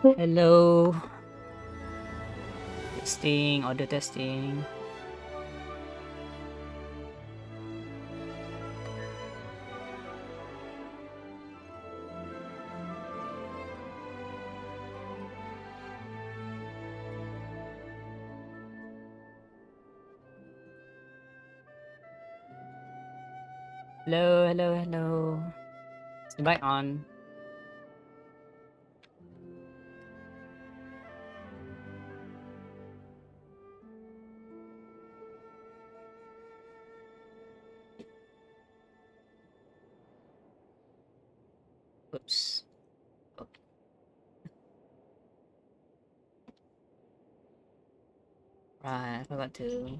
Hello. Testing, audio testing. Hello, hello, hello. Is the mic on? Oops. Oh, right, I forgot to.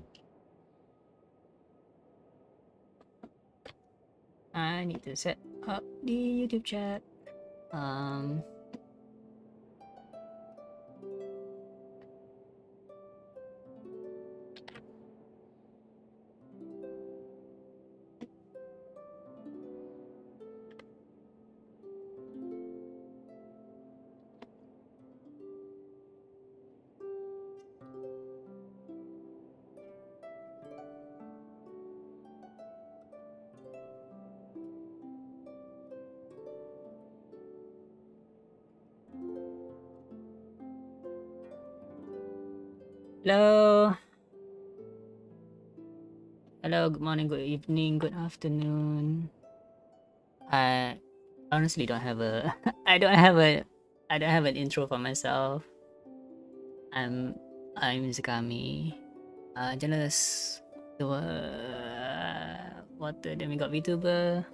I need to set up the YouTube chat. Um. Hello. Hello. Good morning. Good evening. Good afternoon. I honestly don't have a. I don't have a. I don't have an intro for myself. I'm. I'm Zakami. Journalist. The what the demigod VTuber.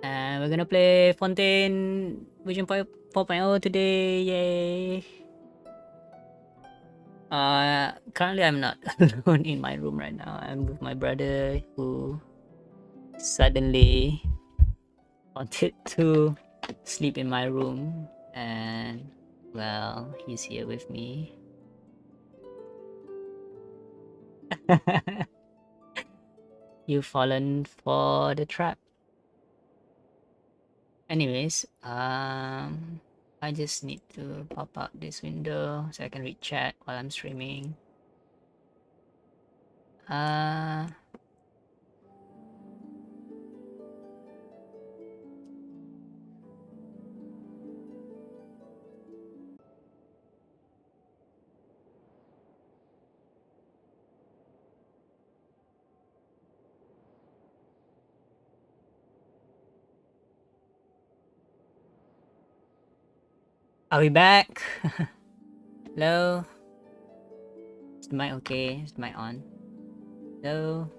And we're gonna play Fontaine version 4.0 today. Yay! Currently I'm not alone in my room right now. I'm with my brother who suddenly wanted to sleep in my room, and well, he's here with me. You've fallen for the trap. Anyways, I just need to pop up this window so I can read chat while I'm streaming. Uh, are we back? Hello? Is the mic okay? Is the mic on? Hello?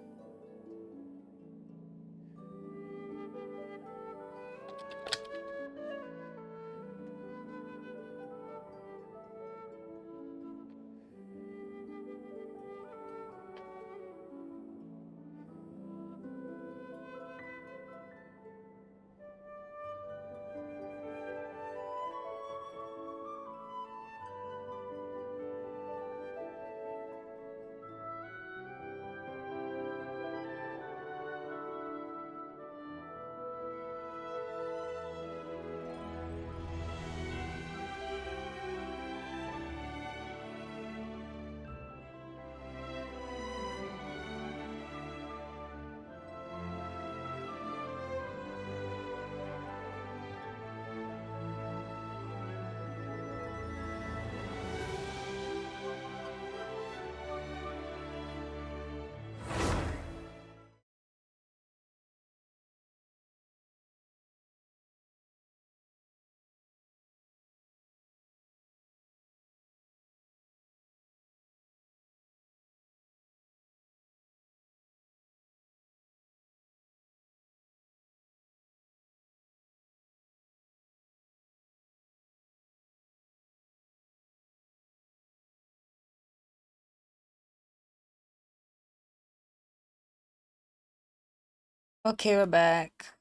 Okay, we're back.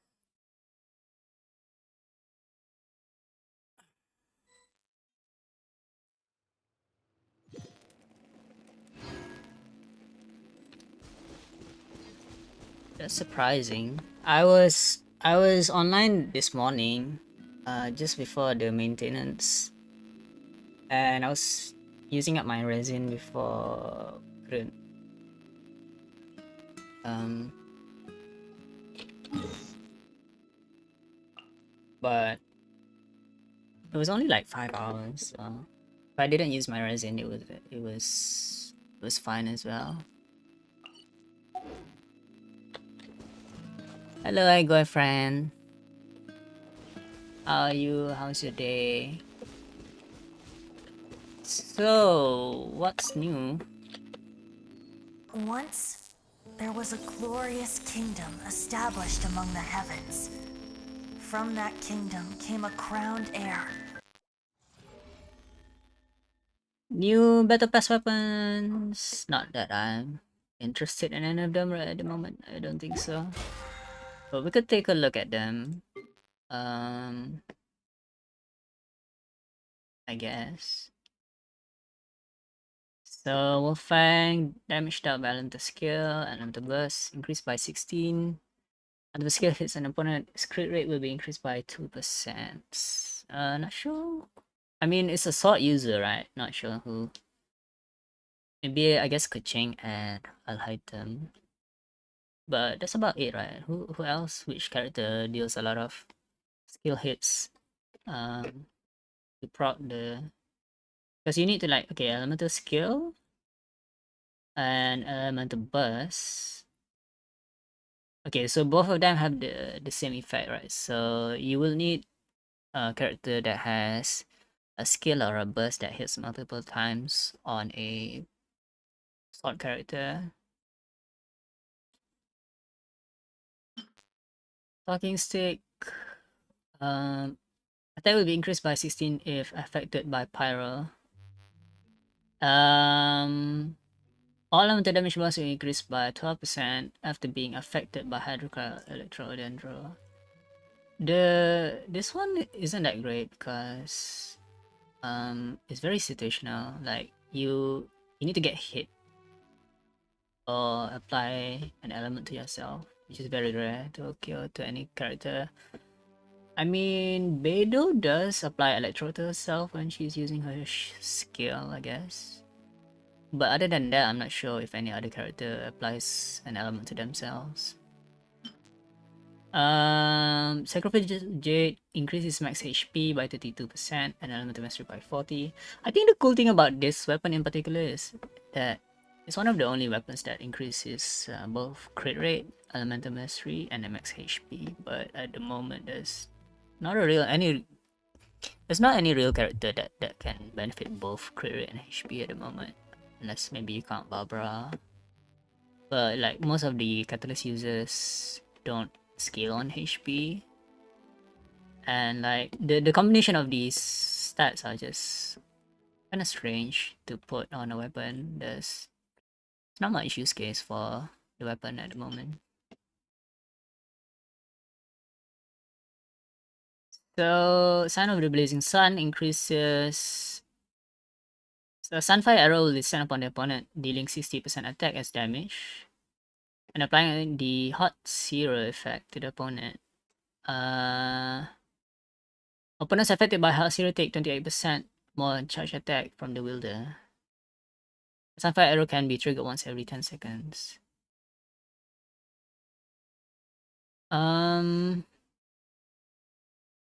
That's surprising. I was online this morning, just before the maintenance, and I was using up my resin before couldn't. But it was only like 5 hours. If I didn't use my resin, it was fine as well. Hello, hi girlfriend. How are you? How's your day? So, what's new? Once, there was a glorious kingdom established among the heavens. From that kingdom came a crowned heir. New battle pass weapons. Not that I'm interested in any of them right at the moment. I don't think so. But we could take a look at them. I guess. So Wolfang, damage dealt by Elemental Skill and Elemental Burst increased by 16. Elemental Skill hits an opponent, its crit rate will be increased by 2%. Not sure. I mean, it's a sword user, right? Not sure who. Maybe I guess Kuching and Alhaitham. But that's about it, right? Who else? Which character deals a lot of skill hits? To proc the, because you need to like, okay, Elemental Skill and Elemental Burst. Okay, so both of them have the same effect, right? So you will need a character that has a skill or a burst that hits multiple times on a sword character. Talking stick. Attack will be increased by 16 if affected by pyro. All elemental damage bonus will increase by 12% after being affected by Hydrocal Electrodendro. This one isn't that great because it's very situational. Like you need to get hit or apply an element to yourself, which is very rare to occur to any character. I mean, Beidou does apply electro to herself when she's using her skill, I guess. But other than that, I'm not sure if any other character applies an element to themselves. Sacrifice Jade increases max HP by 32% and elemental mastery by 40. I think the cool thing about this weapon in particular is that it's one of the only weapons that increases both crit rate, elemental mastery, and max HP. But at the moment, there's not any real character that can benefit both crit rate and HP at the moment, unless maybe you count Barbara. But like most of the catalyst users don't scale on HP, and like the combination of these stats are just kind of strange to put on a weapon. There's not much use case for the weapon at the moment. So Sign of the Blazing Sun increases. So Sunfire Arrow will descend upon the opponent, dealing 60% attack as damage, and applying the Hot Zero effect to the opponent. Opponents affected by Hot Zero take 28% more charge attack from the wielder. Sunfire Arrow can be triggered once every 10 seconds.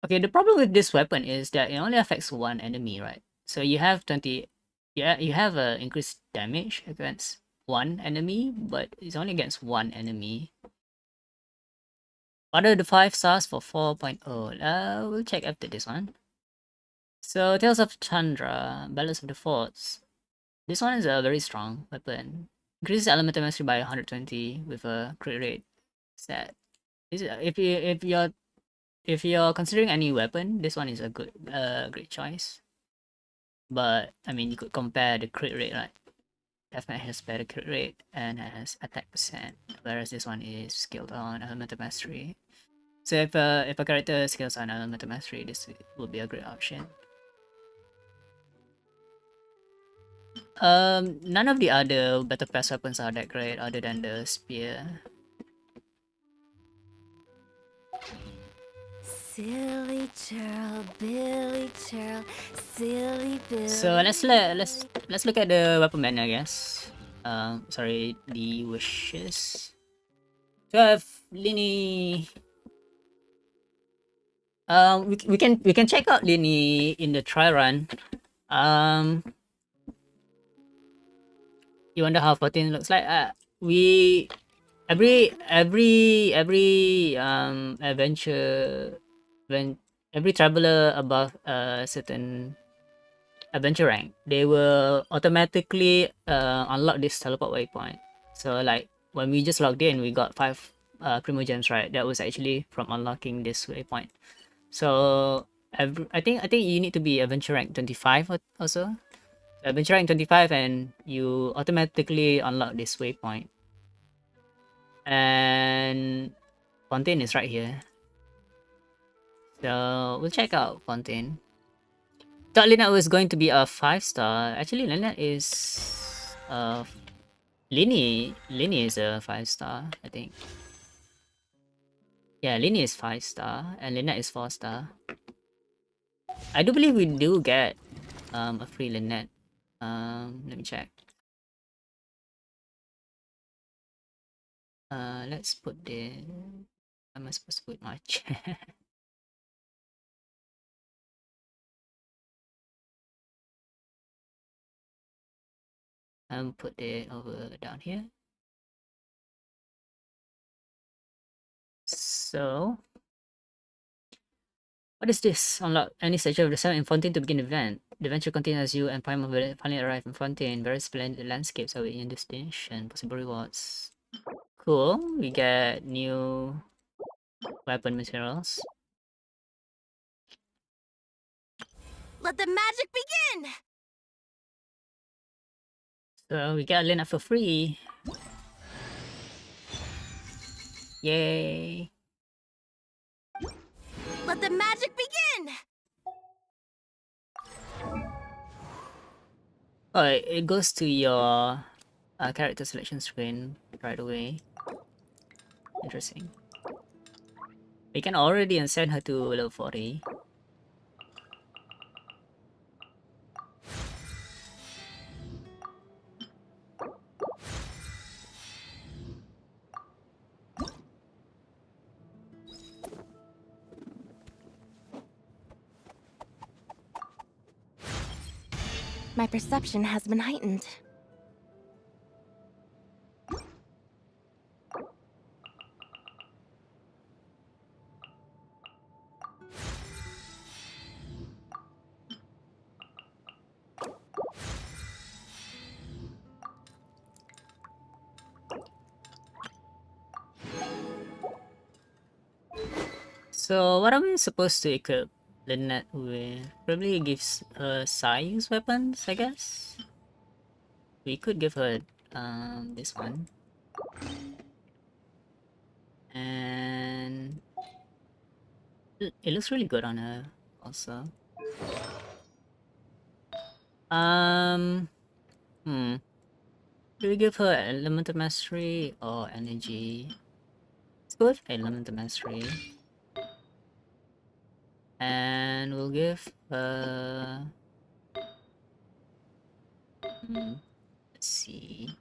Okay, the problem with this weapon is that it only affects one enemy, right? So you have 20, yeah, you have increased damage against one enemy, but it's only against one enemy. What are the 5 stars for 4.0? We'll check after this one. So Tales of Chandra, Balance of the Forts. This one is a very strong weapon. Increases elemental mastery by 120 with a crit rate stat. If you're considering any weapon, this one is a great choice. But I mean, you could compare the crit rate, right? Deathmatch has better crit rate and has attack percent, whereas this one is skilled on elemental mastery. So if a character skills on elemental mastery, this would be a great option. None of the other battle pass weapons are that great other than the spear. Silly churl, Billy churl, silly Billy. So let's look at the weapon menu, I guess. Sorry, the wishes. To have Lini. We can check out Lini in the try run. You wonder how 14 looks like. We every adventure when every traveler above a certain adventure rank, they will automatically unlock this teleport waypoint. So like when we just logged in, we got 5 primo gems, right? That was actually from unlocking this waypoint. So I think you need to be adventure rank 25 or so. Adventure rank 25 and you automatically unlock this waypoint. And Fontaine is right here. So we'll check out Fontaine. Thought Lynette was going to be a 5-star. Actually, Lynette is Lini is a 5-star, I think. Yeah, Lini is 5-star and Lynette is 4-star. I do believe we do get a free Lynette. Let me check. Let's put the. Am I supposed to put much? Put it over down here. So, what is this? Unlock any statue of the sun in Fontaine to begin the event. The adventure continues as you and Prime will finally arrive in Fontaine. Very splendid landscapes await your destination. Possible rewards. Cool. We get new weapon materials. Let the magic begin! So we get a Lena for free. Yay. Let the magic begin! Oh, it goes to your character selection screen right away. Interesting. We can already ascend her to level 40. My perception has been heightened. So what are we supposed to equip Lynette with? Probably gives her Sai's weapons, I guess. We could give her this one. And it looks really good on her also. Do we give her elemental mastery or energy? Let's go with elemental mastery. And we'll give her let's see.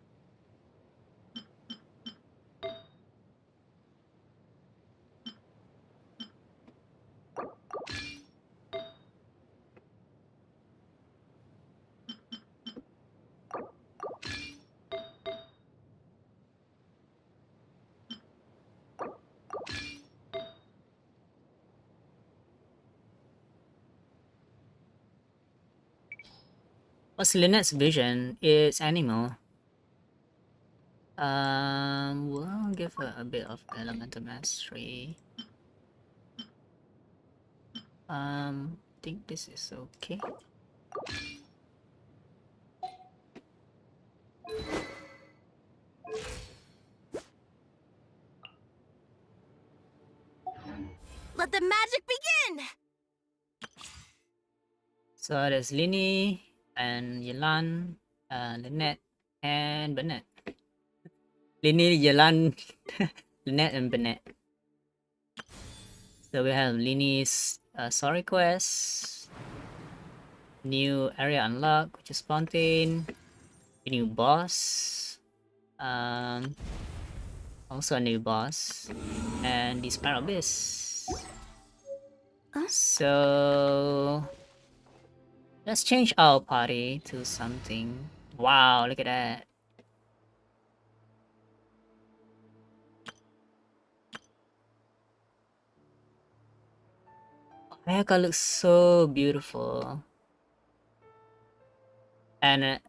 What's Lynette's vision? It's animal. We'll give her a bit of elemental mastery. I think this is okay. Let the magic begin! So there's Lini and Yelan, Lynette, and Bennett. Lini, Yelan, Lynette, and Bennett. So we have Lini's story quest, new area unlocked, which is Fontaine, a new boss, also a new boss, and the Spiral Abyss. So let's change our party to something. Wow, look at that. Ayaka looks so beautiful. And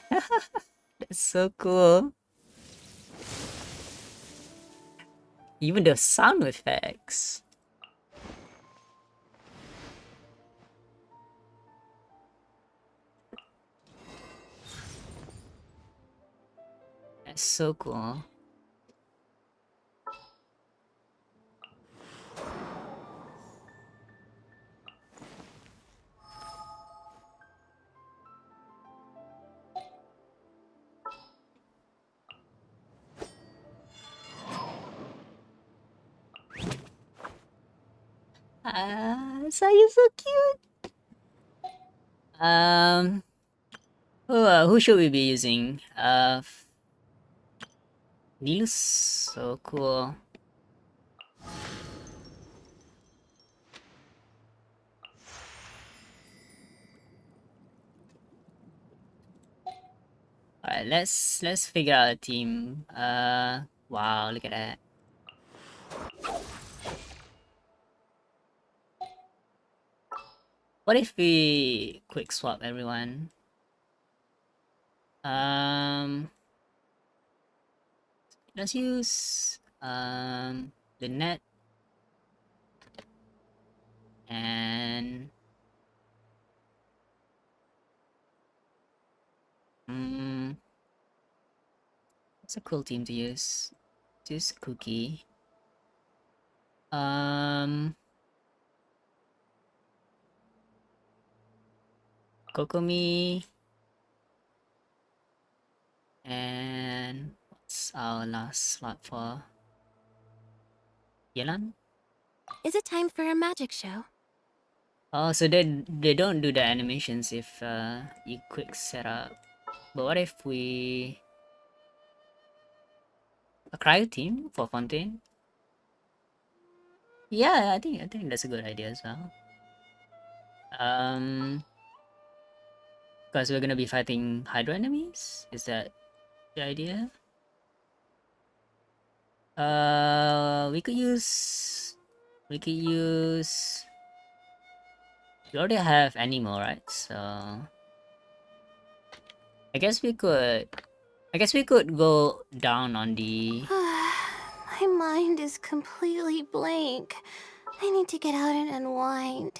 that's so cool. Even the sound effects. That's so cool. Sayu so cute. Who should we be using? Nilus, so cool. Alright, let's figure out a team. Wow, look at that. What if we quick swap everyone? Let's use the net and what's a cool team to use? Use Cookie. Kokomi. And what's our last slot for? Yelan? Is it time for a magic show? Oh, so they don't do the animations if you quick setup. But what if we a cryo team for Fontaine? Yeah, I think that's a good idea as well. Because we're gonna be fighting Hydra enemies. Is that the idea? We could use. We could use. We already have Animo, right? So I guess we could go down on the. My mind is completely blank. I need to get out and unwind.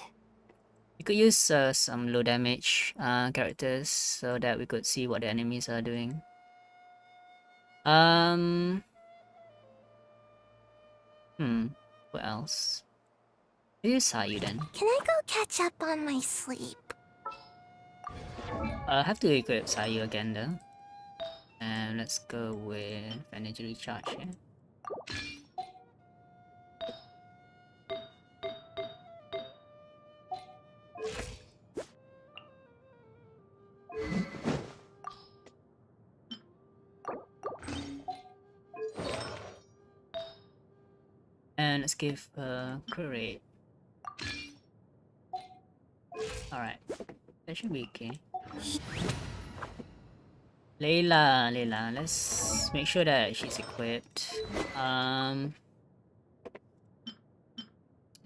We could use some low damage characters so that we could see what the enemies are doing. What else? Who saw you then? Can I go catch up on my sleep? I have to equip Sayu again though. And let's go with energy recharge here. And let's give crit rate. Alright, that should be okay. Layla, let's make sure that she's equipped. I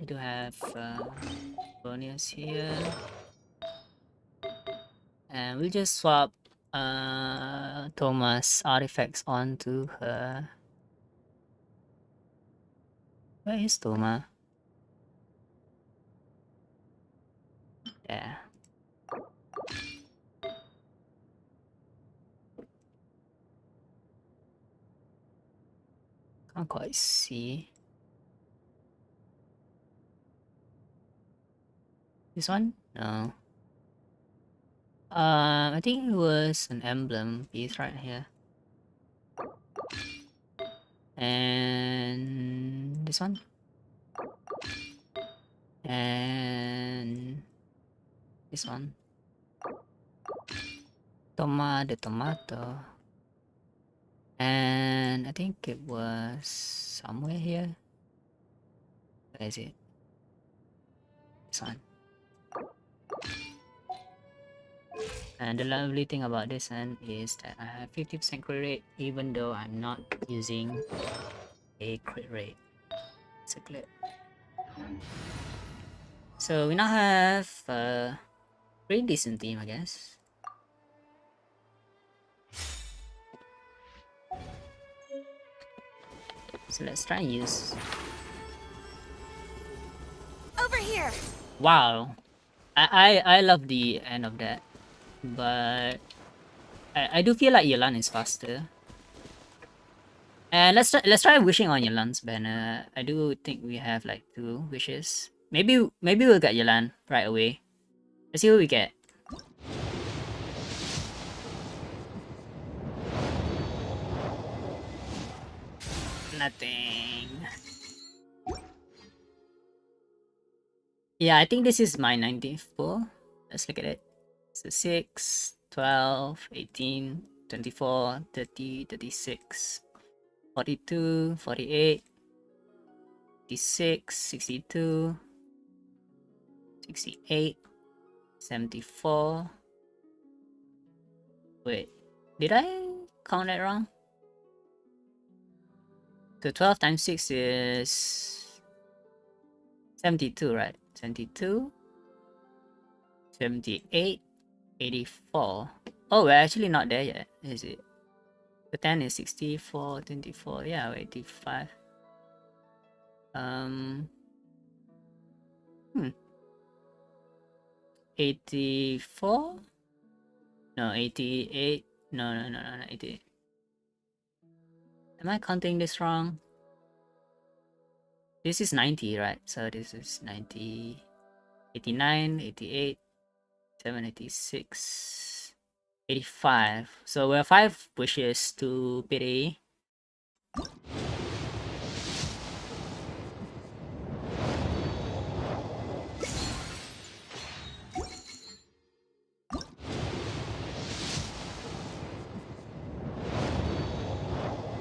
do have bonus here. And we'll just swap Thomas artifacts onto her. Where is Toma? There. Can't quite see. This one? No. I think it was an emblem piece right here. And this one. And this one. The tomato. And I think it was somewhere here. Where is it? This one. And the lovely thing about this one is that I have 50% crit rate even though I'm not using a crit rate. It's a clip. So we now have a pretty decent team, I guess. So let's try and use. Over here! Wow, I love the end of that, but I do feel like Yelan is faster. And let's try wishing on Yelan's banner. I do think we have like 2 wishes. Maybe we'll get Yelan right away. Let's see what we get. Nothing. Yeah, I think this is my 19th pull. Let's look at it. So 6, 12, 18, 24, 30, 36, 42, 48, 56, 62, 68, 74. Wait, did I count that wrong? So 12 times 6 is 72, right? 72, 78, 84. Oh, we're actually not there yet, is it? The 10 is 64, 24, yeah, 85. 84? No, 88. No, 88. Am I counting this wrong? This is 90, right? So this is 90, 89, 88, 86, 85. So we're 5 wishes to pity.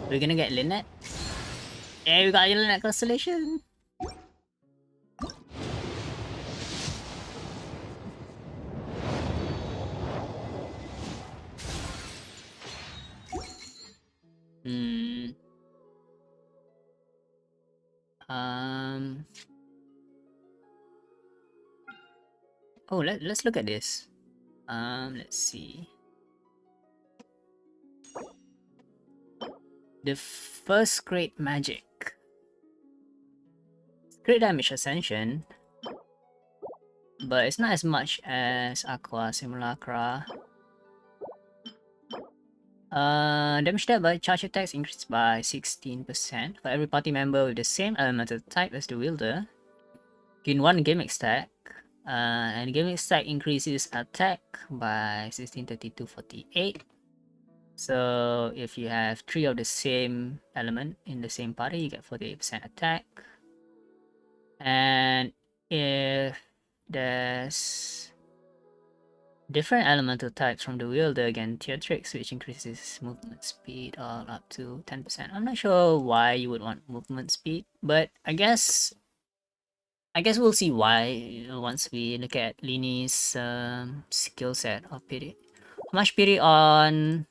We're gonna get Lynette. Hey, we got Lynette Constellation. Oh, let's look at this. Let's see. The first great magic. Great damage ascension. But it's not as much as Aqua Simulacra. Damage dealt by charge attacks increased by 16% for every party member with the same elemental type as the wielder. Gain 1 gimmick stack. And gimmick stack increases attack by 16, 32, 48. So if you have 3 of the same element in the same party, you get 48% attack. And if there's different elemental types from the wielder, again, Theatrix, which increases movement speed all up to 10%. I'm not sure why you would want movement speed, but I guess we'll see why once we look at Lini's skill set of pity. How much pity on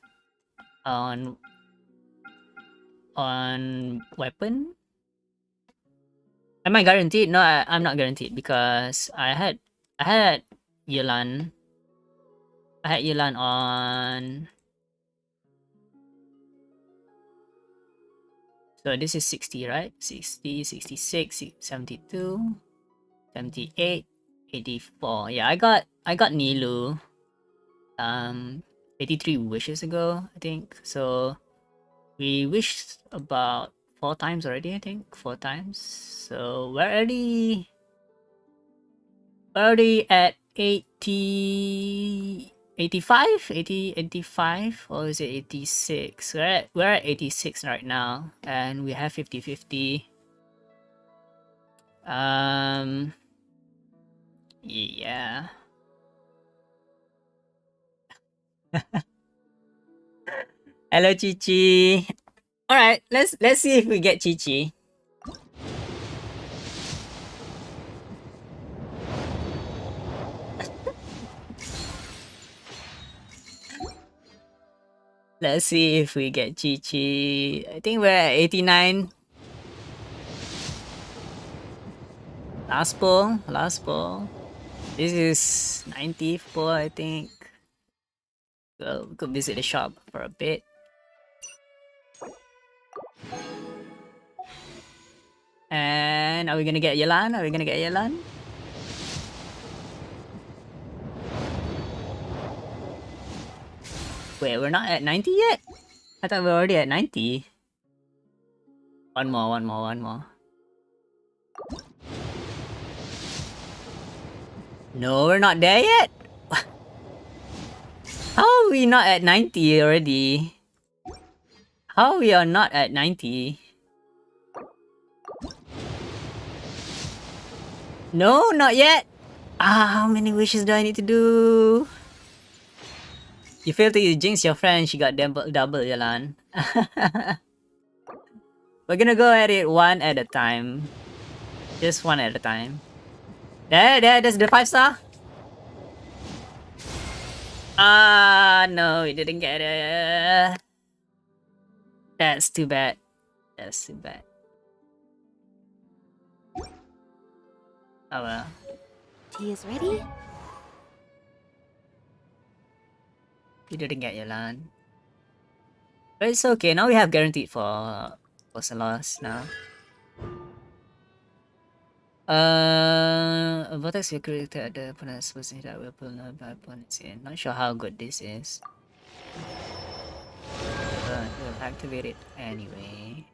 weapon? Am I guaranteed? No, I'm not guaranteed because I had Yelan. I had Yelan on. So this is 60, right? 60, 66, 72, 78, 84. Yeah, I got Nilu 83 wishes ago, I think. So we wished about 4 times already, I think. 4 times. So we're already at 80, 85, 80, 85, or is it 86? We're at 86 right now, and we have 50-50. Yeah. Hello, Chichi. All right, let's see if we get Chichi. Let's see if we get Chichi. I think we're at 89. Last pull, last pull. This is 90th pull, I think. Well, we could visit the shop for a bit. And are we gonna get Yelan? Are we gonna get Yelan? Wait, we're not at 90 yet? I thought we were already at 90. One more, one more, one more. No, we're not there yet. How are we not at 90 already? How we are not at 90? No, not yet. How many wishes do I need to do? You failed to jinx your friend, she got double Yalan. We're gonna go at it one at a time. Just one at a time. There's the 5-star. No, we didn't get it. That's too bad. That's too bad. Oh well. Tea is ready. You didn't get your land. But it's okay, now we have guaranteed for Salas now. A vortex will create at the opponent's position that will pull no by opponents in. Not sure how good this is. But we'll activate it anyway.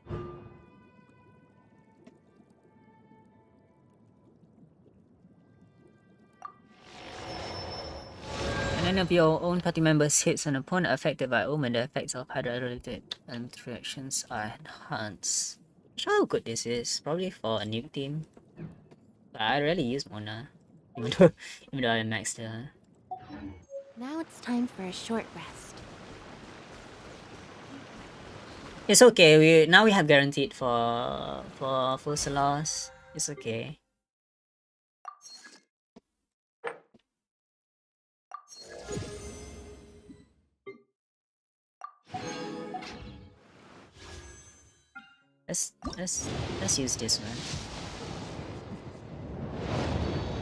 None of your own party members hits an opponent affected by Omen. The effects of Hydra-related interactions are enhanced. Not sure how good this is. Probably for a new team. But I rarely use Mona. Even though I maxed her. Now it's time for a short rest. It's okay. Now we have guaranteed for full Salas. It's okay. Let's use this one.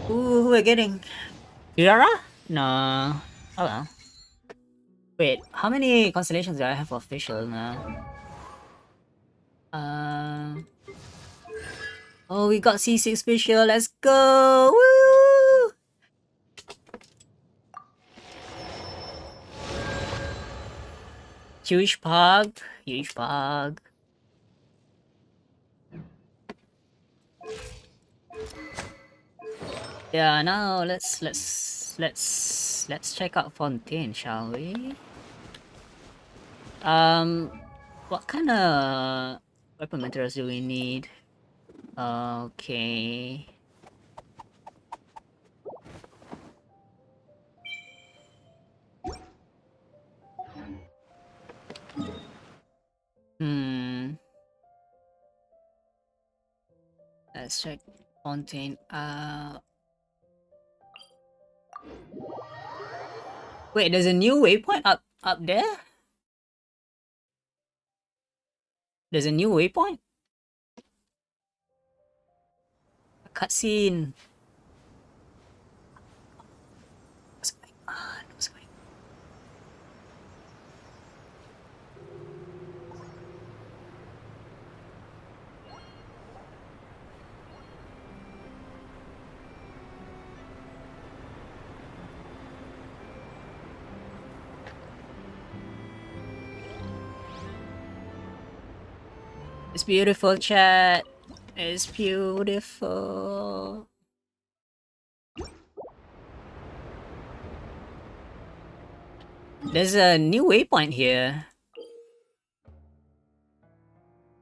Ooh, who we're getting? Yara? No. Oh well. Wait, how many constellations do I have official now? Oh, we got C6 official. Let's go! Woo! Huge pug. Huge pug. Yeah, now let's check out Fontaine, shall we? What kind of weapon materials do we need? Okay. Let's check Fontaine. Wait, there's a new waypoint up there? There's a new waypoint? A cutscene. What's going on? What's going on? It's beautiful, chat. It's beautiful. There's a new waypoint here.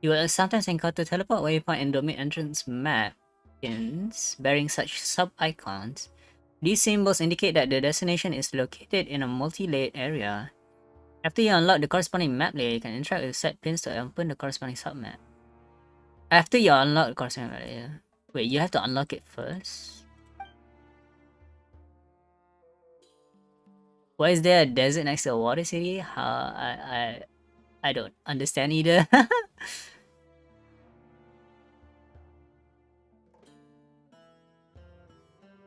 You will sometimes encounter teleport waypoint in domain entrance map. pins bearing such sub-icons. These symbols indicate that the destination is located in a multi-layered area. After you unlock the corresponding map layer, you can interact with set pins to open the corresponding submap. After you unlock the corresponding map layer. Wait, you have to unlock it first? Why is there a desert next to a water city? How I don't understand either.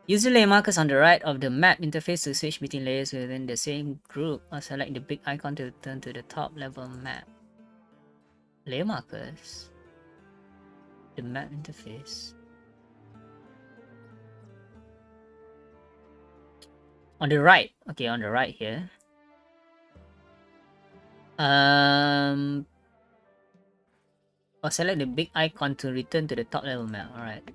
Use the layer markers on the right of the map interface to switch between layers within the same group, or select the big icon to turn to the top level map. Layer markers. The map interface. On the right. Okay, on the right here. Or select the big icon to return to the top level map. Alright.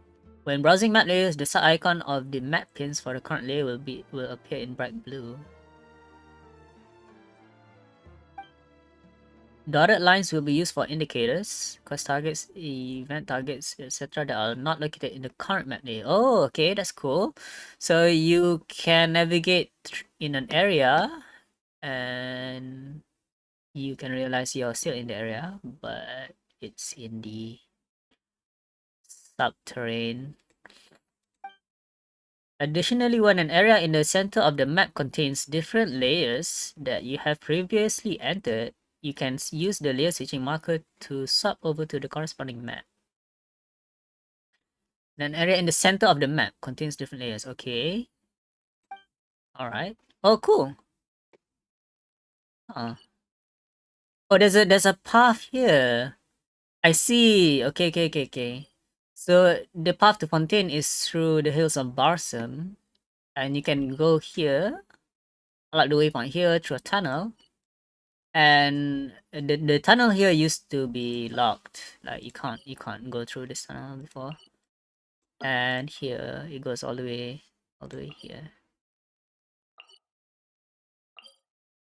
When browsing map layers, the sub icon of the map pins for the current layer will appear in bright blue. Dotted lines will be used for indicators, quest targets, event targets, etc. that are not located in the current map layer. Oh, okay, that's cool. So you can navigate in an area and you can realize you're still in the area, but it's in the subterranean. Additionally, when an area in the center of the map contains different layers that you have previously entered, you can use the layer switching marker to swap over to the corresponding map. An area in the center of the map contains different layers. Okay. Alright. Oh, cool. Huh. Oh, there's a path here. I see. Okay. So the path to Fontaine is through the hills of Barsum. And you can go here. Like the waypoint here through a tunnel. And the tunnel here used to be locked. Like you can't go through this tunnel before. And here it goes all the way here.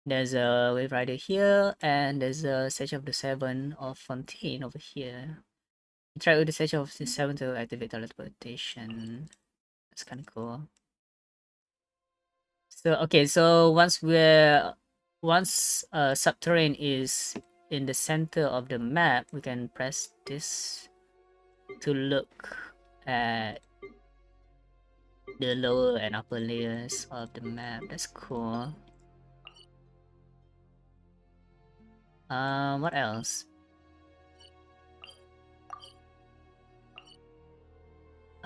There's a wave rider here, and there's a Statue of the Seven of Fontaine over here. Interact with the Statue of the Seven to activate teleportation. That's kind of cool. So okay, so once subterranean is in the center of the map, we can press this to look at the lower and upper layers of the map. That's cool. What else?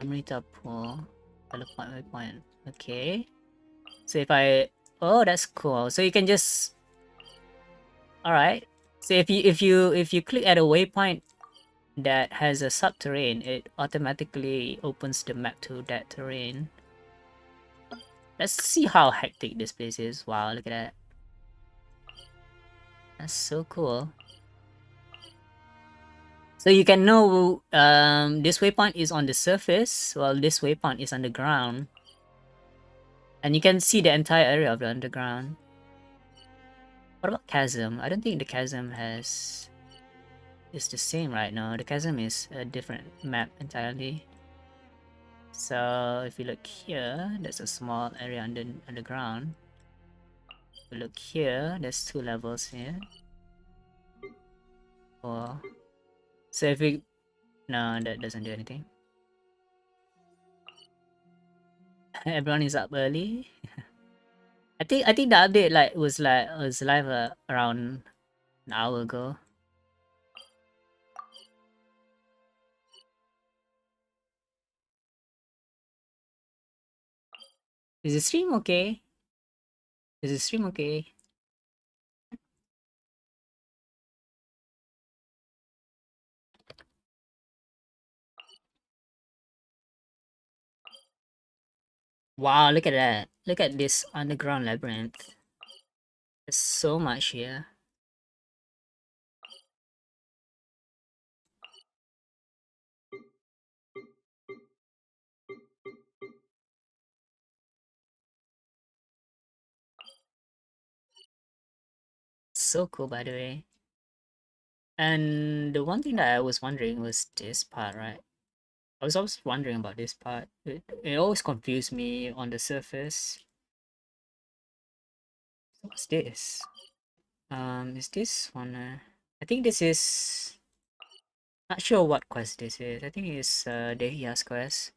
Amrita Pool. Teleport waypoint. Okay. So if I... Oh, that's cool. So you can just... Alright. So if you click at a waypoint that has a subterranean, it automatically opens the map to that terrain. Let's see how hectic this place is. Wow, look at that. That's so cool. So you can know this waypoint is on the surface, while this waypoint is underground. And you can see the entire area of the underground. What about chasm? I don't think the chasm is the same right now. The chasm is a different map entirely. So if you look here, there's a small area underground. If you look here, there's 2 levels here. Or so if we... No, that doesn't do anything. Everyone is up early. I think the update was live around an hour ago. Is the stream okay? Is the stream okay? Wow, look at that. Look at this underground labyrinth. There's so much here. So cool, by the way. And the one thing that I was wondering was this part, right? I was always wondering about this part. It always confused me on the surface. What's this? Is this one? I think this is. Not sure what quest this is. I think it's Dehia's quest.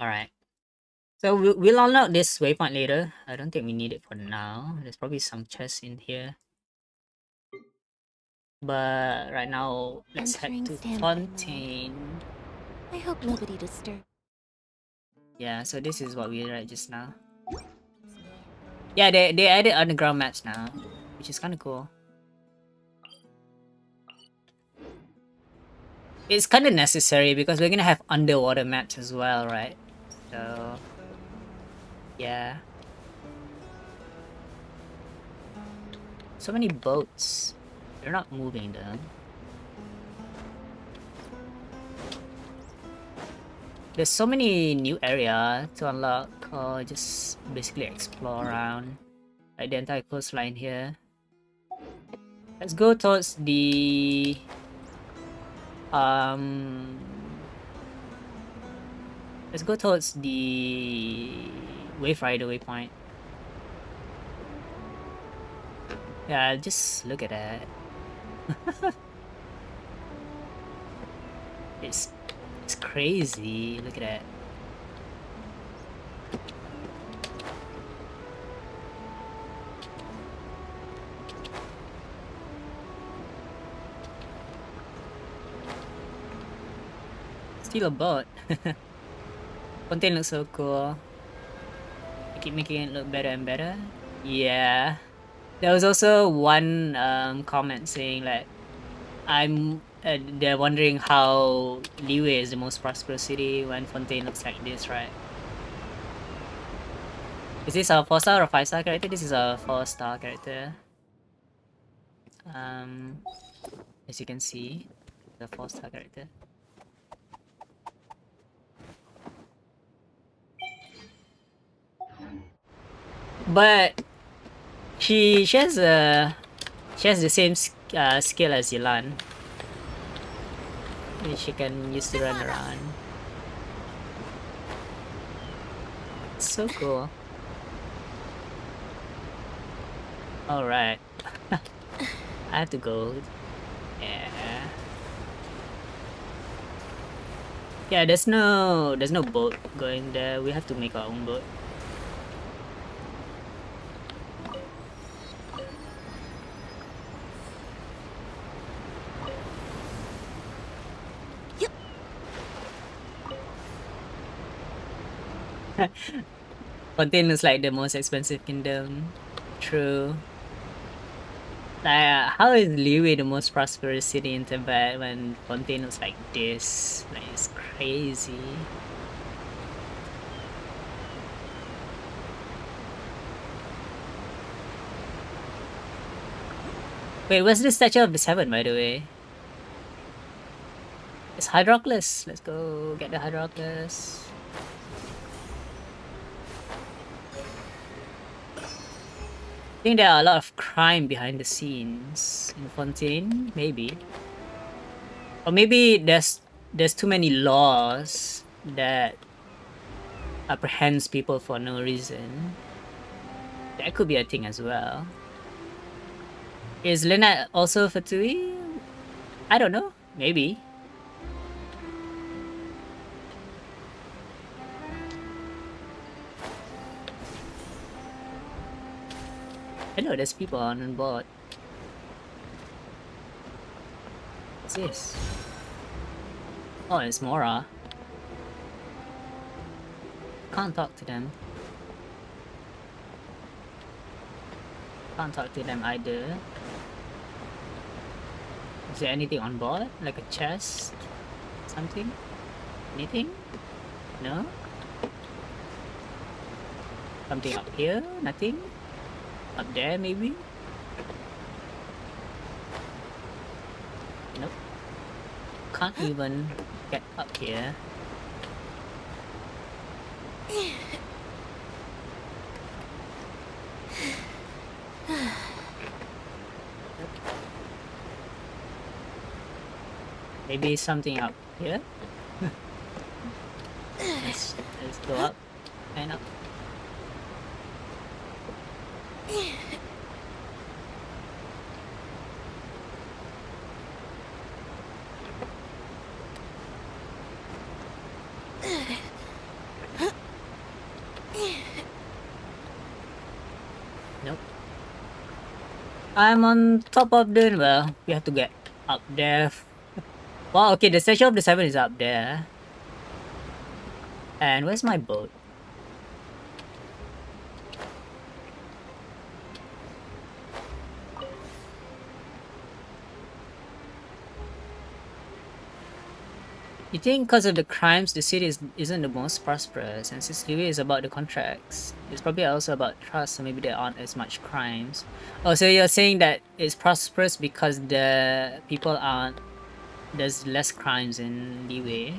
Alright. So we'll unlock this waypoint later. I don't think we need it for now. There's probably some chests in here. But right now, let's head Entering to standby mode. Fontaine. I hope nobody disturbs. Yeah, so this is what we read just now. Yeah, they added underground maps now, which is kind of cool. It's kind of necessary because we're gonna have underwater maps as well, right? So, yeah. So many boats. They're not moving though. There's so many new area to unlock or just basically explore around. Like the entire coastline here. Let's go towards the let's go towards the Wave Rider waypoint. Yeah, just look at that. It's crazy. Look at that. Still a boat. Fontaine looks so cool. I keep making it look better and better. Yeah. There was also one comment saying like, they're wondering how Liyue is the most prosperous city when Fontaine looks like this, right? Is this a 4-star or 5-star character? This is a 4-star character. As you can see, the 4-star character. But she has the same skill as Yilan, which she can use to run around. It's so cool. All right, I have to go. Yeah. Yeah, there's no boat going there. We have to make our own boat. Fontaine is like the most expensive kingdom. True. Like, how is Liyue the most prosperous city in Tibet when Fontaine was like this? Like, it's crazy. Wait, where's the Statue of the Seven, by the way? It's Hydroclus. Let's go get the Hydroclus. I think there are a lot of crime behind the scenes in Fontaine, maybe. Or maybe there's too many laws that apprehends people for no reason. That could be a thing as well. Is Lynette also Fatui? I don't know. Maybe. Hello, there's people on board. What's this? Oh, it's Mora. Can't talk to them. Can't talk to them either. Is there anything on board? Like a chest? Something? Anything? No? Something up here? Nothing? Up there, maybe? Nope. Can't even get up here. Maybe something up here? Let's go up and up. Nope. I'm on top of the... Well, we have to get up there. Wow, okay, the Statue of the Seven is up there. And where's my boat? You think because of the crimes, the city isn't the most prosperous, and since Liwe is about the contracts, it's probably also about trust, so maybe there aren't as much crimes. Oh, so you're saying that it's prosperous because the people aren't... There's less crimes in Liwe?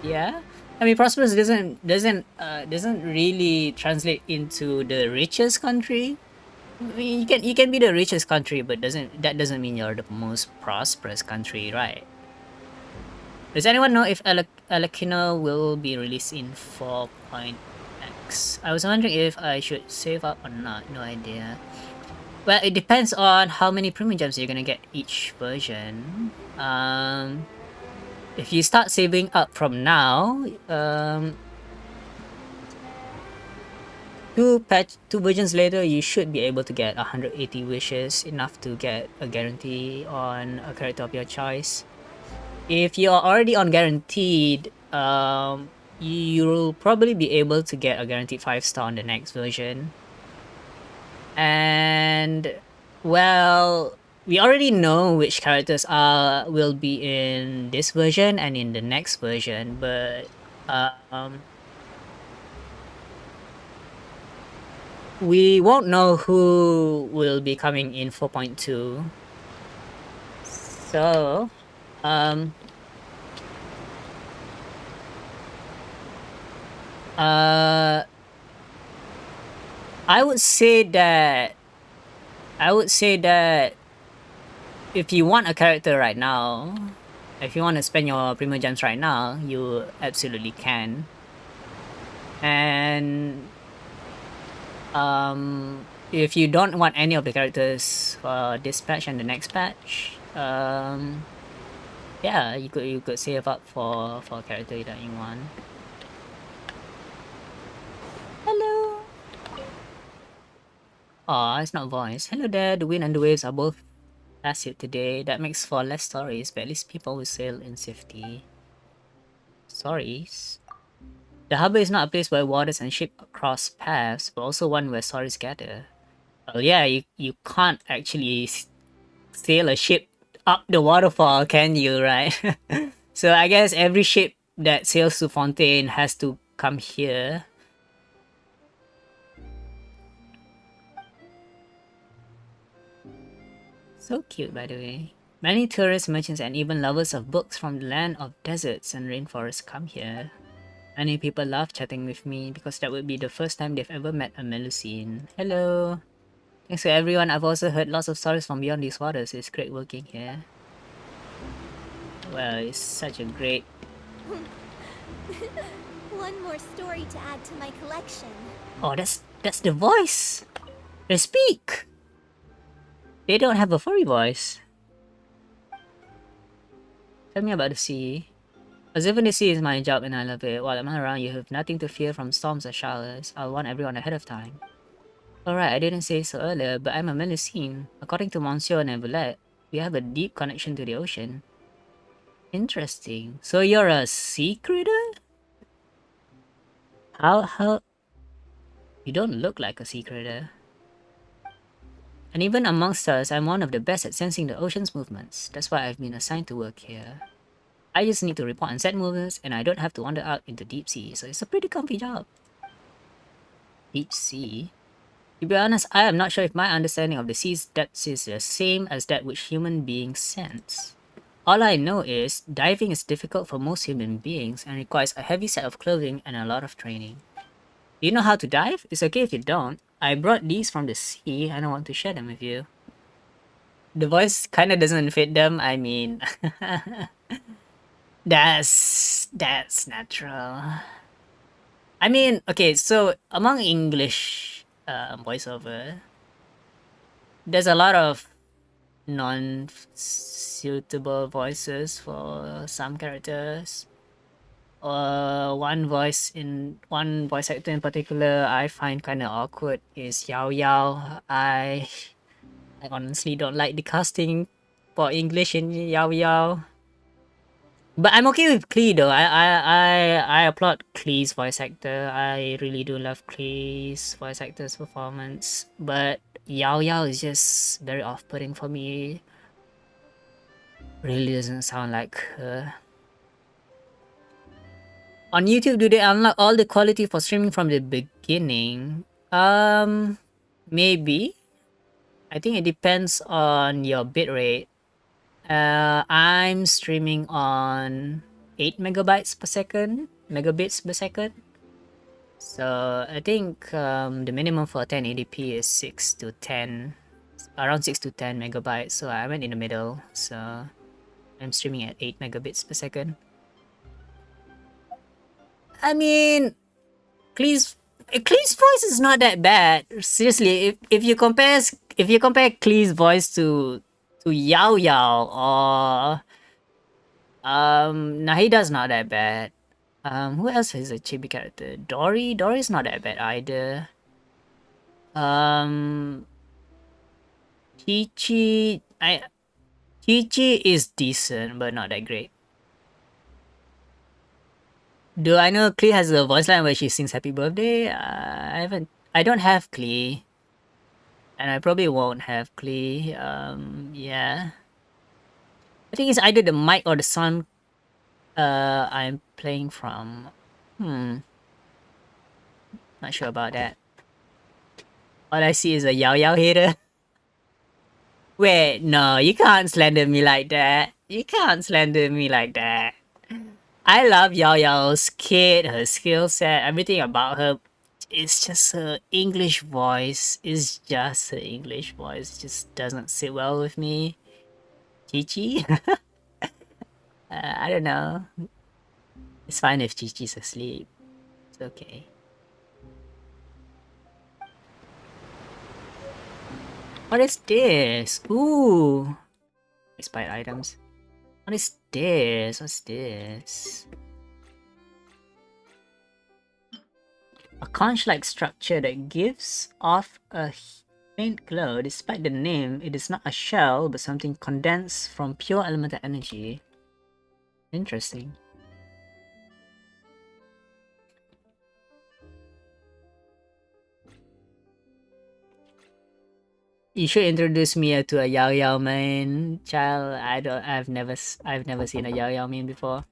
Yeah? I mean, prosperous doesn't really translate into the richest country. I mean, you can be the richest country, but that doesn't mean you're the most prosperous country, right? Does anyone know if Alakino will be released in 4.x? I was wondering if I should save up or not. No idea. Well, it depends on how many premium gems you're gonna get each version. If you start saving up from now, two versions later, you should be able to get 180 wishes, enough to get a guarantee on a character of your choice. If you're already on guaranteed, you'll probably be able to get a guaranteed 5-star on the next version. And, well, we already know which characters will be in this version and in the next version, but we won't know who will be coming in 4.2. So, I would say that if you want a character right now, if you want to spend your premium gems right now, you absolutely can. And if you don't want any of the characters for this patch and the next patch, yeah, you could save up for a character that you want. Hello. Aw, it's not voice. Hello there, the wind and the waves are both passive today. That makes for less stories, but at least people will sail in safety. Stories? The harbor is not a place where waters and ships cross paths, but also one where stories gather. Well, yeah, you can't actually sail a ship up the waterfall, can you, right? So I guess every ship that sails to Fontaine has to come here. So cute, by the way. Many tourists, merchants, and even lovers of books from the land of deserts and rainforests come here. Many people love chatting with me because that would be the first time they've ever met a Melusine. Hello! Thanks to everyone, I've also heard lots of stories from beyond these waters. It's great working here. Well, it's such a great... One more story to add to my collection. Oh, that's the voice! They speak! They don't have a furry voice. Tell me about the sea. As even the sea is my job and I love it. While I'm around, you have nothing to fear from storms or showers. I'll warn everyone ahead of time. Alright, I didn't say so earlier, but I'm a Melusine. According to Monsieur Neuvillette, we have a deep connection to the ocean. Interesting. So you're a sea critter? How... You don't look like a sea critter. And even amongst us, I'm one of the best at sensing the ocean's movements. That's why I've been assigned to work here. I just need to report on set movements, and I don't have to wander out into deep sea, so it's a pretty comfy job. Deep sea? To be honest, I am not sure if my understanding of the sea's depths is the same as that which human beings sense. All I know is, diving is difficult for most human beings and requires a heavy set of clothing and a lot of training. Do you know how to dive? It's okay if you don't. I brought these from the sea and I want to share them with you. The voice kinda doesn't fit them, I mean... That's natural. I mean, okay, so among English voiceover, there's a lot of non-suitable voices for some characters. One voice actor in particular I find kind of awkward is Yao Yao. I honestly don't like the casting for English in Yao Yao. But I'm okay with Klee though. I applaud Klee's voice actor. I really do love Klee's voice actor's performance. But Yao Yao is just very off-putting for me. Really doesn't sound like her. On YouTube, do they unlock all the quality for streaming from the beginning? Maybe. I think it depends on your bitrate. I'm streaming on 8 megabytes per second, megabits per second. So I think the minimum for 1080p is 6 to 10, around 6 to 10 megabytes. So I went in the middle. So I'm streaming at 8 megabits per second. I mean, Klee's voice is not that bad. Seriously, if you compare Klee's voice to Yao Yao or Nahida's not that bad. Who else is a chibi character? Dory's not that bad either. Chi is decent but not that great. Do I know Klee has a voice line where she sings happy birthday? I don't have Klee. And I probably won't have Klee. Yeah. I think it's either the mic or the sound I'm playing from. Not sure about that. All I see is a Yao Yao hater. Wait, no, you can't slander me like that. You can't slander me like that. I love Yao Yao's kid, her skill set, everything about her. It's just her English voice. It's just her English voice. It just doesn't sit well with me. Chi Chi? I don't know. It's fine if Chi Chi's asleep. It's okay. What is this? Ooh. Expired items. What is this? What's this? A conch-like structure that gives off a faint glow. Despite the name, it is not a shell, but something condensed from pure elemental energy. Interesting. You should introduce me to a Yao Yao main, child. I've never seen a Yao Yao main before.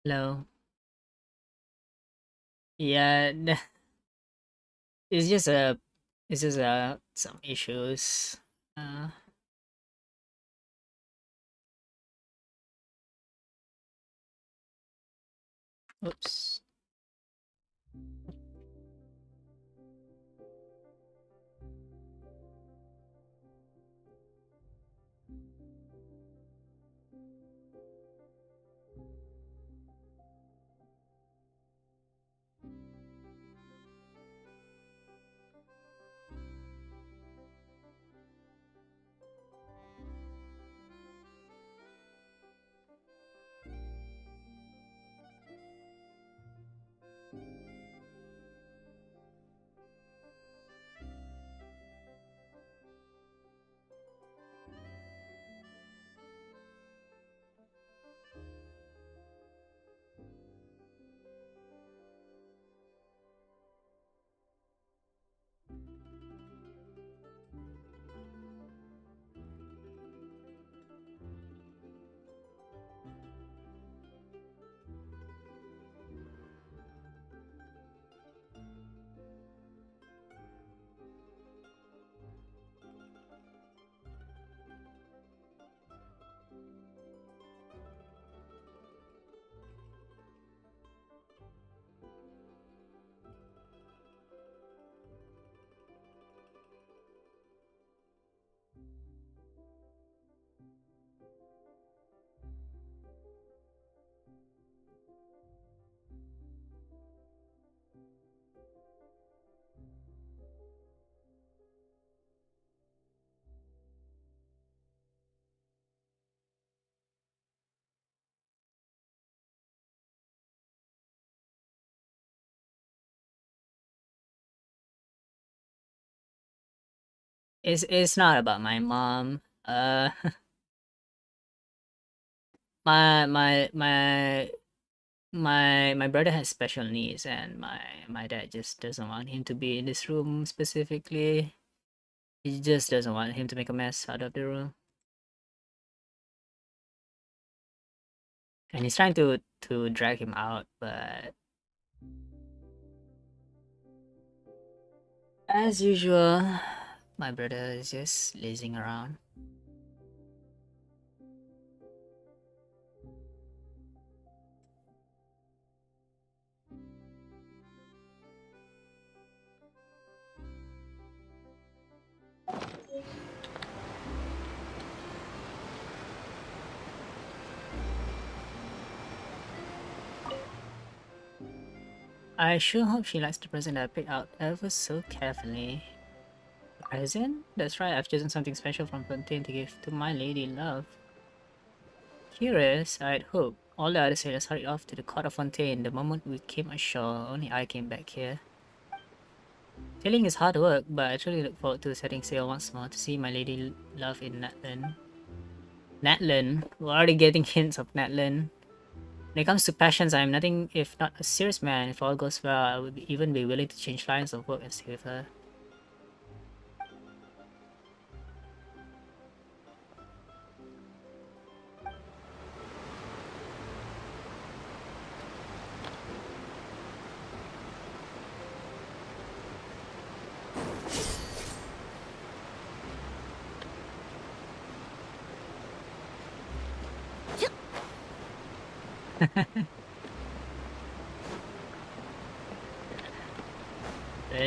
Hello. Yeah, it's just some issues. Uh, oops. It's not about my mom. My my my my brother has special needs, and my dad just doesn't want him to be in this room specifically. He just doesn't want him to make a mess out of the room, and he's trying to drag him out, but as usual, my brother is just lazing around. I sure hope she likes the present that I picked out ever so carefully. A present? That's right, I've chosen something special from Fontaine to give to my lady love. Curious, I'd hope. All the other sailors hurried off to the court of Fontaine the moment we came ashore. Only I came back here. Sailing is hard work, but I truly look forward to setting sail once more to see my lady love in Natlan. Natlan? We're already getting hints of Natlan. When it comes to passions, I am nothing if not a serious man. If all goes well, I would even be willing to change lines of work and stay with her.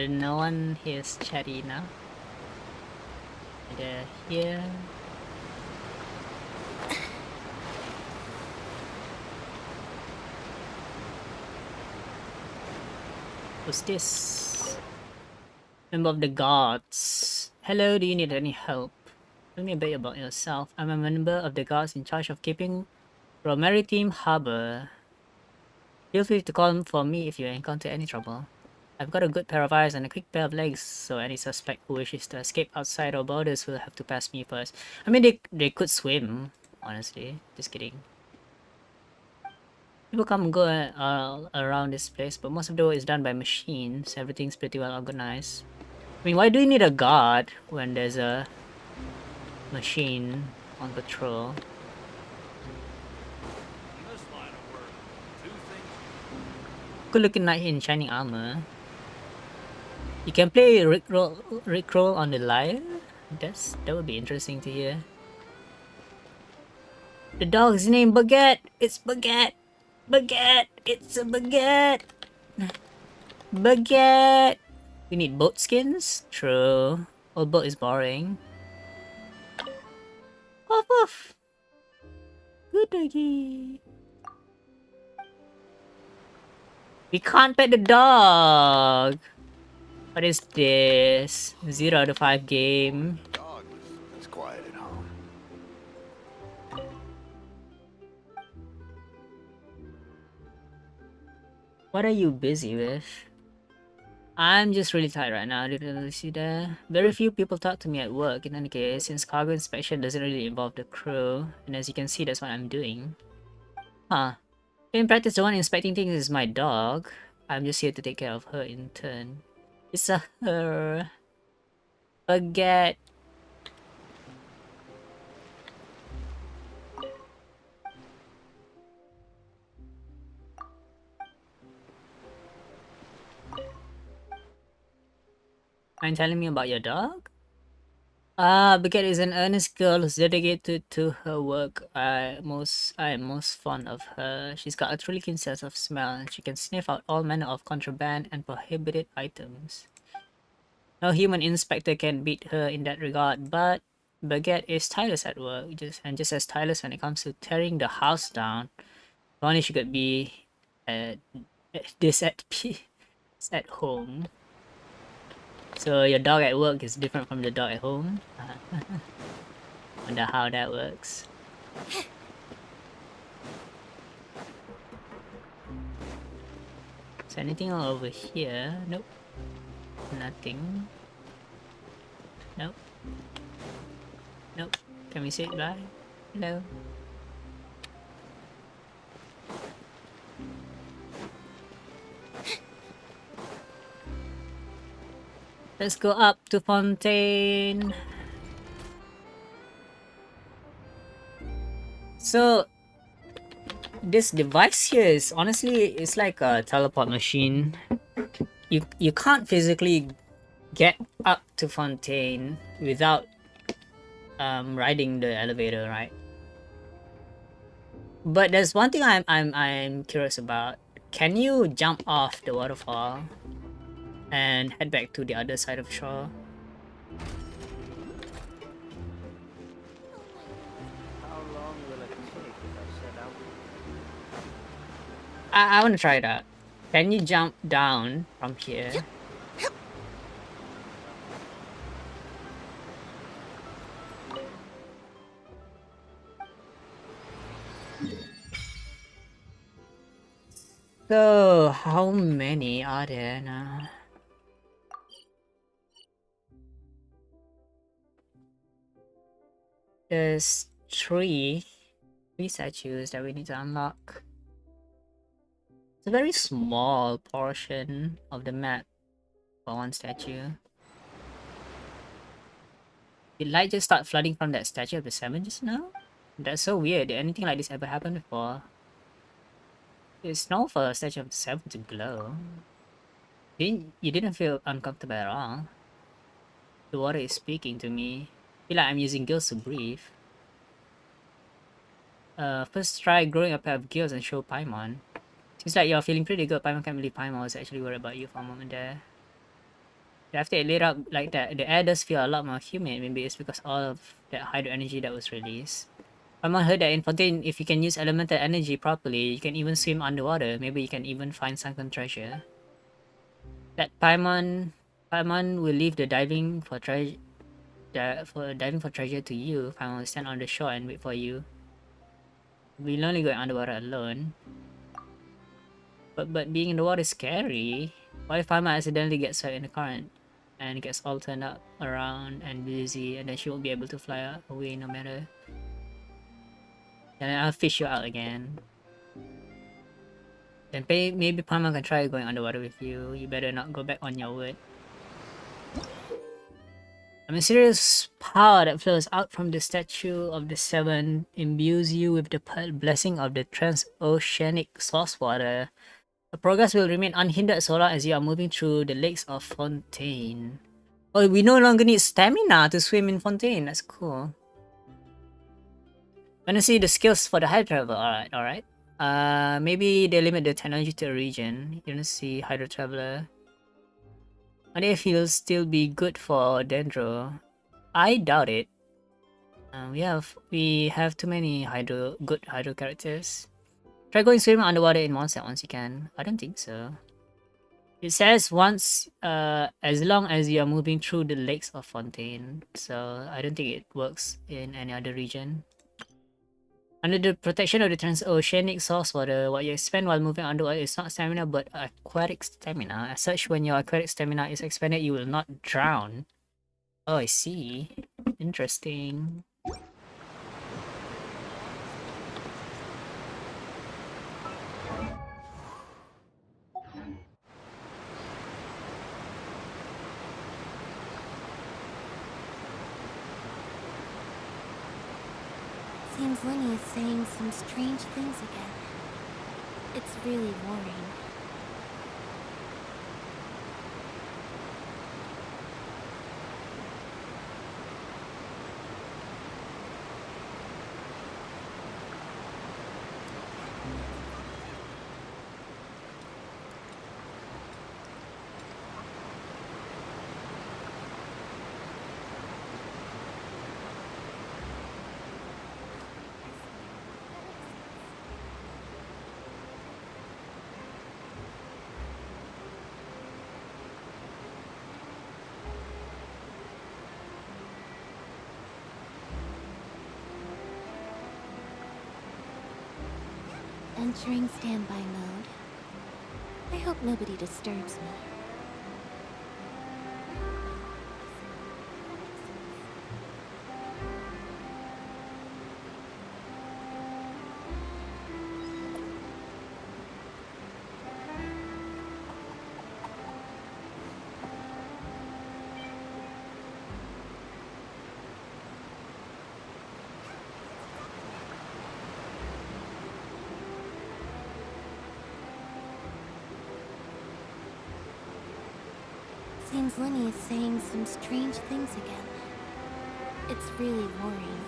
No one here is chatty now. They're here. Who's this? Member of the guards. Hello, do you need any help? Tell me a bit about yourself. I'm a member of the guards in charge of keeping from Maritime Harbor. Feel free to call for me if you encounter any trouble. I've got a good pair of eyes and a quick pair of legs, so any suspect who wishes to escape outside our borders will have to pass me first. I mean, they could swim, honestly. Just kidding. People come and go around this place, but most of the work is done by machines. Everything's pretty well organized. I mean, why do you need a guard when there's a machine on patrol? In this line of work, 2 Good looking knight in shining armor. You can play Rickroll on the lyre. That would be interesting to hear. The dog's name Baguette. It's Baguette. Baguette. It's a baguette. Baguette. We need boat skins. True. Old boat is boring. Woof woof. Good doggy. We can't pet the dog. What is this? 0 out of 5 game. Dog was quiet at home. What are you busy with? I'm just really tired right now. Did you see that? Very few people talk to me at work in any case, since cargo inspection doesn't really involve the crew. And as you can see, that's what I'm doing. Huh. In practice, the one inspecting things is my dog. I'm just here to take care of her in turn. It's a her. Baguette. Mind telling me about your dog? Baguette is an earnest girl who's dedicated to her work. I am most fond of her. She's got a truly keen sense of smell, and she can sniff out all manner of contraband and prohibited items. No human inspector can beat her in that regard, but Baguette is tireless at work, just as tireless when it comes to tearing the house down. If only she could be this at home. So your dog at work is different from the dog at home? Wonder how that works. Is there anything over here? Nope. Nothing. Nope. Nope. Can we say bye? Hello. Let's go up to Fontaine. So this device here is honestly, it's like a teleport machine. You can't physically get up to Fontaine without riding the elevator, right? But there's one thing I'm curious about. Can you jump off the waterfall and head back to the other side of the shore? How long will it take if I set out? I want to try that. Can you jump down from here? So, how many are there now? There's three statues that we need to unlock. It's a very small portion of the map for one statue. Did light just start flooding from that statue of the 7 just now? That's so weird. Did anything like this ever happen before? It's normal for a statue of the 7 to glow. You didn't feel uncomfortable at all. The water is speaking to me. I feel like I'm using gills to breathe. First try growing a pair of gills and show Paimon. Seems like you're feeling pretty good. Paimon can't believe Paimon was actually worried about you for a moment there. After it lit up like that, the air does feel a lot more humid. Maybe it's because all of that hydro energy that was released. Paimon heard that in Fontaine, if you can use elemental energy properly, you can even swim underwater. Maybe you can even find sunken treasure. That Paimon will leave the diving for treasure to you. Paimon will stand on the shore and wait for you. We'll only go underwater alone. But being in the water is scary. What if Paimon accidentally gets swept in the current and gets all turned up around and busy, and then she won't be able to fly away no matter? And I'll fish you out again. Then maybe Paimon can try going underwater with you. You better not go back on your word. A mysterious power that flows out from the statue of the 7 imbues you with the blessing of the transoceanic source water. The progress will remain unhindered so long as you are moving through the lakes of Fontaine. Oh, we no longer need stamina to swim in Fontaine. That's cool. Wanna see the skills for the hydro travel? Alright, alright. Maybe they limit the technology to a region. You wanna see hydro traveler? I wonder if he'll still be good for Dendro. I doubt it. We have too many good hydro characters. Try going swimming underwater in Mondstadt once you can. I don't think so. It says once, as long as you are moving through the lakes of Fontaine. So I don't think it works in any other region. Under the protection of the transoceanic source water, what you expend while moving underwater is not stamina but aquatic stamina. As such, when your aquatic stamina is expended, you will not drown. Oh, I see. Interesting. Seems Lenny is saying some strange things again. It's really worrying. Entering standby mode. I hope nobody disturbs me. Seems Lenny is saying some strange things again. It's really worrying.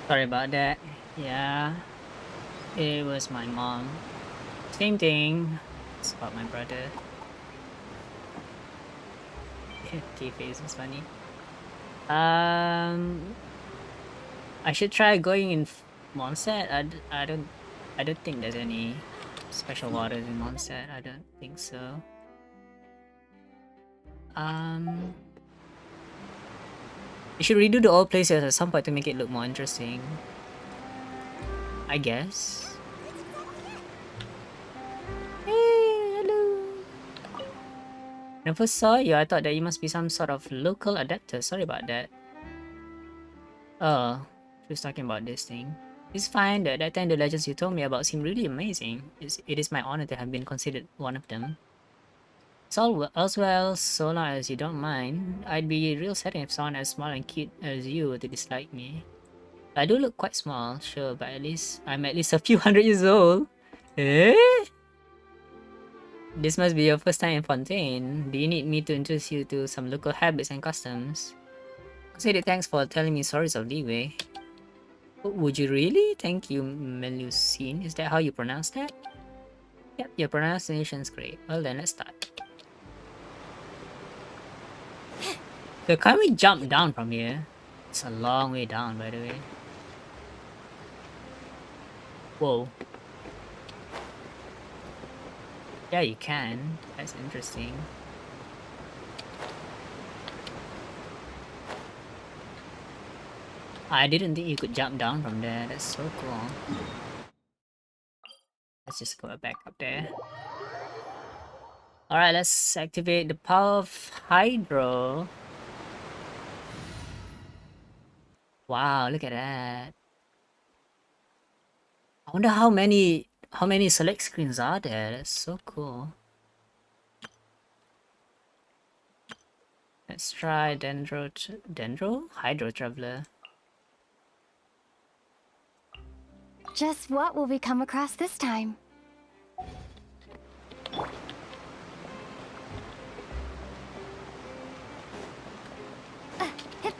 Sorry about that. Yeah. It was my mom. Same thing. It's about my brother. T-face is funny. I should try going in Mondstadt. I don't think there's any special waters in Mondstadt. I don't think so. You should redo the old places at some point to make it look more interesting. I guess. Hey, hello. When I first saw you, I thought that you must be some sort of local adapter. Sorry about that. Oh, she was talking about this thing. It's fine. At that time, the legends you told me about seem really amazing. It is my honor to have been considered one of them. It's all's well, so long as you don't mind. I'd be real sad if someone as small and cute as you were to dislike me. I do look quite small, sure, but I'm at least a few hundred years old. Eh? This must be your first time in Fontaine. Do you need me to introduce you to some local habits and customs? Consider thanks for telling me stories of leeway. Would you really? Thank you, Melusine. Is that how you pronounce that? Yep, your pronunciation's great. Well then, let's start. So can we jump down from here? It's a long way down, by the way. Whoa. Yeah, you can. That's interesting. I didn't think you could jump down from there. That's so cool. Let's just go back up there. Alright, let's activate the power of Hydro. Wow, look at that. I wonder how many select screens are there. That's so cool. Let's try Dendro? Hydro Traveler. Just what will we come across this time? Hip.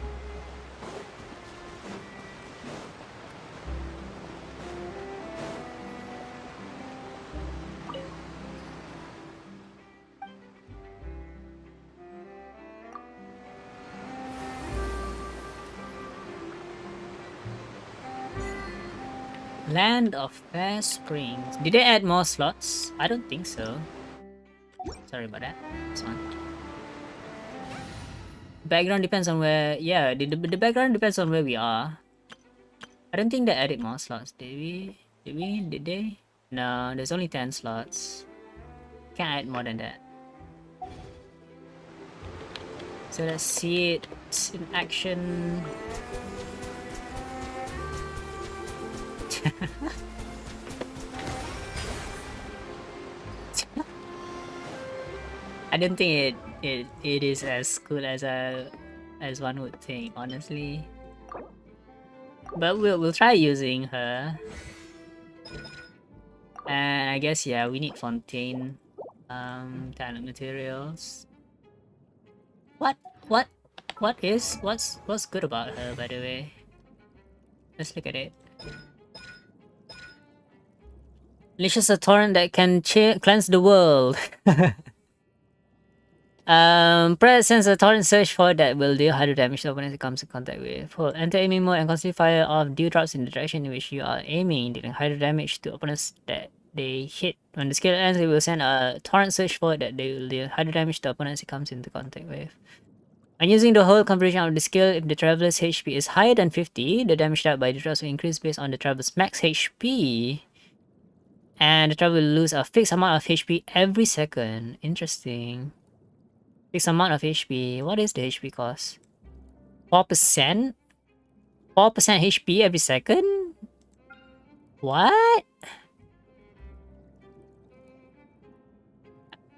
Land of Fair Springs. Did they add more slots? I don't think so. Sorry about that. This one. Background depends on where. Yeah, the background depends on where we are. I don't think they added more slots. Did we? Did they? No, there's only 10 slots. Can't add more than that. So let's see it in action. I don't think it is as cool as one would think, honestly. But we'll try using her. And I guess yeah, we need Fontaine talent materials. What's good about her, by the way? Let's look at it. Unleashes a torrent that can cleanse the world. Presence a torrent surge for that will deal hydro damage to opponents it comes in contact with. Enter aiming mode and constantly fire off dewdrops in the direction in which you are aiming, dealing hydro damage to opponents that they hit. When the skill ends, it will send a torrent surge forward that they will deal hydro damage to opponents it comes into contact with. When using the whole combination of the skill, if the traveler's HP is higher than 50, the damage dealt by the dewdrops will increase based on the traveler's max HP. And the traveler will lose a fixed amount of HP every second. Interesting. Fixed amount of HP. What is the HP cost? 4%? 4% HP every second? What?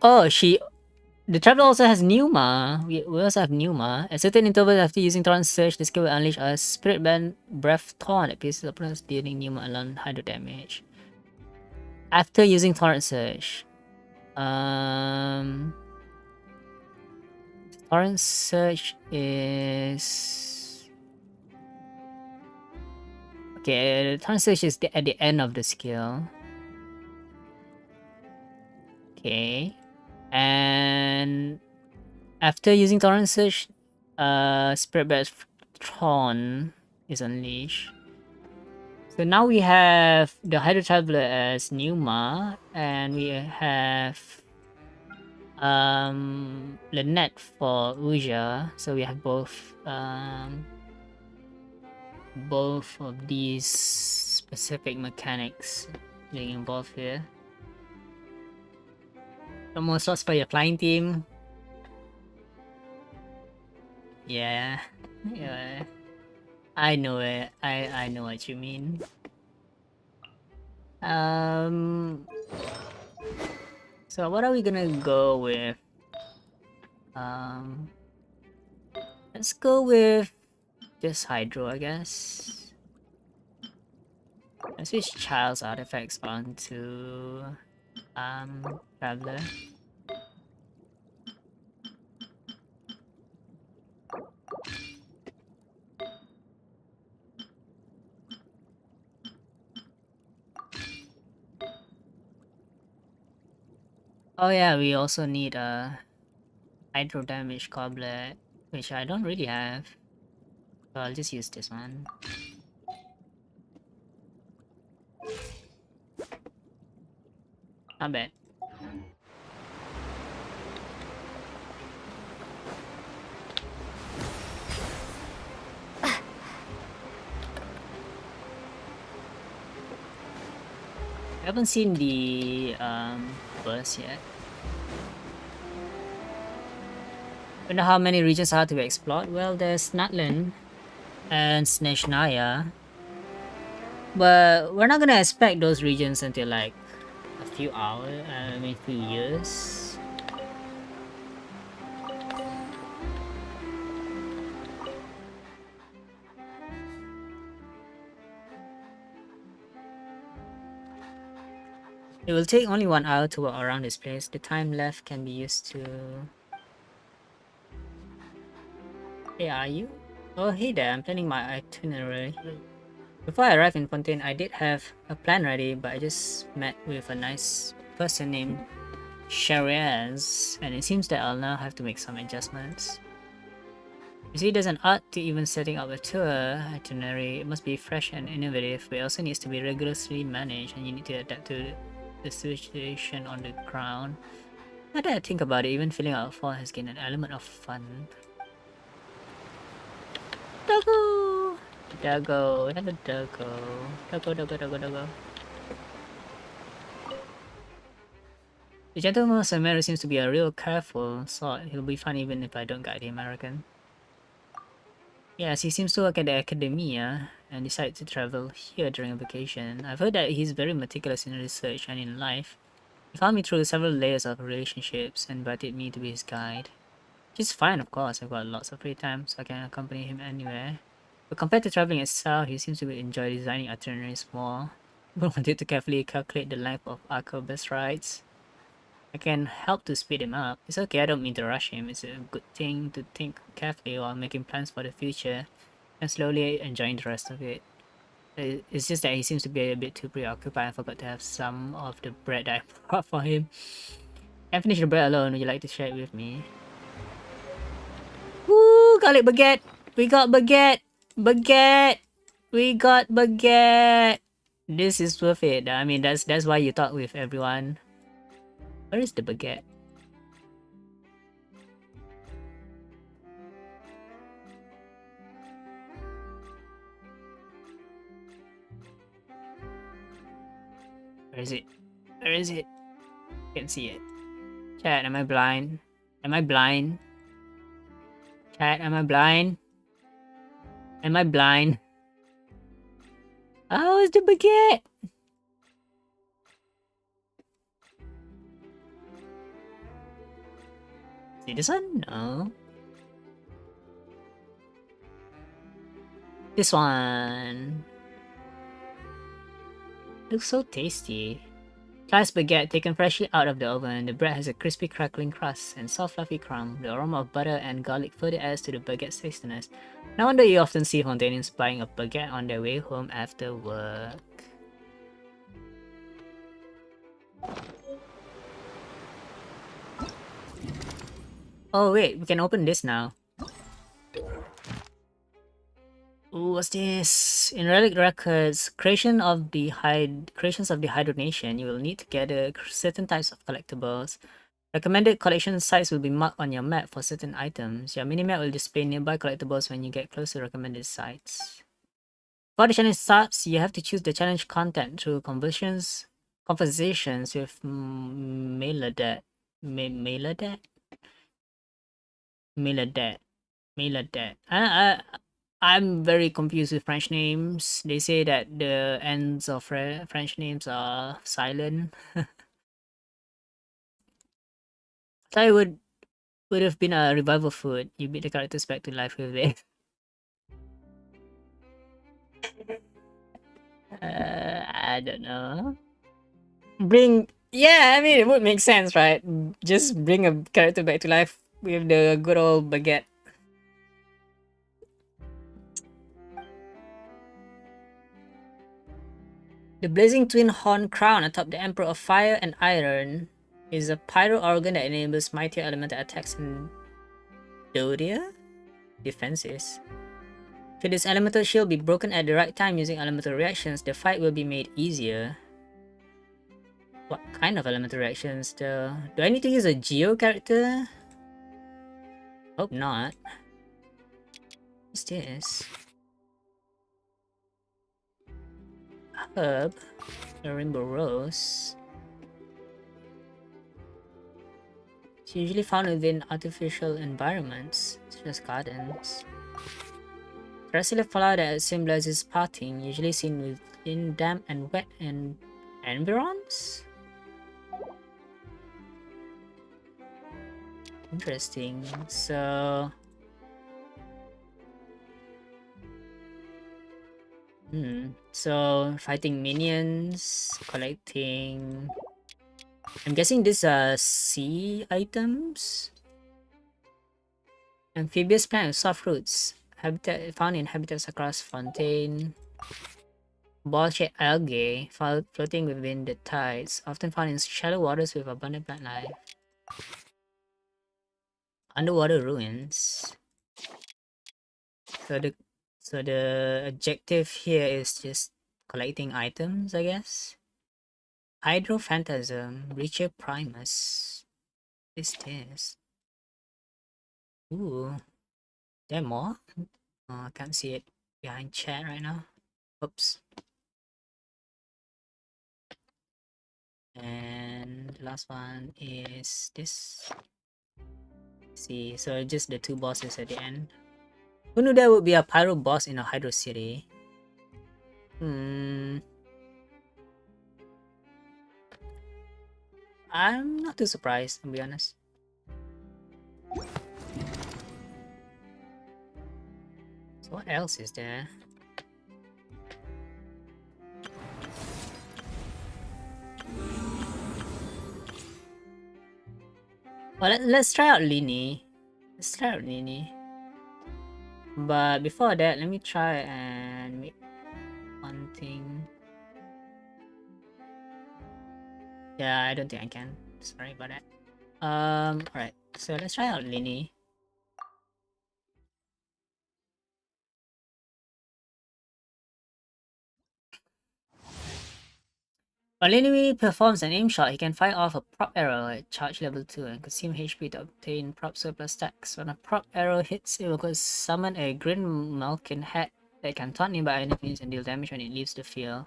Oh, the traveler also has Pneuma. We also have Pneuma. At certain intervals after using Torrent Surge, the skill will unleash a Spirit Band Breath Taunt that pierces opponents dealing Pneuma alone hydro damage. After using Torrent Surge. Torrent Surge is... Okay, Torrent Surge is at the end of the skill. Okay. And after using Torrent Surge, Spirit Breath Tron is unleashed. So now we have the Hydro Traveler as Pneuma, and we have Lynette for Uja. So we have both of these specific mechanics being involved here. Some more slots for your flying team. Yeah. Yeah. I know it. I know what you mean. So what are we gonna go with? Let's go with just Hydro, I guess. Let's switch Child's artifacts onto Traveler. Oh yeah, we also need a hydro damage goblet, which I don't really have. So I'll just use this one. Not bad. I haven't seen the bus yet. Wonder how many regions are to be explored. Well, there's Natlan and Snezhnaya, but we're not gonna expect those regions until like a few hours. I mean, few years. It will take only 1 hour to walk around this place. The time left can be used to... Hey, are you? Oh, hey there, I'm planning my itinerary. Before I arrived in Fontaine, I did have a plan ready, but I just met with a nice person named Sherez, and it seems that I'll now have to make some adjustments. You see, there's an art to even setting up a tour itinerary. It must be fresh and innovative, but it also needs to be rigorously managed, and you need to adapt to the situation on the ground. Now that I think about it, even filling out a form has gained an element of fun. Doggo! Doggo, hello doggo. Doggo, doggo, doggo, doggo. The gentleman of Samara seems to be a real careful sort. He'll be fun even if I don't guide him, I reckon. Yes, he seems to work at the academia and decided to travel here during a vacation. I've heard that he's very meticulous in research and in life. He found me through several layers of relationships and invited me to be his guide. Which is fine, of course. I've got lots of free time, so I can accompany him anywhere. But compared to traveling itself, he seems to enjoy designing itineraries more. He wanted to carefully calculate the length of Arco bus rides. I can help to speed him up. It's okay, I don't mean to rush him. It's a good thing to think carefully while making plans for the future and slowly enjoying the rest of it. It's just that he seems to be a bit too preoccupied and forgot to have some of the bread that I brought for him. Can't finish the bread alone. Would you like to share it with me? Woo! Garlic baguette! We got baguette! Baguette! We got baguette! This is worth it. I mean, that's why you talk with everyone. Where is the baguette? Where is it? Where is it? Can't see it. Chat, am I blind? Am I blind? Chat, am I blind? Am I blind? Oh, it's the baguette! See this one? No. This one. Looks so tasty. Sliced baguette taken freshly out of the oven. The bread has a crispy crackling crust and soft fluffy crumb. The aroma of butter and garlic further adds to the baguette's tastiness. No wonder you often see Fontainians buying a baguette on their way home after work. Oh wait, we can open this now. Ooh, what's this? In Relic Records, creations of the Hydro Nation, you will need to gather certain types of collectibles. Recommended collection sites will be marked on your map for certain items. Your minimap will display nearby collectibles when you get close to recommended sites. Before the challenge starts, you have to choose the challenge content through conversations with Mailadet. I'm very confused with French names. They say that the ends of French names are silent. So it would have been a revival food. You beat the characters back to life with it. I don't know. Yeah, I mean it would make sense, right? Just bring a character back to life with the good old baguette. The blazing twin horn crown atop the Emperor of Fire and Iron. is a pyro organ that enables mightier elemental attacks and Dodia defenses. Should this elemental shield be broken at the right time using elemental reactions, the fight will be made easier. What kind of elemental reactions though? Do I need to use a Geo character? Hope not. What's this? Herb. A rainbow rose. It's usually found within artificial environments, such as gardens. Terrestrial flower that symbolizes parting, usually seen within damp and wet environs? Interesting. So... So, fighting minions, collecting... I'm guessing these are sea items? Amphibious plant with soft roots. Habitat found in habitats across Fontaine. Ball-shaped algae floating within the tides, often found in shallow waters with abundant plant life. Underwater ruins. So the objective here is just collecting items, I guess. Hydrophantasm, Reacher Primus. What is this? Ooh. There more? Oh, I can't see it behind chat right now. Oops. And the last one is this. Let's see, so just the two bosses at the end. Who knew there would be a pyro boss in a Hydro City? I'm not too surprised, to be honest. So what else is there? Well, let's try out Lini. Let's try out Lini. But before that, let me try and make one thing. Yeah, I don't think I can. Sorry about that. Alright. So let's try out Lini. While enemy performs an aim shot, he can fire off a prop arrow at charge level 2 and consume HP to obtain prop surplus stacks. When a prop arrow hits, it will summon a green Malkin hat that can taunt nearby enemies and deal damage when it leaves the field.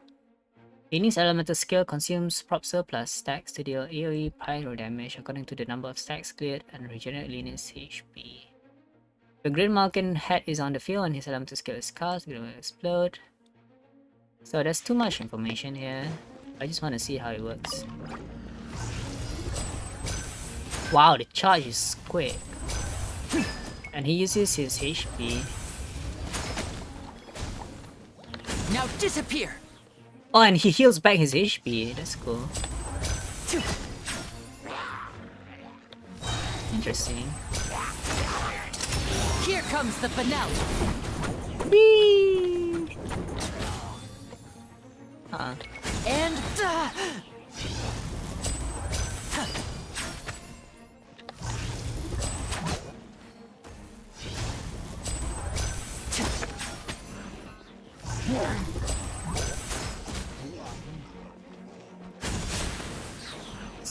Lini's elemental skill consumes prop surplus stacks to deal AoE pyro damage according to the number of stacks cleared and regenerate Lini's HP. The green Malkin hat is on the field and his elemental skill is cast, it will explode. So there's too much information here. I just want to see how it works. Wow, the charge is quick. And he uses his HP. Now disappear! Oh, and he heals back his HP. That's cool. Interesting. Here comes the finale! Whee! Huh. And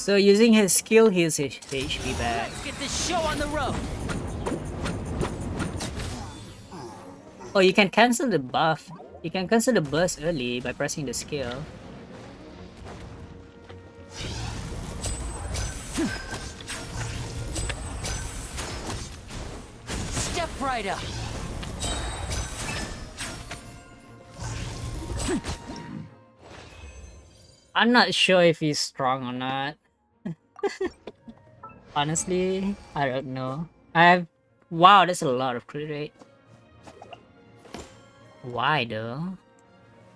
So using his skill heals his HP back. let's get this show on the road! Oh, you can cancel the buff. You can cancel the burst early by pressing the skill. Step right up! I'm not sure if he's strong or not. Honestly, I don't know. Wow, that's a lot of crit rate. Why though?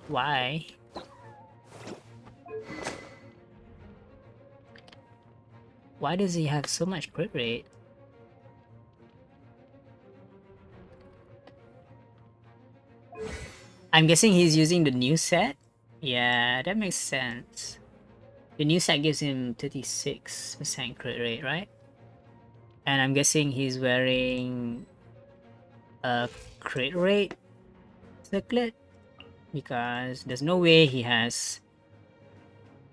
Why? Why does he have so much crit rate? I'm guessing he's using the new set? Yeah, that makes sense. The new set gives him 36% crit rate, right? And I'm guessing he's wearing a crit rate circlet, because there's no way he has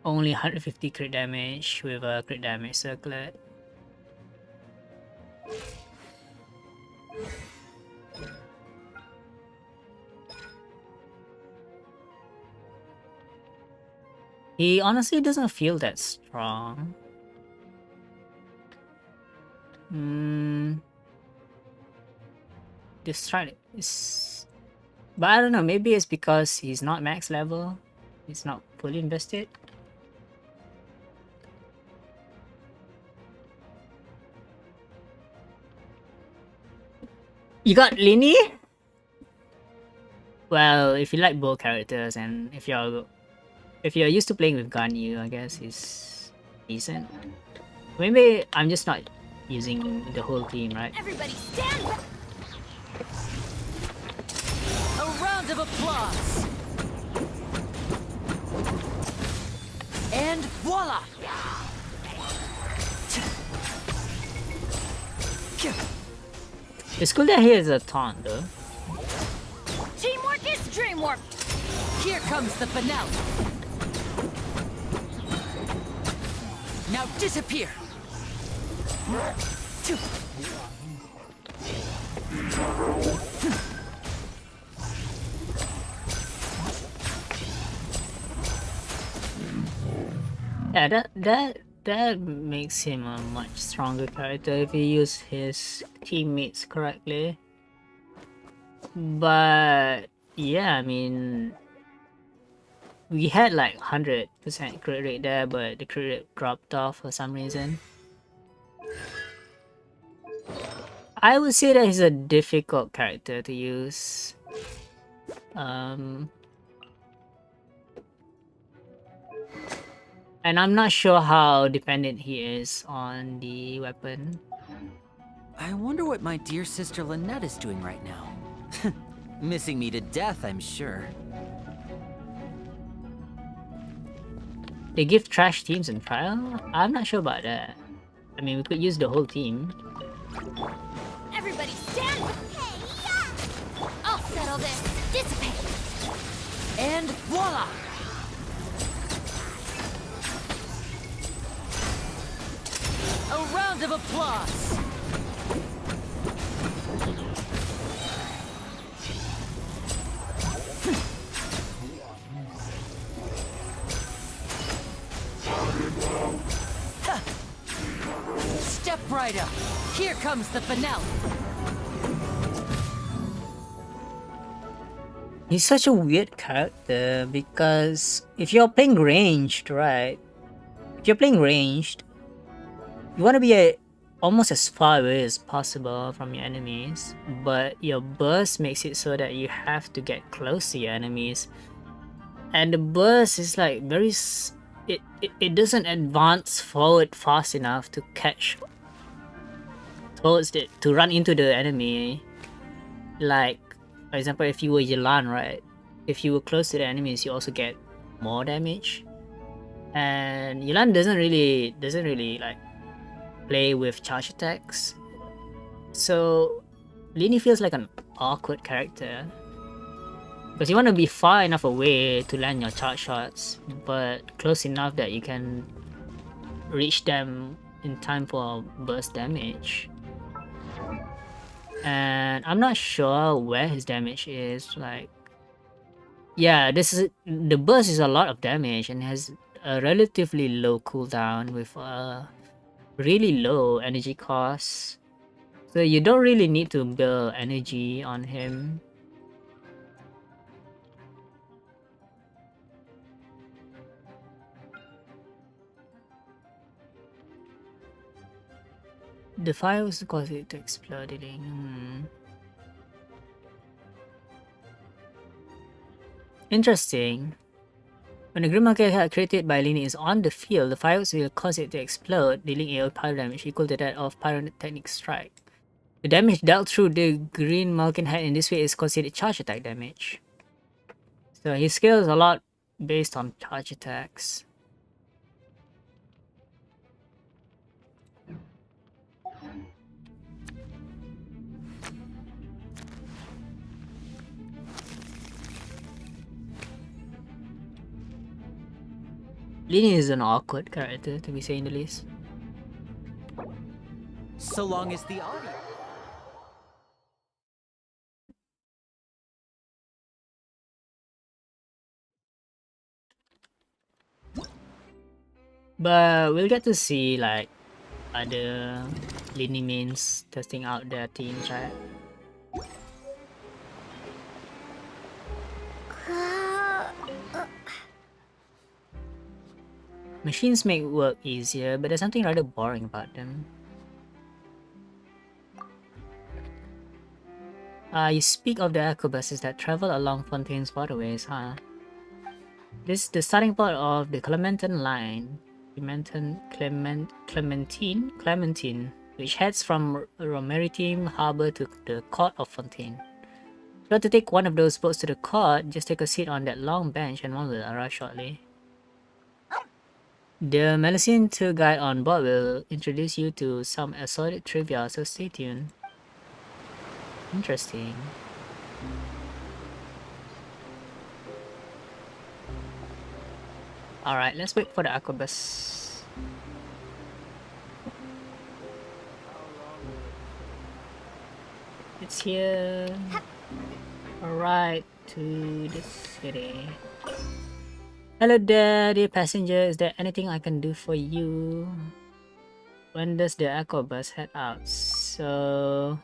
only 150 crit damage with a crit damage circlet. He honestly doesn't feel that strong. This strike is... But I don't know, maybe it's because he's not max level. He's not fully invested. You got Lini? Well, if you like both characters and if you're used to playing with Ganyu, I guess he's decent. Maybe I'm just not using the whole team, right? Everybody stand back! A round of applause. And voila! It's cool that he has a taunt though. Teamwork is dreamwork! Here comes the finale. Now disappear. Yeah, that makes him a much stronger character if you use his teammates correctly. But yeah, I mean, we had like 100% crit rate there, but the crit rate dropped off for some reason. I would say that he's a difficult character to use. And I'm not sure how dependent he is on the weapon. I wonder what my dear sister Lynette is doing right now. Missing me to death, I'm sure. They give trash teams in trial? I'm not sure about that. I mean, we could use the whole team. Everybody stand back! Hey, yeah! I'll settle this. Dissipate! And voila! A round of applause. Step right up. Here comes the finale. He's such a weird character because if you're playing ranged, right? If you're playing ranged, you want to be almost as far away as possible from your enemies, but your burst makes it so that you have to get close to your enemies. And the burst is like very... It doesn't advance forward fast enough to catch towards it, to run into the enemy. Like, for example, if you were Yelan, right? If you were close to the enemies, you also get more damage. And Yelan doesn't really like play with charge attacks. So Lini feels like an awkward character. Because you want to be far enough away to land your charge shots, but close enough that you can reach them in time for burst damage. And I'm not sure where his damage is. Like, yeah, the burst is a lot of damage and has a relatively low cooldown with a really low energy cost. So you don't really need to build energy on him. The fire was cause it to explode. Interesting. When a Grim Market created by Lini is on the field, the fireworks will cause it to explode, dealing AoE pyro damage equal to that of Pyrotechnic Strike. The damage dealt through the green Malkin head in this way is considered charge attack damage. So he scales a lot based on charge attacks. Lini is an awkward character, to be saying the least. So long as the audio. But we'll get to see like other Lini mains testing out their teams, right? Machines make work easier, but there's something rather boring about them. You speak of the arquebuses that travel along Fontaine's waterways, huh? This is the starting point of the Clementine line. Clementine, which heads from Maritime Harbor to the court of Fontaine. If you want to take one of those boats to the court, just take a seat on that long bench and one will arrive shortly. The Melusine tour guide on board will introduce you to some assorted trivia, so stay tuned. Interesting. Alright, let's wait for the arquebus. It's here. Alright, to the city. Hello there, dear passenger. Is there anything I can do for you? When does the arquebus head out? So...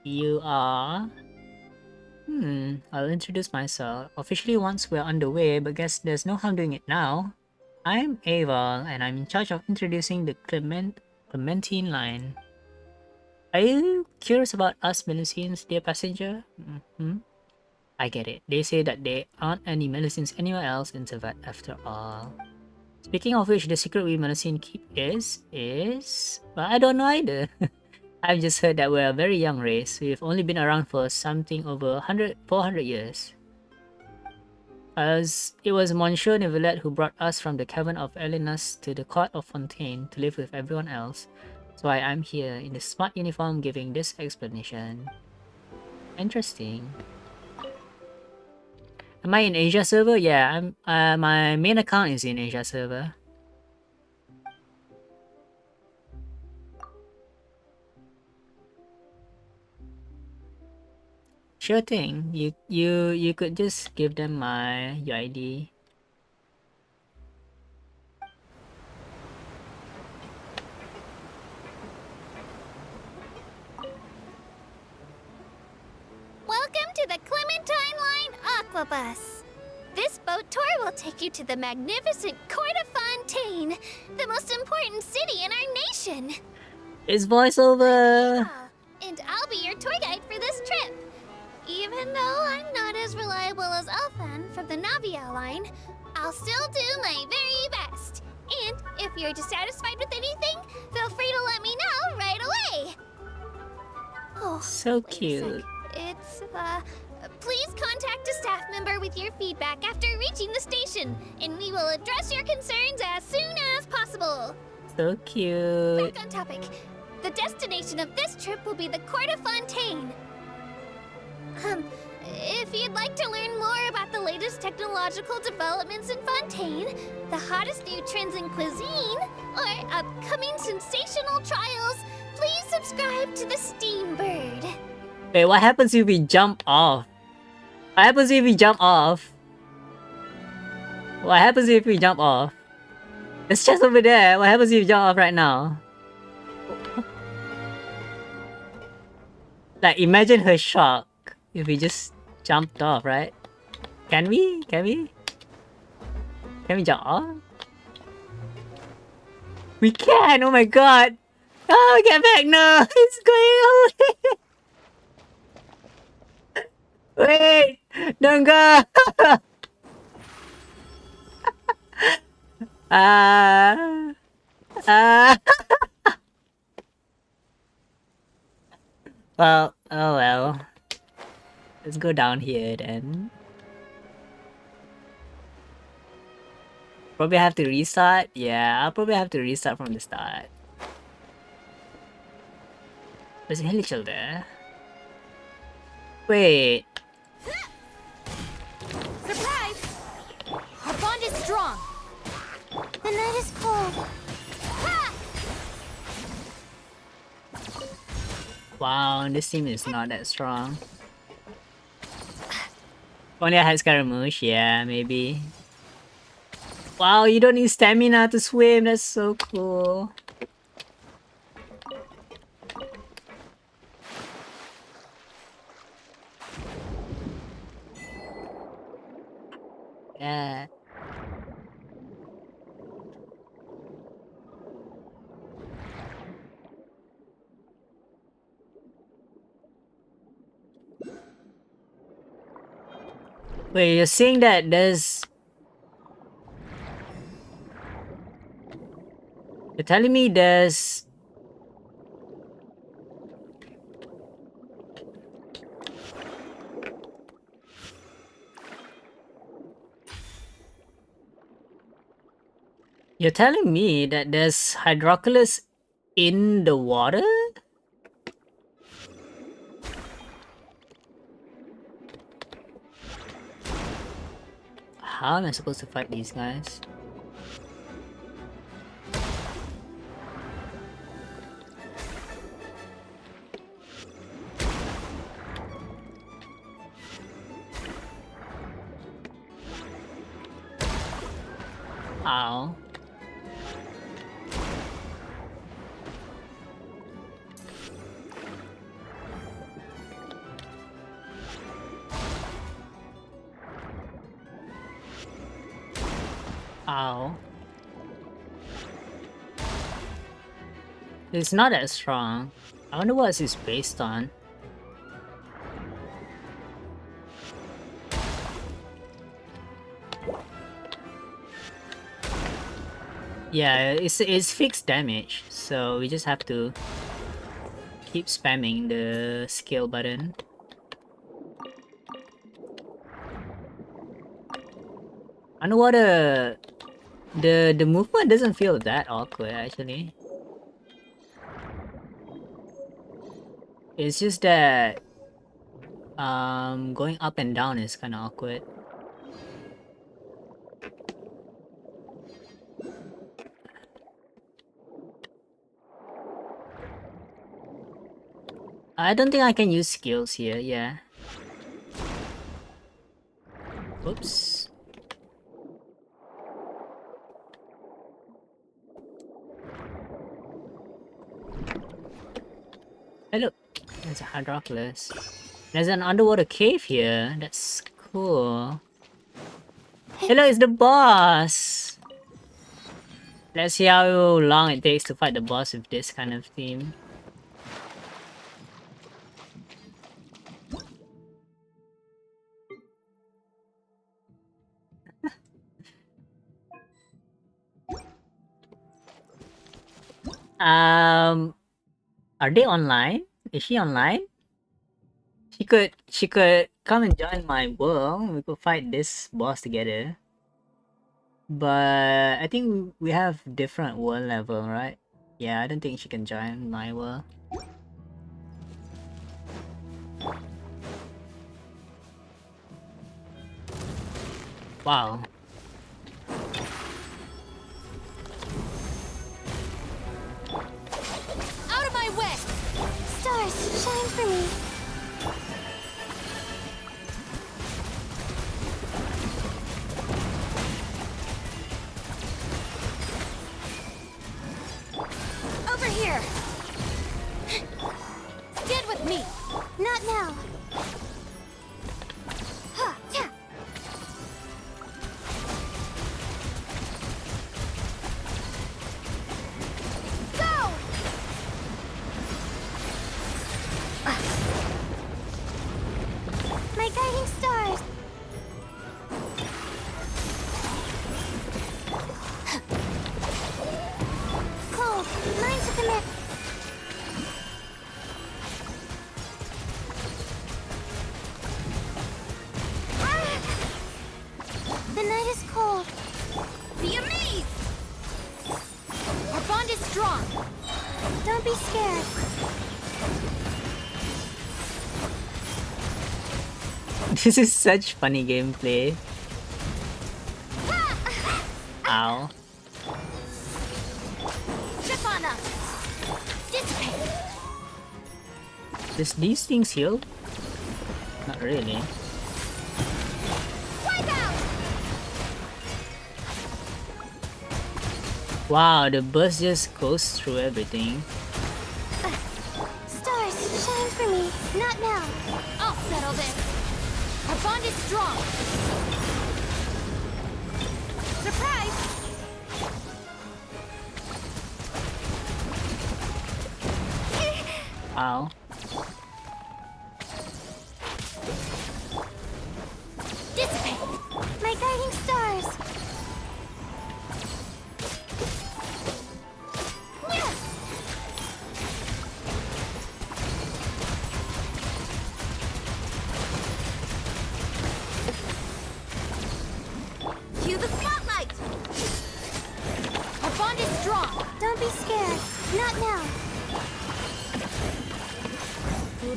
you are... I'll introduce myself officially once we're underway, but guess there's no harm doing it now. I'm Ava, and I'm in charge of introducing the Clementine line. Are you curious about us Melusines, dear passenger? I get it. They say that there aren't any Melusines anywhere else in Tevat after all. Speaking of which, the secret we Melusine keep is... Well, I don't know either. I've just heard that we're a very young race. We've only been around for something over 400 years. As it was Monsieur Neuvillette who brought us from the cavern of Elinas to the court of Fontaine to live with everyone else. That's why I'm here in the smart uniform giving this explanation. Interesting. Am I in Asia server? Yeah, I'm. My main account is in Asia server. Sure thing. You could just give them my UID. Welcome to the Clementine Line Aquabus. This boat tour will take you to the magnificent Court of Fontaine, the most important city in our nation. It's voiceover. And I'll be your tour guide for this trip. Even though I'm not as reliable as Elfan from the Navia line, I'll still do my very best. And if you're dissatisfied with anything, feel free to let me know right away. Oh, so wait a cute. sec. It's, please contact a staff member with your feedback after reaching the station, and we will address your concerns as soon as possible. So cute. Back on topic. The destination of this trip will be the Court of Fontaine. If you'd like to learn more about the latest technological developments in Fontaine, the hottest new trends in cuisine, or upcoming sensational trials, please subscribe to the Steambird. Wait, what happens if we jump off? What happens if we jump off? What happens if we jump off? It's just over there. What happens if we jump off right now? Like, imagine her shock if we just jumped off, right? Can we? Can we? Can we jump off? We can! Oh my god! Oh, get back! No! It's going away! Wait! Don't go! Well, oh well. Let's go down here then. Probably have to restart? Yeah, I'll probably have to restart from the start. There's a helical there. Wait. Surprise! Our bond is strong. The night is cold. Wow, this team is not that strong. Only has Scaramouche, yeah, maybe. Wow, you don't need stamina to swim, that's so cool. Yeah. Wait, you're saying that there's... You're telling me there's... You're telling me that there's hydroculus in the water? How am I supposed to fight these guys? Ow. Ow. It's not that strong. I wonder what it's based on. Yeah, it's fixed damage, so we just have to keep spamming the skill button. Underwater, the movement doesn't feel that awkward actually. It's just that going up and down is kind of awkward. I don't think I can use skills here, yeah. Oops. Hey look, there's a hydroculus. There's an underwater cave here, that's cool. Hey look, it's the boss! Let's see how long it takes to fight the boss with this kind of theme. Are they online? Is she online? She could come and join my world. We could fight this boss together. But I think we have different world level, right? Yeah, I don't think she can join my world. Wow. Out of my way! Stars, shine for me. Over here! Stand with me! Not now! Ha! Ta! Go! My guiding stars! Cold, mine to commit. The night is cold. Be amazed! Our bond is strong. Don't be scared. This is such funny gameplay. Ow. Nirvana! Dissipate! Does these things heal? Not really. Wipe out! Wow, the bus just goes through everything. Stars, shine for me. Not now. I'll settle this. Our bond is strong. Surprise! Wow. Dissipate! My guiding stars! Yeah. Cue the spotlight! Our bond is strong! Don't be scared. Not now.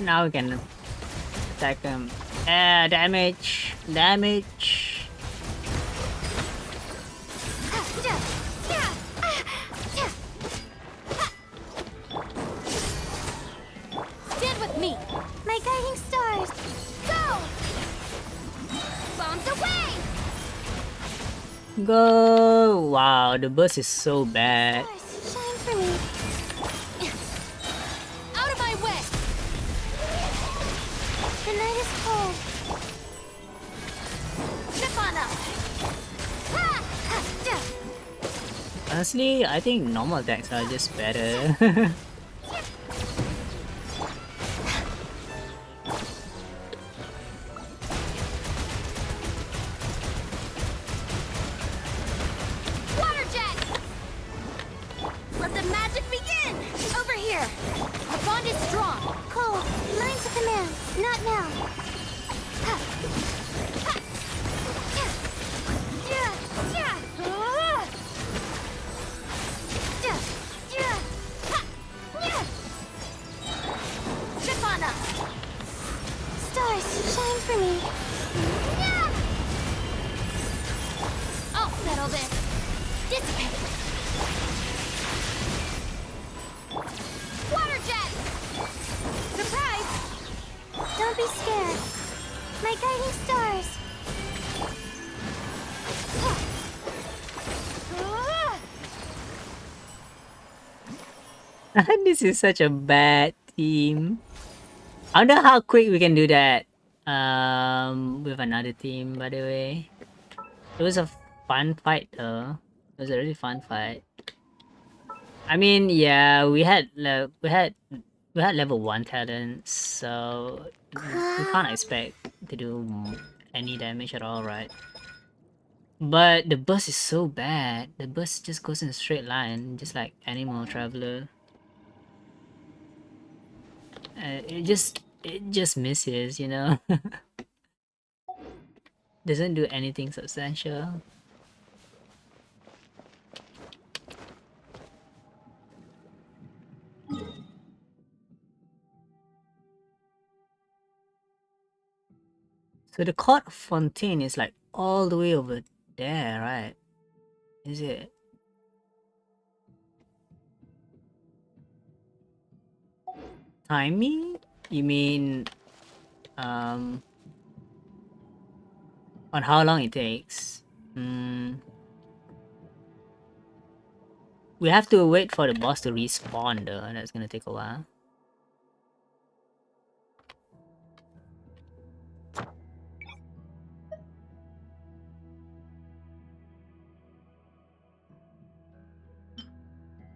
Now we can attack them. Damage! Damage! Stand with me! My guiding stars! Go! Bombs away! Go! Wow, the bus is so bad. Stars, shine for me! Out of my way! The night is cold. Nirvana! Ha! Ha! Ja! Honestly, I think normal attacks are just better. Water jet! Let the magic begin! Over here! Our bond is strong! Cold, mine to command. Not now. Ha! Ha! Yeah! Yeah! Yeah! Ah! Yeah! Yeah! Ha! Yeah! Nirvana! Stars, shine for me. Yeah! I'll settle this. Dissipate. Water jet! Surprise! Don't be scared. My guiding stars. This is such a bad team. I wonder how quick we can do that. With another team, by the way. It was a fun fight though. It was a really fun fight. I mean, yeah, we had level 1 talents, so we can't expect to do any damage at all, right? But the bus is so bad. The bus just goes in a straight line, just like Animal Traveler. It just misses, you know. Doesn't do anything substantial. So the court of Fontaine is like all the way over there, right? Is it? Timing? You mean on how long it takes? We have to wait for the boss to respawn though, and that's gonna take a while.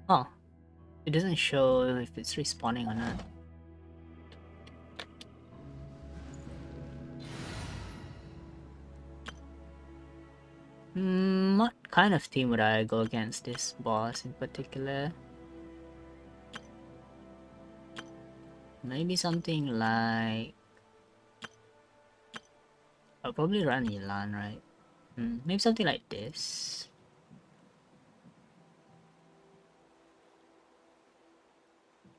Oh, it doesn't show if it's respawning or not. What kind of team would I go against this boss in particular? Maybe something like... I'll probably run Milan, right? Maybe something like this.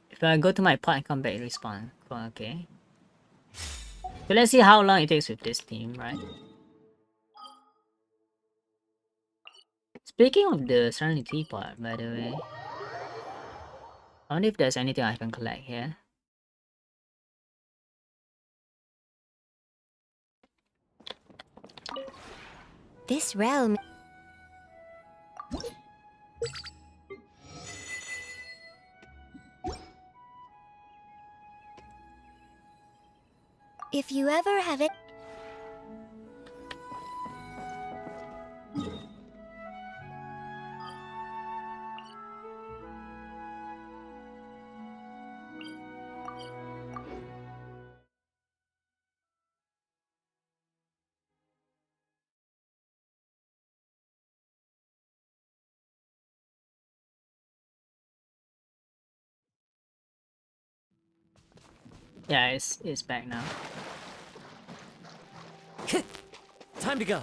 If I go to my pot and come back, respawn. Oh, okay. So let's see how long it takes with this team, right? Speaking of the Serenity part, by the way, I wonder if there's anything I can collect here. This realm. If you ever have it. Yeah, it's back now. Time to go.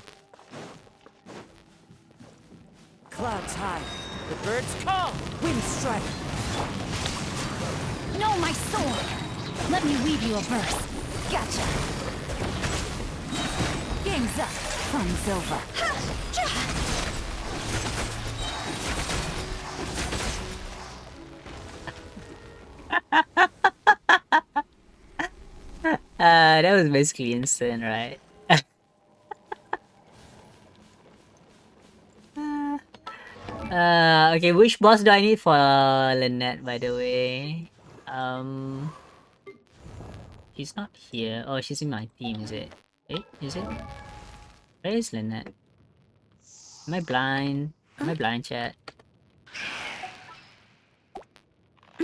Clouds high. The birds call. Wind strike. No, my sword! Let me weave you a verse. Gotcha. Game's up. Fun's over. That was basically instant, right? Okay, which boss do I need for Lynette, by the way? She's not here. Oh, she's in my team, is it? Wait, is it? Where is Lynette? Am I blind? Am I blind, chat?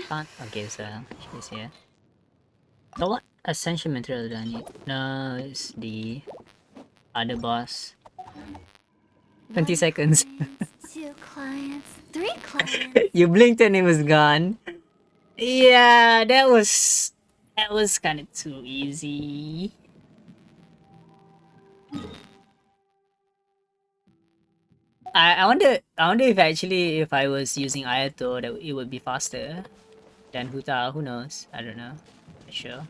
Can't. Okay, so she's here. So what ascension material do I need? No, it's the other boss. 20 seconds. 2 clients, 3 clients. You blinked and it was gone. Yeah, that was kind of too easy. I wonder if actually if I was using Ayato that it would be faster than Huta. Who knows? I don't know. Not sure.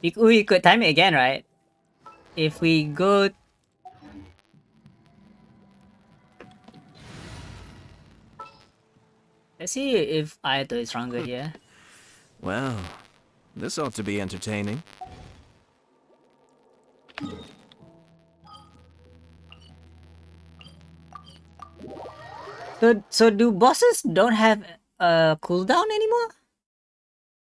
We could time it again, right? If we go. Let's see if Ayato is stronger here. Well, this ought to be entertaining. So do bosses don't have a cooldown anymore?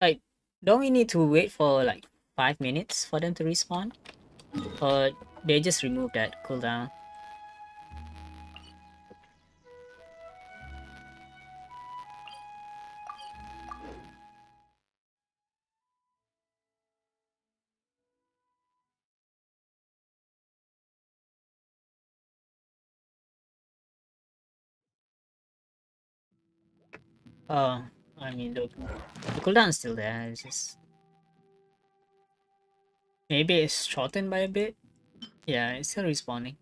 Like, don't we need to wait for like 5 minutes for them to respawn? Or they just remove that cooldown? Oh, I mean the cooldown is still there. It's just maybe it's shortened by a bit. Yeah, it's still respawning.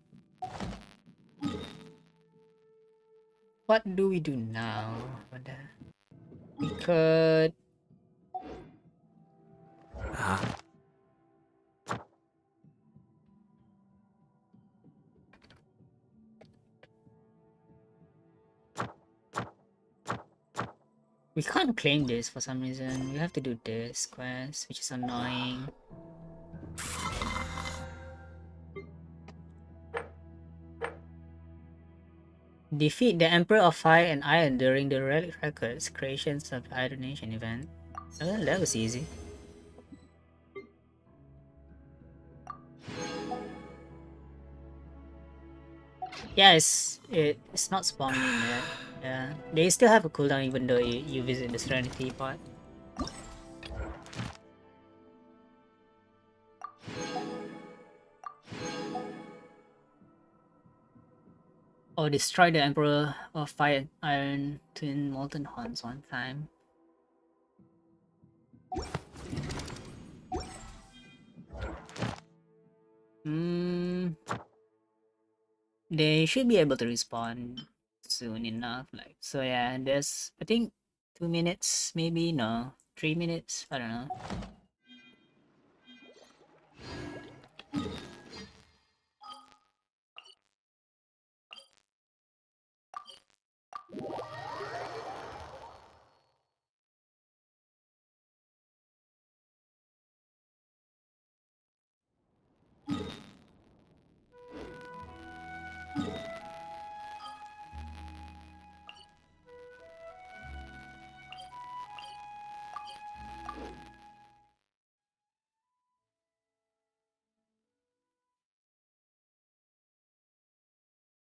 What do we do now? We could. We can't claim this for some reason. We have to do this quest, which is annoying. Defeat the Emperor of Fire and Iron during the Relic Records Creations of Iron Nation event. Oh, that was easy. Yeah, it's not spawning yet. Yeah, they still have a cooldown even though you visit the Serenity part. Or destroy the Emperor of Fire and Iron Twin Molten Horns one time. They should be able to respawn soon enough. Like, so yeah, there's I think 2 minutes, maybe no, 3 minutes. I don't know.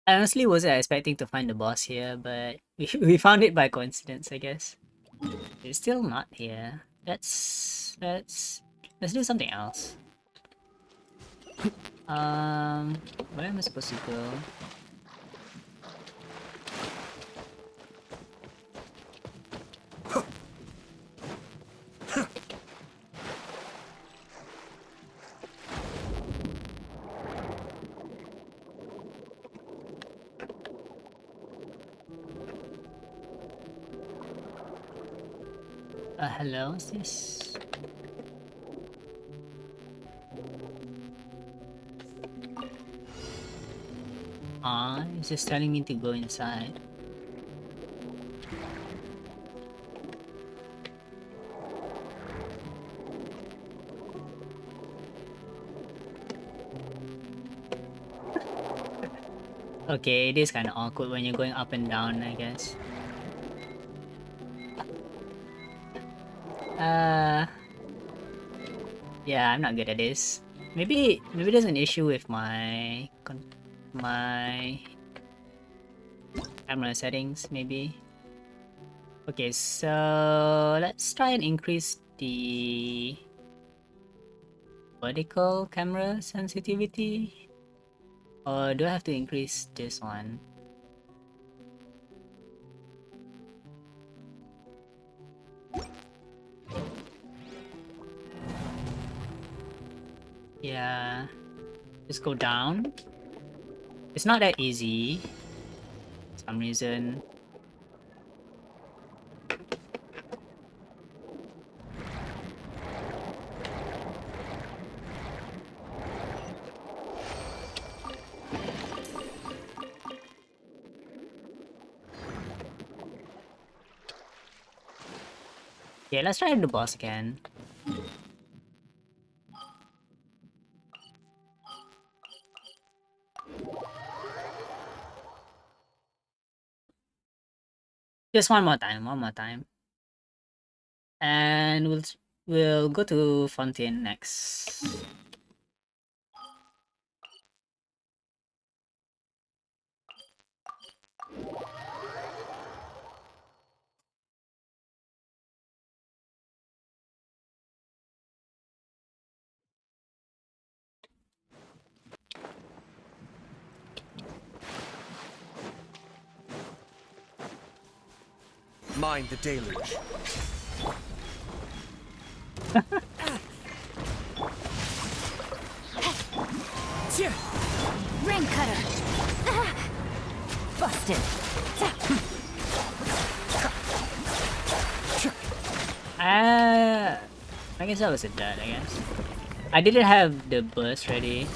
I honestly wasn't expecting to find the boss here, but we found it by coincidence, I guess. It's still not here. Let's do something else. Where am I supposed to go? Hello, what's this? It's just telling me to go inside. Okay, it is kind of awkward when you're going up and down, I guess. Yeah, I'm not good at this. Maybe there's an issue with my camera settings, maybe. Okay, so let's try and increase the vertical camera sensitivity. Or do I have to increase this one? Yeah, just go down. It's not that easy for some reason. Yeah, let's try the boss again. Just one more time. And we'll go to Fontaine next. Mind the deluge. Rain cutter. Busted. I guess that was a dud, I guess. I didn't have the burst ready.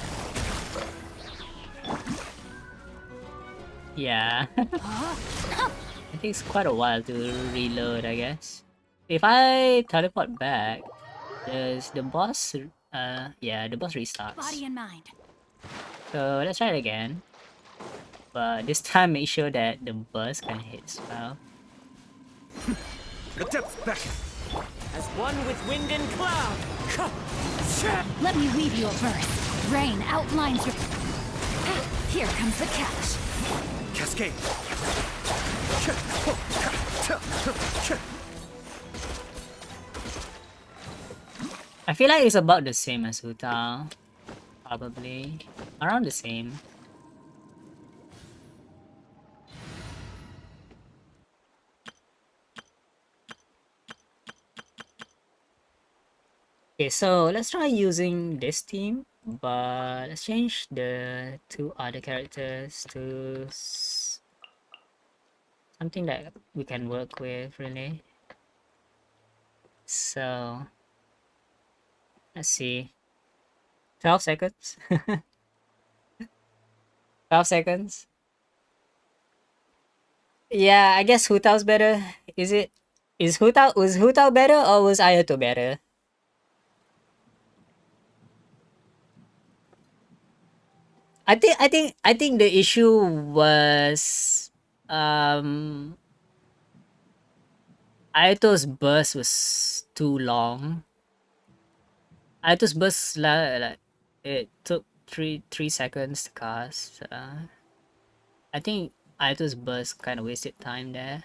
Yeah. It takes quite a while to reload, I guess. If I teleport back, does the boss yeah, the boss restarts. Body and mind. So let's try it again. But this time make sure that the burst can hit spell. The depths beckon. As one with wind and cloud. Let me weave you a verse. Rain outlines your... Here comes the catch. Cascade. I feel like it's about the same as Hutao. Probably. Around the same. Okay, so let's try using this team, but let's change the two other characters to something that we can work with, really. So, let's see. 12 seconds? 12 seconds? Yeah, I guess Hutao's better. Was Hutao better or was Ayato better? I think the issue was Ayato's burst was too long. Ayato's burst like it took three seconds to cast. I think Aito's burst kind of wasted time there.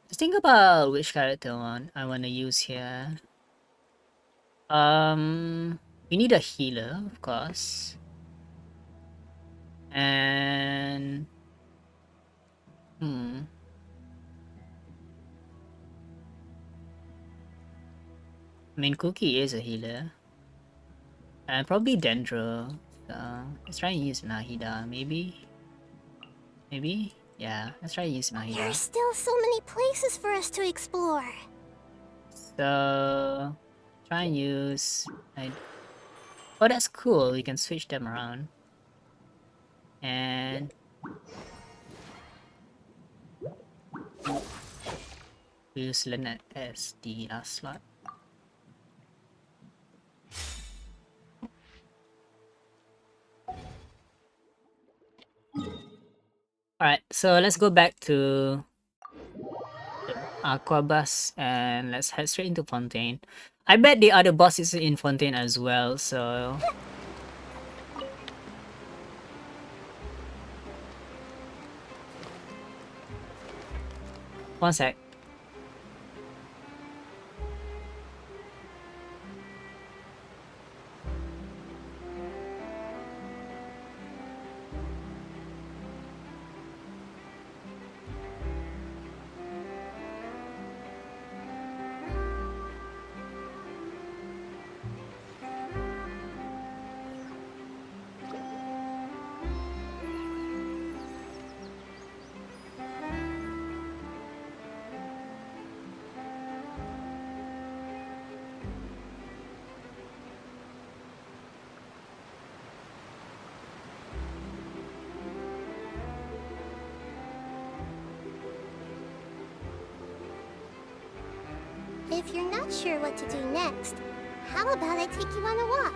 Just think about which character I want to use here. We need a healer, of course. And I mean, Cookie is a healer. And probably Dendro. So let's try and use Nahida, maybe? Maybe? Yeah, let's try and use Nahida. There are still so many places for us to explore. So try and use oh, that's cool, we can switch them around. And use Lynette as the last slot. Alright, so let's go back to the Aqua Bus and let's head straight into Fontaine. I bet the other boss is in Fontaine as well, so... One sec. If you're not sure what to do next, how about I take you on a walk?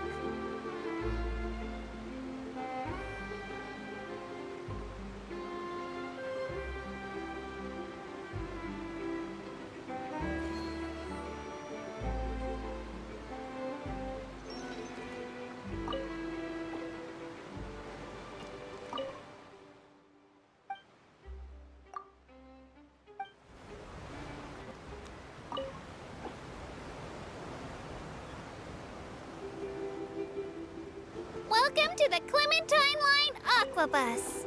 Welcome to the Clementine Line Aqua Bus.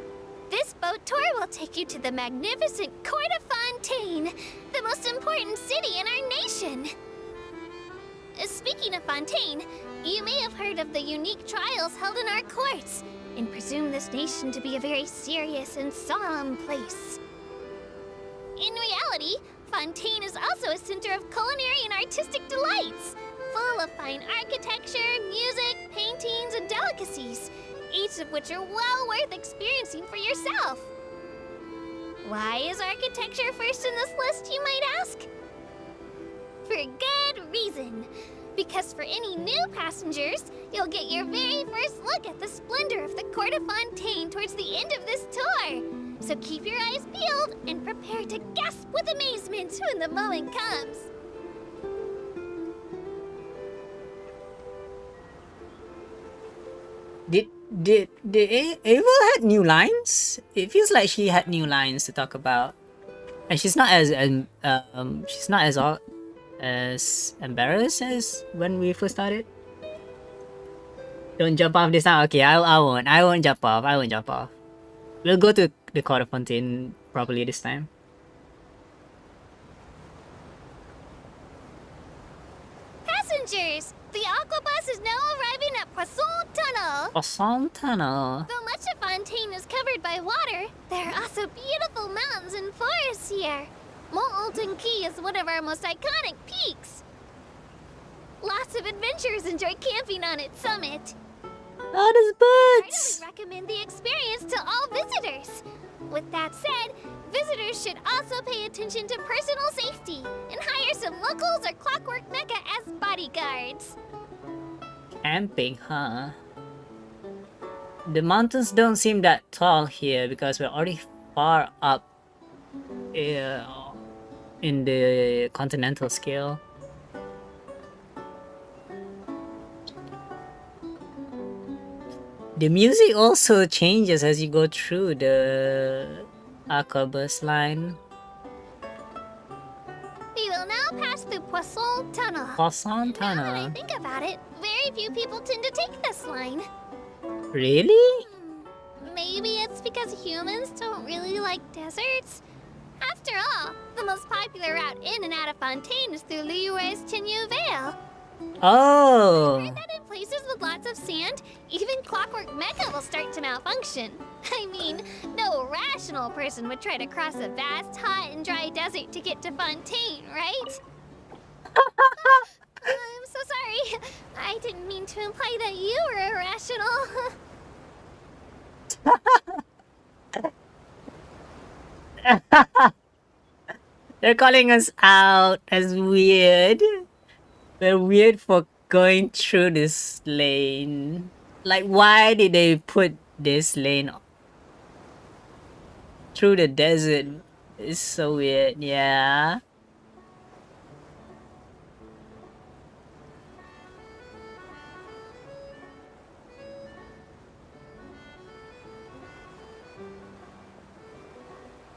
This boat tour will take you to the magnificent Court of Fontaine, the most important city in our nation. Speaking of Fontaine, you may have heard of the unique trials held in our courts, and presume this nation to be a very serious and solemn place. In reality, Fontaine is also a center of culinary and artistic delights, full of fine architecture, music, paintings, and delicacies, each of which are well worth experiencing for yourself. Why is architecture first in this list, you might ask? For good reason. Because for any new passengers, you'll get your very first look at the splendor of the Court of Fontaine towards the end of this tour. So keep your eyes peeled and prepare to gasp with amazement when the moment comes. Did Ava had new lines? It feels like she had new lines to talk about, and she's not as as embarrassed as when we first started. Don't jump off this time. Okay, I won't jump off. I won't jump off. We'll go to the Court of Fontaine properly this time. Passengers, the Aqua Bus is now arriving at Poisson Tunnel. Poisson Tunnel. Though much of Fontaine is covered by water, there are also beautiful mountains and forests here. Mont Alton Key is one of our most iconic peaks. Lots of adventurers enjoy camping on its summit. Oh, there's I birds! highly recommend the experience to all visitors. With that said, visitors should also pay attention to personal safety and hire some locals or Clockwork Mecha as bodyguards. Camping, huh? The mountains don't seem that tall here because we're already far up in the continental scale. The music also changes as you go through the Aquabus line. We will now pass through Poisson Tunnel. Poisson Now that I Tunnel. think about it, very few people tend to take this line. Really? Maybe it's because humans don't really like deserts? After all, the most popular route in and out of Fontaine is through Liyue's Chenyu Vale. Oh. Heard that in places with lots of sand, even Clockwork Mecha will start to malfunction. I mean, no rational person would try to cross a vast, hot, and dry desert to get to Fontaine, right? I'm so sorry. I didn't mean to imply that you were irrational. They're calling us out as weird. We're weird for going through this lane. Like, why did they put this lane through the desert? It's so weird, yeah.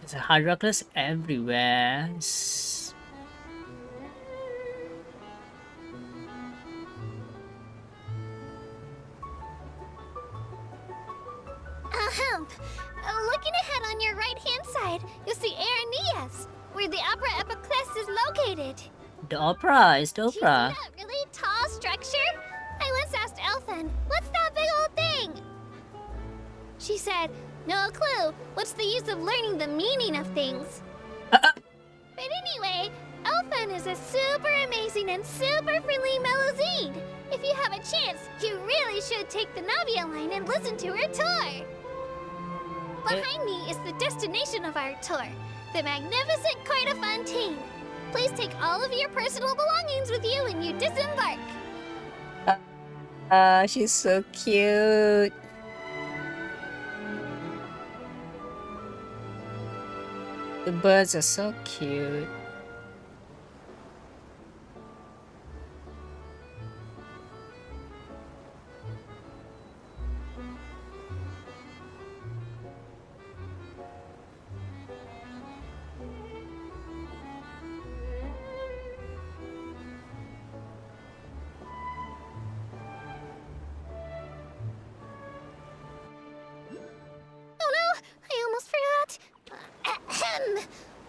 There's a hard rockers everywhere. Ahem. Looking ahead on your right-hand side, you'll see Aranias, where the Opera Epiclese is located. The opera is the Do you see opera. that really tall structure? I once asked Elfin, what's that big old thing? She said, no clue. What's the use of learning the meaning of things? But anyway, Elfin is a super amazing and super friendly Melusine. If you have a chance, you really should take the Navia line and listen to her tour. Behind me is the destination of our tour, the magnificent Court of Fontaine. Please take all of your personal belongings with you when you disembark. She's so cute. The birds are so cute. Oh no, I almost forgot. Ahem.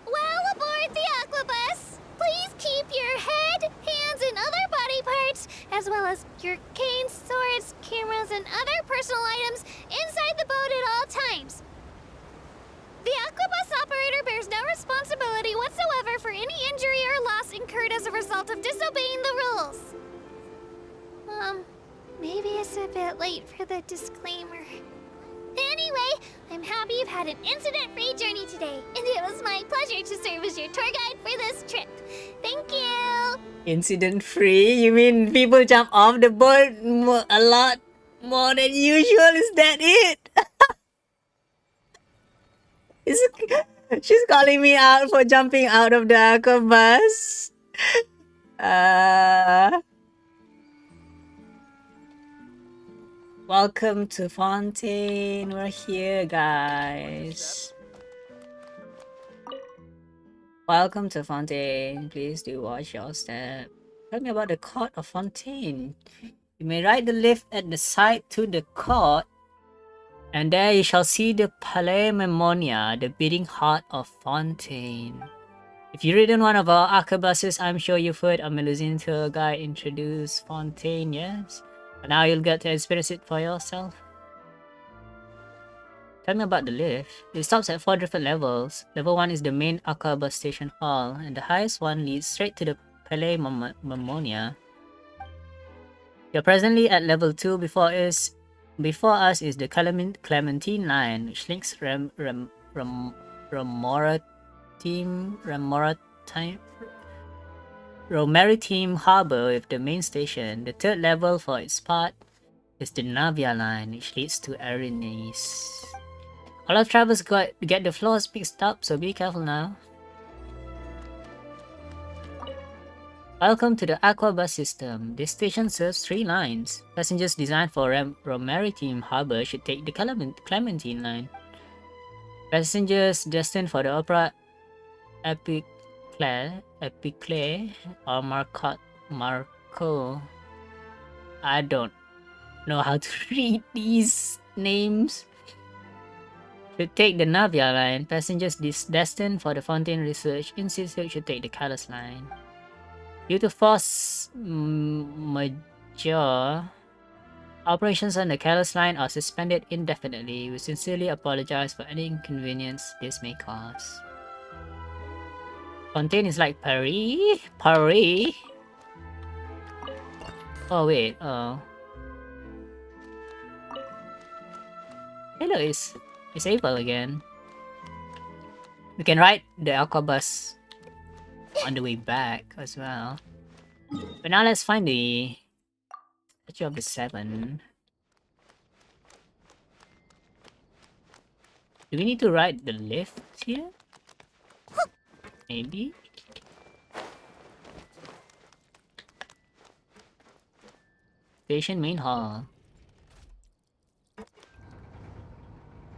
While aboard the Aquabus, please keep your head, hands, and other body parts, as well as your canes, swords, cameras, and other personal items inside the boat at all times. The Aquabus operator bears no responsibility whatsoever for any injury or loss incurred as a result of disobeying the rules. Maybe it's a bit late for the disclaimer. Anyway, I'm happy you've had an incident-free journey today, and it was my pleasure to serve as your tour guide for this trip. Thank you! Incident free? You mean people jump off the boat a lot more than usual? Is that it? She's calling me out for jumping out of the Aquabus. Welcome to Fontaine. We're here, guys. Welcome to Fontaine. Please do watch your step. Tell me about the court of Fontaine. You may ride the lift at the side to the court, and there you shall see the Palais Memonia, the beating heart of Fontaine. If you've ridden one of our Aquabuses, I'm sure you've heard a Melusine tour guide introduce Fontaine, yes? But now you'll get to experience it for yourself. Tell me about the lift. It stops at 4 different levels. Level 1 is the main Aquabus station hall, and the highest one leads straight to the Palais Memonia. You're presently at level 2. Before us is the Clementine line, which links Maritime Harbor with the main station. The third level for its part is the Navia line, which leads to Aranias. All of travelers get the floors mixed up, so be careful now. Welcome to the Aquabus system. This station serves 3 lines. Passengers designed for Maritime Harbor should take the Clementine line. Passengers destined for the Opera Epicle or Marco. I don't know how to read these names. Should take the Navia line. Passengers destined for the Fontaine Research Institute should take the Calais line. Due to force majeure, operations on the Calais line are suspended indefinitely. We sincerely apologize for any inconvenience this may cause. Fontaine is like Paris? Paris? Oh wait, Hello is April again. We can ride the Aquabus on the way back as well. But now let's find the Statue of the Seven. Do we need to ride the lift here? Maybe? Station main hall.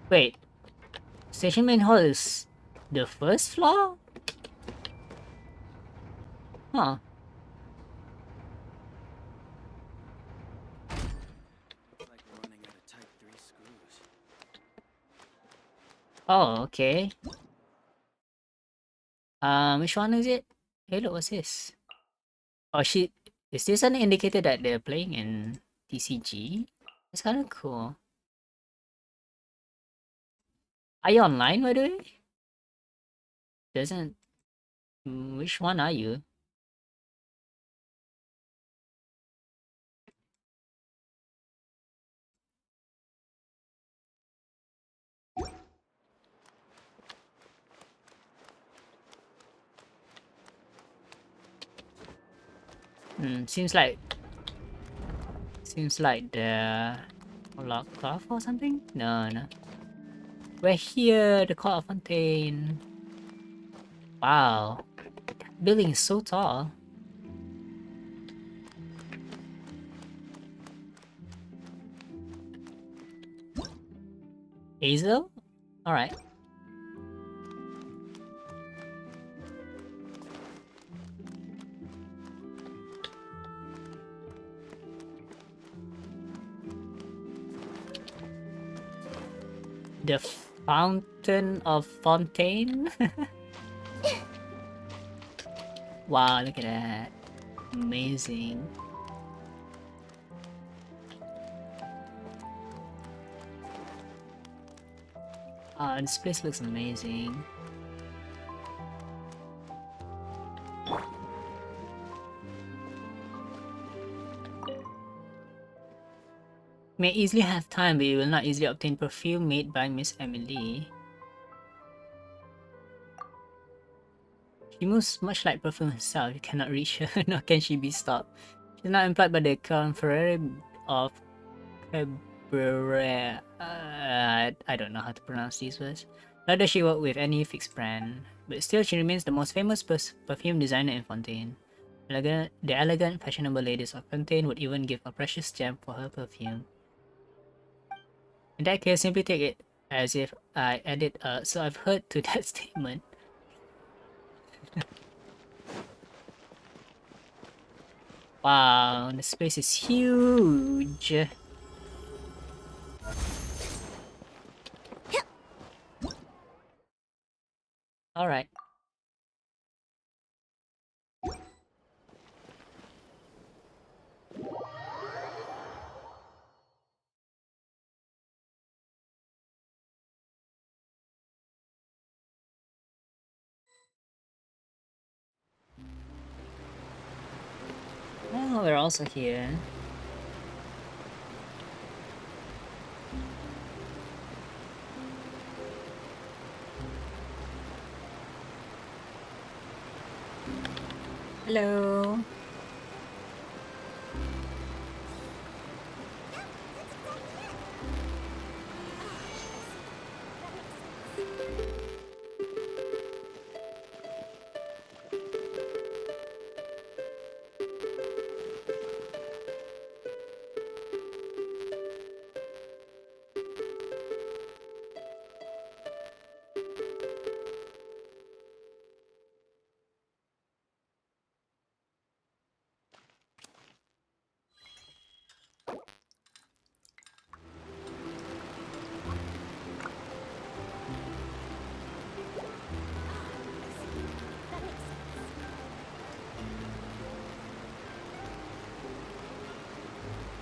Wait. Station main hall is the first floor? Huh. Like running out of type 3 screws. Oh, okay. Which one is it? Hey, look, what's this? Oh, is this an indicator that they're playing in TCG? It's kind of cool. Are you online, by the way? Doesn't... Which one are you? Seems like the locked cloth or something? No. We're here, the Court of Fontaine. Wow. Building is so tall. Hazel? Alright. The Fountain of Fontaine? Wow, look at that. Amazing. This place looks amazing. May easily have time, but you will not easily obtain perfume made by Miss Emily. She moves much like perfume herself. You cannot reach her, nor can she be stopped. She is not employed by the Confrérie of Cabaret. I don't know how to pronounce these words. Nor does she work with any fixed brand, but still she remains the most famous perfume designer in Fontaine. The elegant, fashionable ladies of Fontaine would even give a precious gem for her perfume. In that case, simply take it as if I added so I've heard to that statement. Wow, the space is huge. Alright. Oh, we're also here. Hello.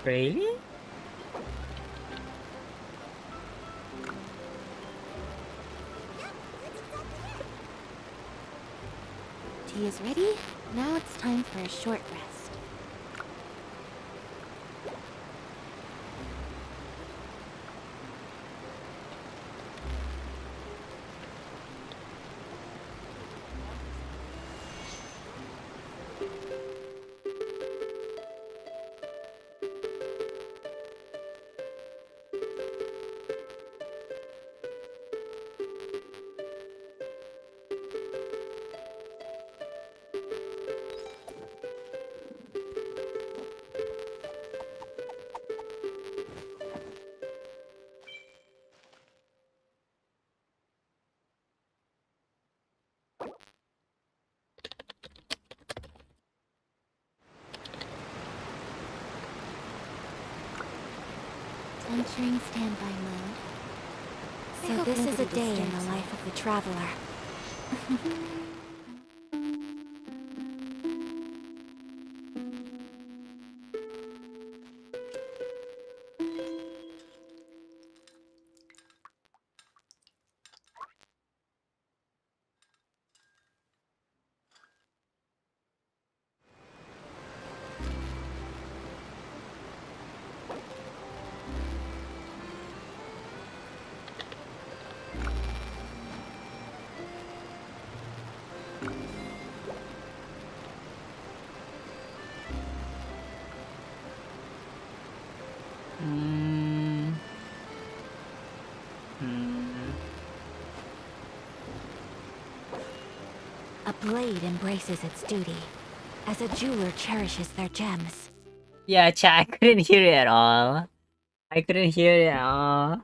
Really? Tea is ready. Now it's time for a short rest. Entering standby mode. So this is a day in the life of the traveler. Hmm. Hmm. A blade embraces its duty, as a jeweler cherishes their gems. Yeah, chat, I couldn't hear it at all. I couldn't hear it at all.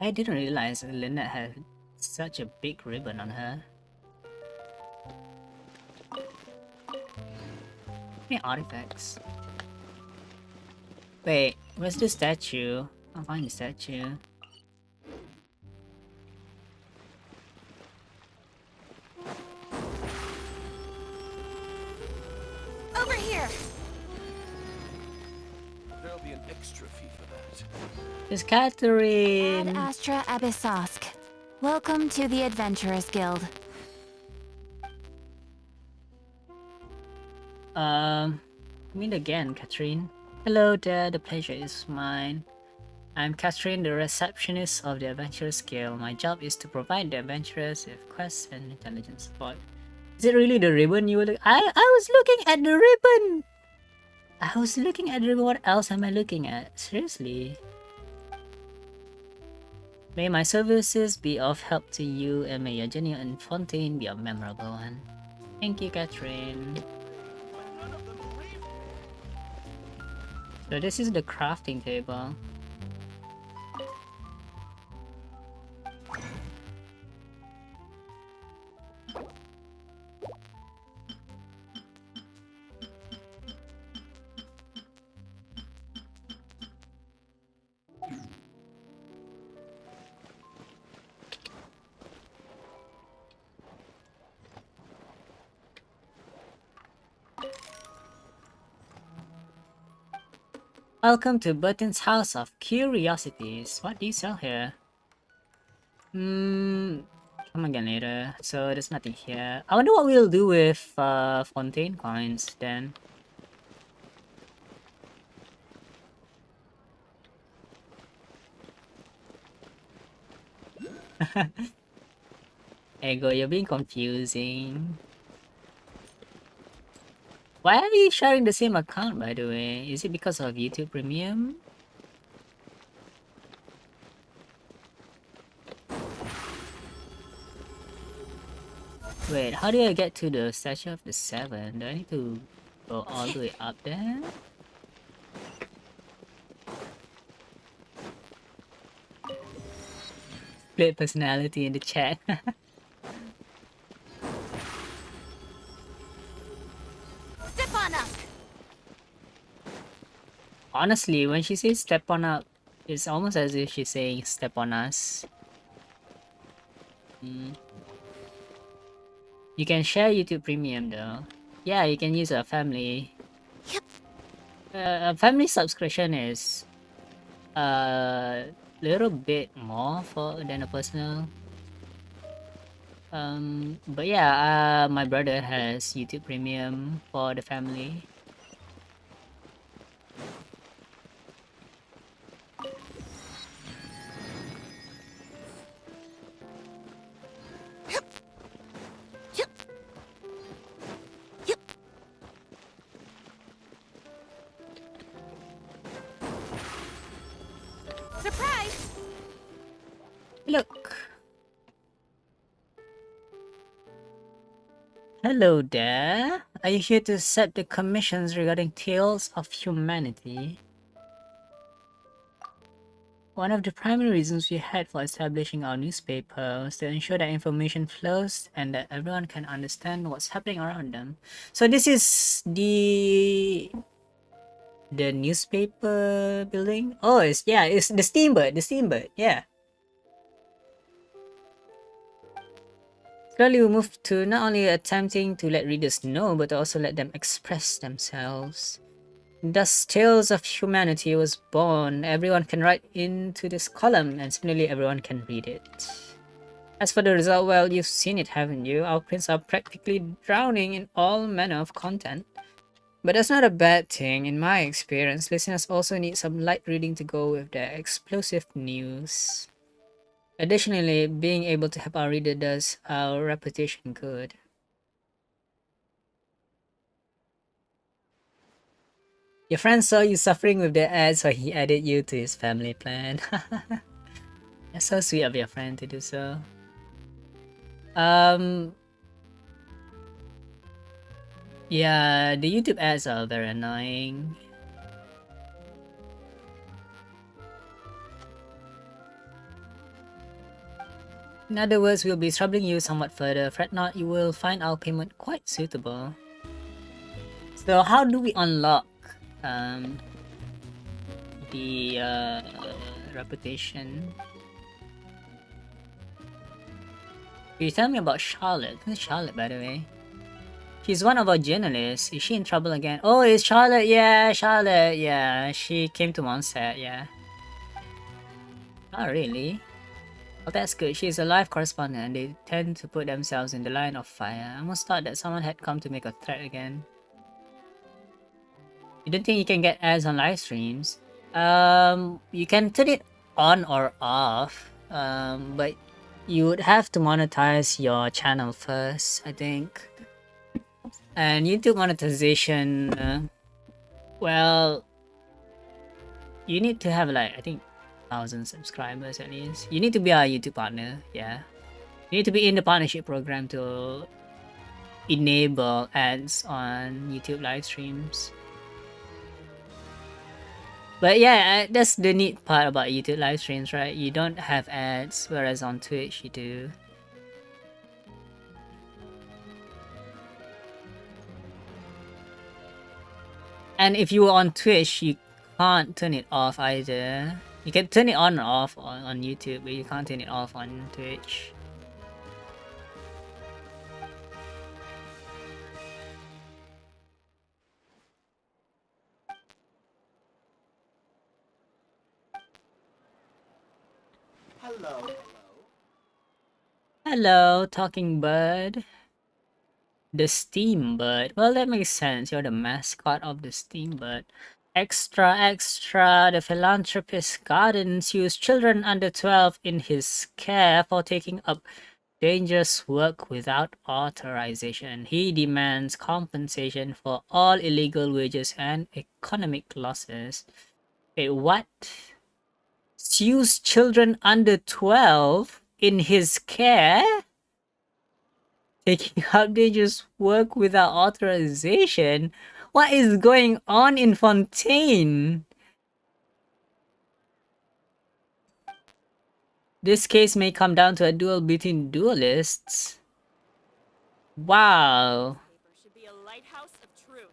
I didn't realize Lynette had such a big ribbon on her. Any artifacts? Wait, where's the statue? I'll find the statue. Over here! There'll be an extra fee for that. It's Ad Catherine! Astra Abyssosk. Welcome to the Adventurers Guild. Meet again, Catherine. Hello there, the pleasure is mine. I'm Catherine, the receptionist of the Adventurers Guild. My job is to provide the adventurers with quests and intelligence support. Is it really the ribbon you were looking? I was looking at the ribbon! I was looking at the ribbon. What else am I looking at? Seriously? May my services be of help to you, and may your journey in Fontaine be a memorable one. Thank you, Catherine. So this is the crafting table. Welcome to Burton's House of Curiosities. What do you sell here? Come again later. So there's nothing here. I wonder what we'll do with Fontaine coins then. Ego, you're being confusing. Why are you sharing the same account, by the way? Is it because of YouTube Premium? Wait, how do I get to the Statue of the Seven? Do I need to go all the way up there? Split personality in the chat. Step on up! Honestly, when she says step on up, It's almost as if she's saying, step on us. You can share YouTube Premium though. Yeah, you can use a family. A family subscription is a little bit more than a personal. But yeah, my brother has YouTube Premium for the family. Surprise! Look. Hello there. Are you here to accept the commissions regarding Tales of Humanity? One of the primary reasons we had for establishing our newspaper was to ensure that information flows and that everyone can understand what's happening around them. So this is the newspaper building. Oh, it's the steamboat. The steamboat. Yeah. Slowly we moved to not only attempting to let readers know, but also let them express themselves. Thus, Tales of Humanity was born. Everyone can write into this column, and similarly everyone can read it. As for the result, well, you've seen it, haven't you? Our prints are practically drowning in all manner of content. But that's not a bad thing. In my experience, listeners also need some light reading to go with their explosive news. Additionally, being able to help our reader does our reputation good. Your friend saw you suffering with the ads, so he added you to his family plan. That's so sweet of your friend to do so. Yeah, the YouTube ads are very annoying. In other words, we'll be troubling you somewhat further. Fret not, you will find our payment quite suitable. So how do we unlock the reputation? Can you tell me about Charlotte? Who's Charlotte, by the way? She's one of our journalists. Is she in trouble again? Oh, it's Charlotte. Yeah, Charlotte. Yeah, she came to Monset. Yeah. Not really. Well, that's good. She's a live correspondent and they tend to put themselves in the line of fire. I almost thought that someone had come to make a threat again. You don't think you can get ads on live streams? You can turn it on or off. But you would have to monetize your channel first, I think. And YouTube monetization, well, you need to have like, I think, 1,000 subscribers at least. You need to be a YouTube partner, yeah. You need to be in the partnership program to enable ads on YouTube live streams. But yeah, that's the neat part about YouTube live streams, right? You don't have ads, whereas on Twitch you do. And if you were on Twitch, you can't turn it off either. You can turn it on and off on YouTube, but you can't turn it off on Twitch. Hello. Hello, talking bird. The Steambird. Well, that makes sense. You're the mascot of the Steambird. Extra, extra. The philanthropist gardens use children under 12 in his care for taking up dangerous work without authorization. He demands compensation for all illegal wages and economic losses. Wait, what? Use children under 12 in his care? Taking up dangerous work without authorization? What is going on in Fontaine? This case may come down to a duel between duelists. Wow. Should be a lighthouse of truth.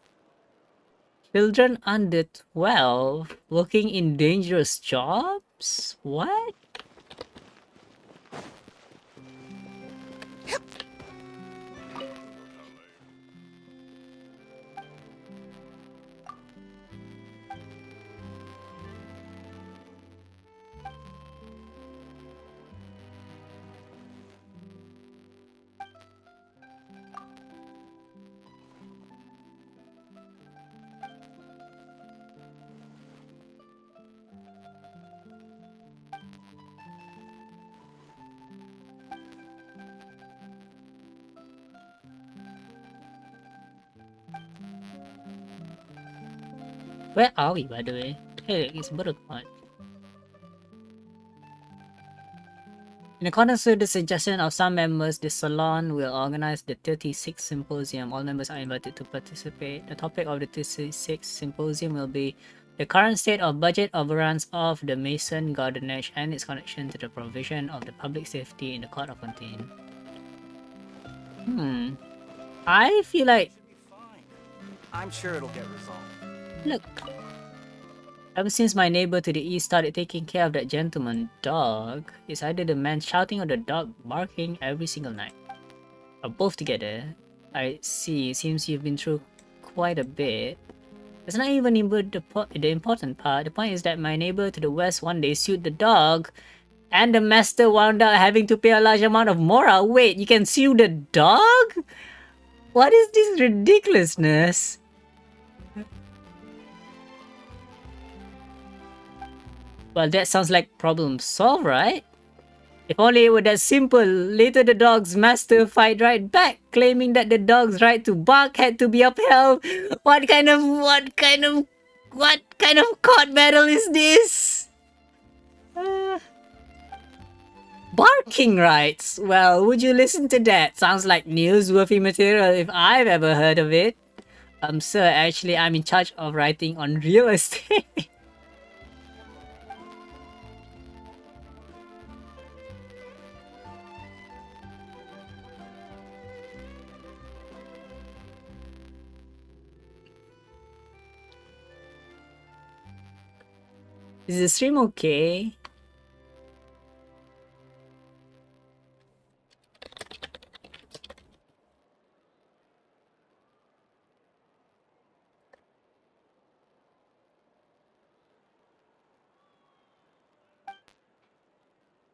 Children under 12 working in dangerous job? What? Where are we, by the way? Hey, it's Buttercup. In accordance with the suggestion of some members, the Salon will organize the 36th Symposium. All members are invited to participate. The topic of the 36th Symposium will be the current state of budget overruns of the Mason Gardenage and its connection to the provision of the public safety in the Court of Fontaine. I feel like... I'm sure it'll get resolved. Look. Ever since my neighbor to the east started taking care of that gentleman dog, it's either the man shouting or the dog barking every single night. Or both together. I see, it seems you've been through quite a bit. That's not even the important part. The point is that my neighbor to the west one day sued the dog, and the master wound up having to pay a large amount of moral. Wait, you can sue the dog? What is this ridiculousness? Well, that sounds like problem solved, right? If only it were that simple. Later the dog's master fight right back, claiming that the dog's right to bark had to be upheld. What kind of court battle is this? Barking rights? Well, would you listen to that? Sounds like newsworthy material if I've ever heard of it. Sir, actually I'm in charge of writing on real estate. Is the stream okay?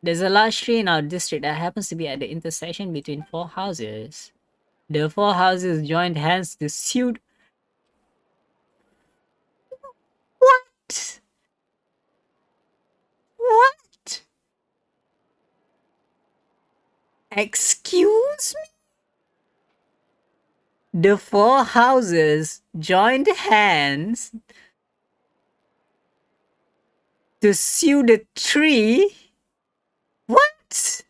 There's a large tree in our district that happens to be at the intersection between 4 houses. The 4 houses joined hands to sue... What? What? Excuse me? The 4 houses joined hands to sue the tree? What?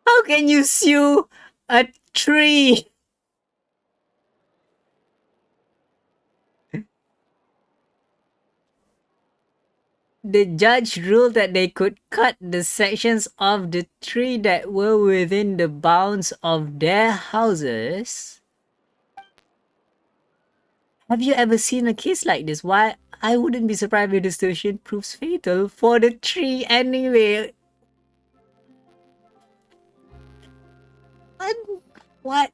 How can you sue a tree? The judge ruled that they could cut the sections of the tree that were within the bounds of their houses. Have you ever seen a case like this? Why, I wouldn't be surprised if the situation proves fatal for the tree anyway. What?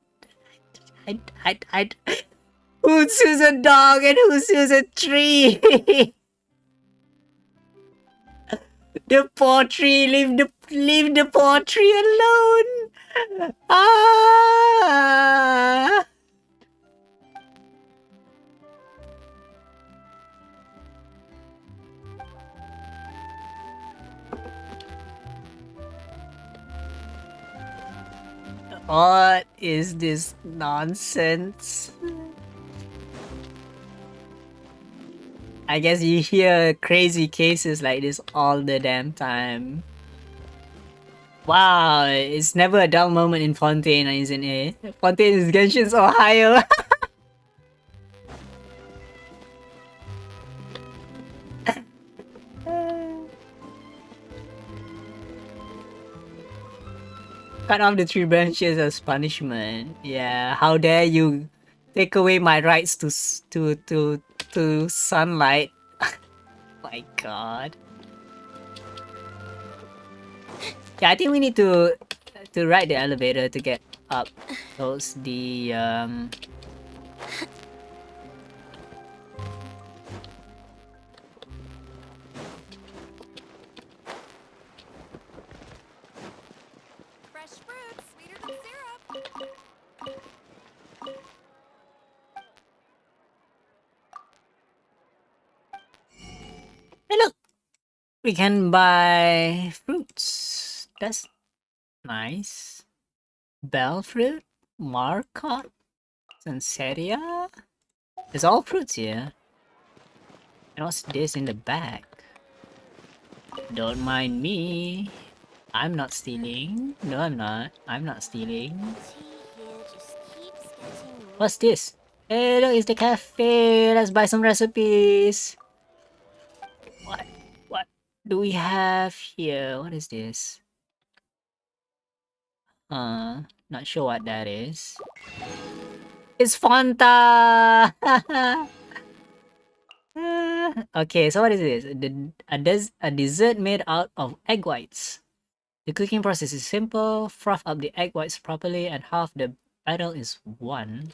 Who sues a dog and who sues a tree? The poor tree, leave the poor tree alone. Ah! What is this nonsense? I guess you hear crazy cases like this all the damn time. Wow, it's never a dull moment in Fontaine, isn't it? Fontaine is Genshin's Ohio. Cut off the 3 branches as punishment. Yeah, how dare you take away my rights to to sunlight. My god. Yeah, I think we need to ride the elevator to get up towards the Fresh fruit, sweeter than syrup. Hey look! We can buy fruits. That's nice. Bell fruit, marcot, Sanseria. There's all fruits here. And what's this in the bag? Don't mind me. I'm not stealing. No, I'm not. I'm not stealing. What's this? Hey, look, it's the cafe. Let's buy some recipes. What do we have here? What is this? Not sure what that is. It's Fanta! Okay, so what is this? A dessert made out of egg whites. The cooking process is simple. Froth up the egg whites properly and half the battle is won.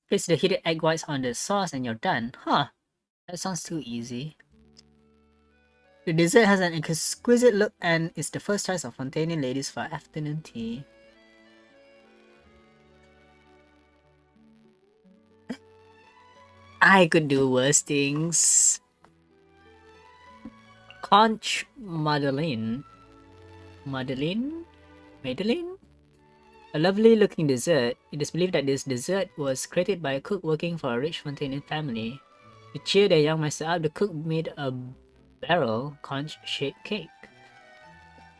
Place the heated egg whites on the sauce and you're done. Huh, that sounds too easy. The dessert has an exquisite look and is the first choice of Fontaine ladies for afternoon tea. I could do worse things. Conch Madeleine. Madeleine? A lovely looking dessert. It is believed that this dessert was created by a cook working for a rich Fontaine family. To cheer their young master up, the cook made a barrel conch-shaped cake.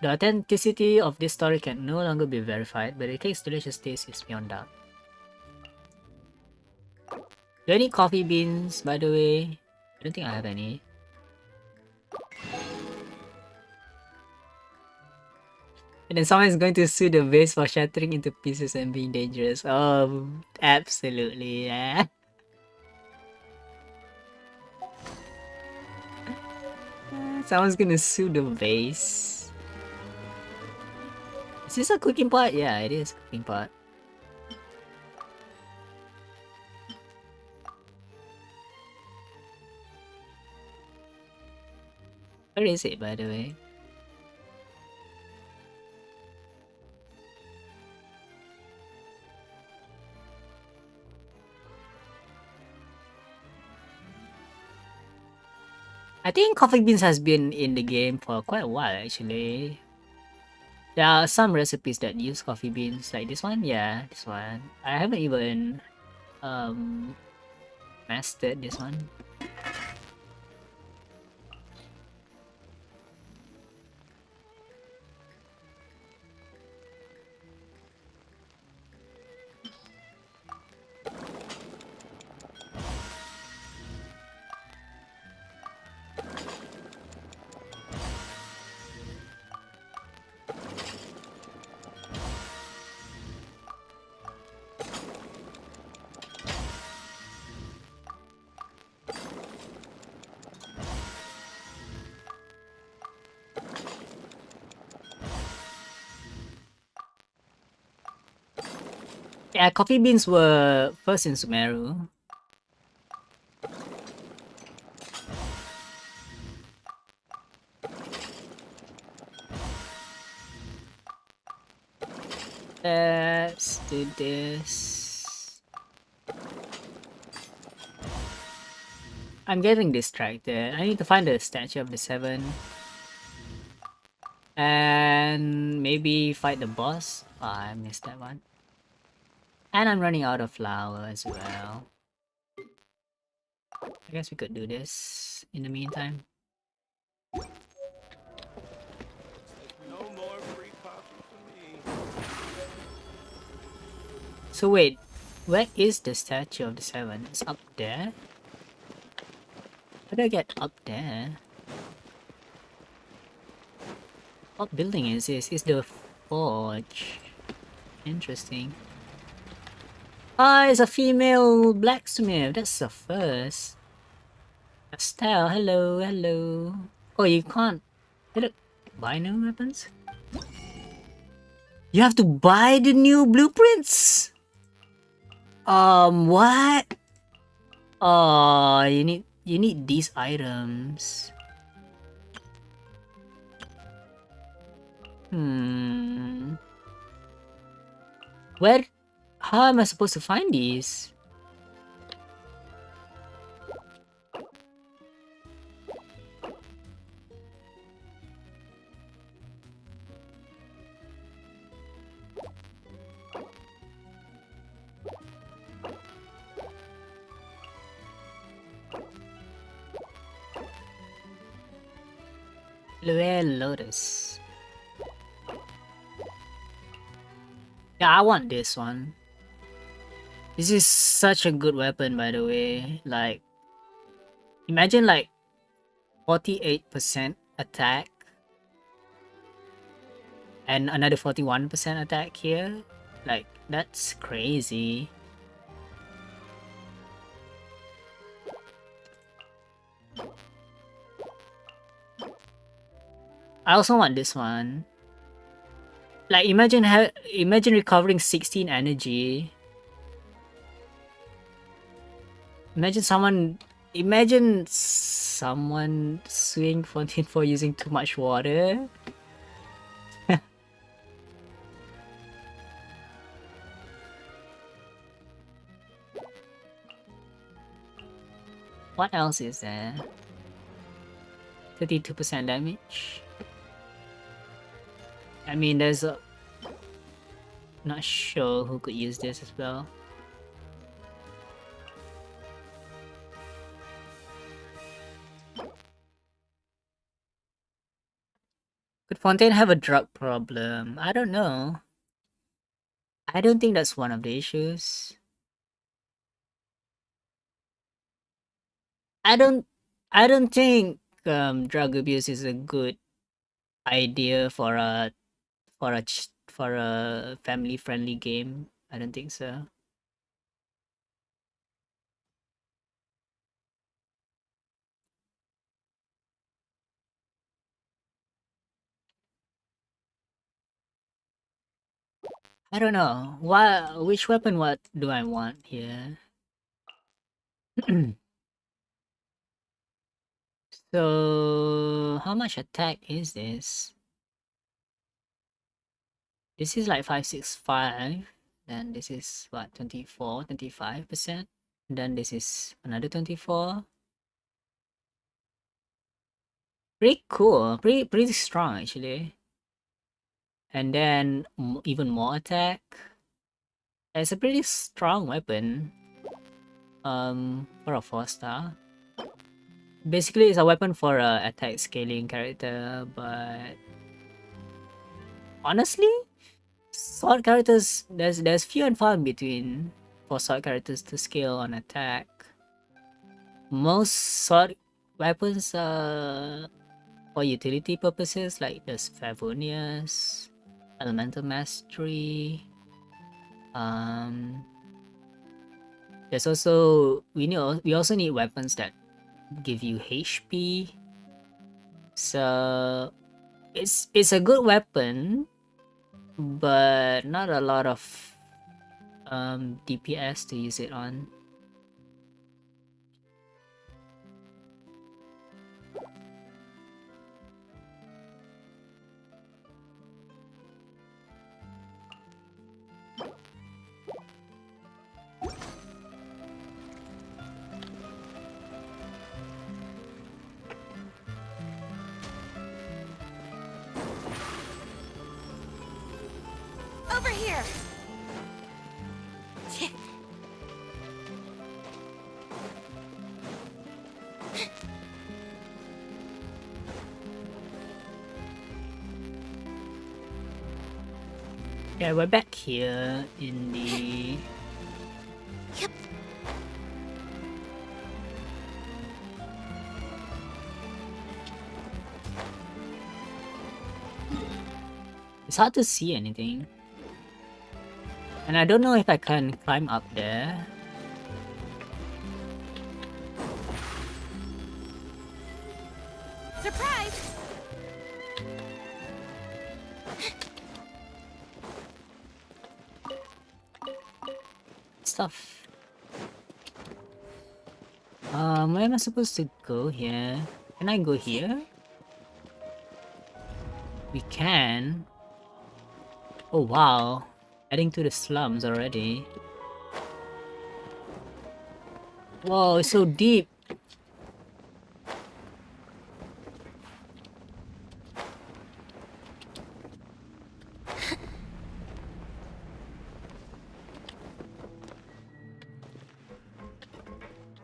The authenticity of this story can no longer be verified, but the cake's delicious taste is beyond doubt. Do I need coffee beans, by the way? I don't think I have any. And then someone is going to sue the vase for shattering into pieces and being dangerous. Oh, absolutely, yeah. Someone's gonna sue the vase. Is this a cooking pot? Yeah, it is a cooking pot. Where is it, by the way? I think coffee beans has been in the game for quite a while actually. There are some recipes that use coffee beans, like this one. Yeah, this one. I haven't even mastered this one. Yeah, coffee beans were first in Sumeru. Let's do this. I'm getting distracted. I need to find the statue of the 7. And maybe fight the boss. Oh, I missed that one. And I'm running out of flour as well. I guess we could do this in the meantime. No more free coffee for me. So wait, where is the statue of the 7? It's up there? How do I get up there? What building is this? It's the forge. Interesting. Ah, it's a female blacksmith. That's the first. Estelle, hello, hello. Oh, you can't buy new weapons? You have to buy the new blueprints? What? Oh, you need these items. Where? How am I supposed to find these? Luel Lotus. Yeah, I want this one. This is such a good weapon, by the way. Like, imagine like 48% attack and another 41% attack here. Like, that's crazy. I also want this one. Like, imagine recovering 16 energy. Imagine someone suing Fontaine for using too much water. What else is there? 32% damage. I mean, there's a... Not sure who could use this as well. Could Fontaine have a drug problem? I don't know. I don't think that's one of the issues. I don't think drug abuse is a good idea for a family friendly game. I don't think so. I don't know. Which weapon what do I want here? So how much attack is this? This is like 565. Then this is what, 25%. Then this is another 24. Pretty cool. Pretty strong actually. And then even more attack. It's a pretty strong weapon. For a 4-star. Basically, it's a weapon for a attack scaling character, but honestly, sword characters, there's few and far in between for sword characters to scale on attack. Most sword weapons are for utility purposes, like there's Favonius, Elemental Mastery. There's also we also need weapons that give you HP. So it's a good weapon, but not a lot of DPS to use it on. Over here! Yeah, we're back here in the... Yep. It's hard to see anything. And I don't know if I can climb up there. Surprise! Stuff. Where am I supposed to go here? Can I go here? We can. Oh wow. Heading to the slums already. Whoa, it's so deep.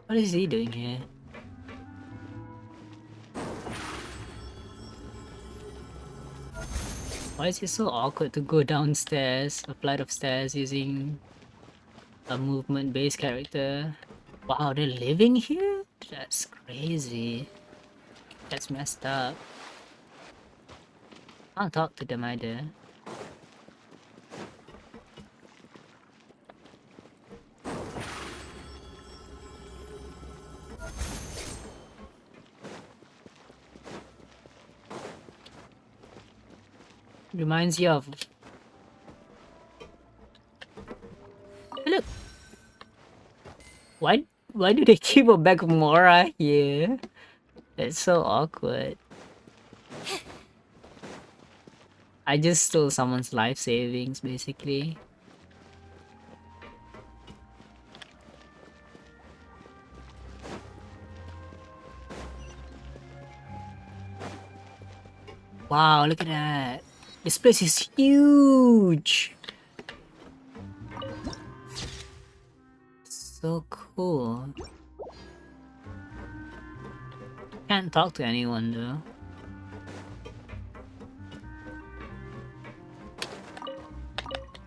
What is he doing here? Why is it so awkward to go downstairs, a flight of stairs using a movement-based character? Wow, they're living here? That's crazy. That's messed up. Can't talk to them either. Reminds you of... Look! Why do they keep a bag of Mora here? That's so awkward. I just stole someone's life savings, basically. Wow, look at that. This place is huge. So cool. Can't talk to anyone though.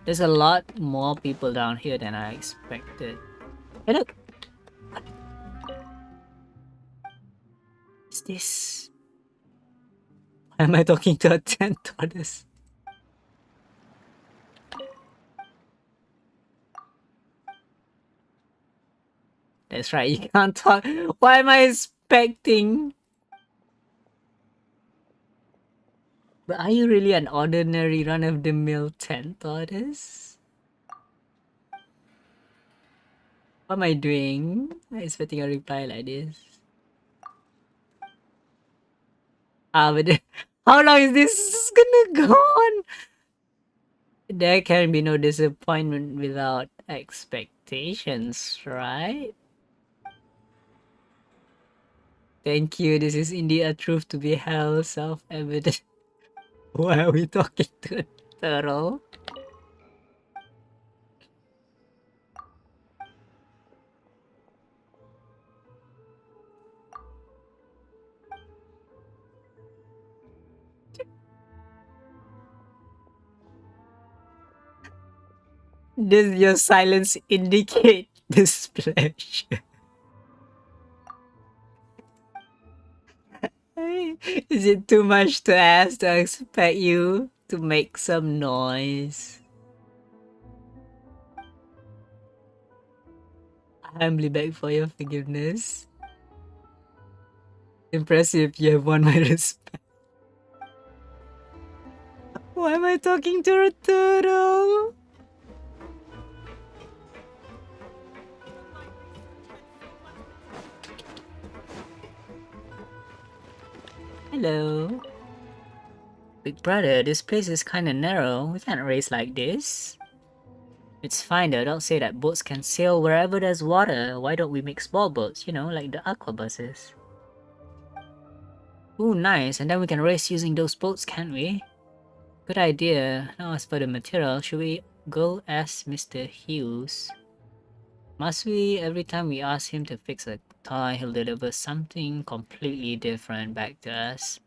There's a lot more people down here than I expected. Hey look! What's this? Why am I talking to a tent tortoise? That's right, you can't talk. Why am I expecting? But are you really an ordinary run-of-the-mill tent tortoise? What am I doing? I'm expecting a reply like this. But how long is this gonna go on? There can be no disappointment without expectations, right? Thank you, this is indeed a truth to be held, self-evident. Why are we talking to a turtle? Does your silence indicate displeasure? Is it too much to ask to expect you to make some noise? I humbly beg for your forgiveness. Impressive, you have won my respect. Why am I talking to a turtle? Hello. Big brother, this place is kinda narrow. We can't race like this. It's fine though, don't say that boats can sail wherever there's water. Why don't we make small boats, you know, like the aqua buses? Ooh, nice. And then we can race using those boats, can't we? Good idea. Now as for the material, should we go ask Mr. Hughes? Must we? Every time we ask him to fix a toy, he'll deliver something completely different back to us.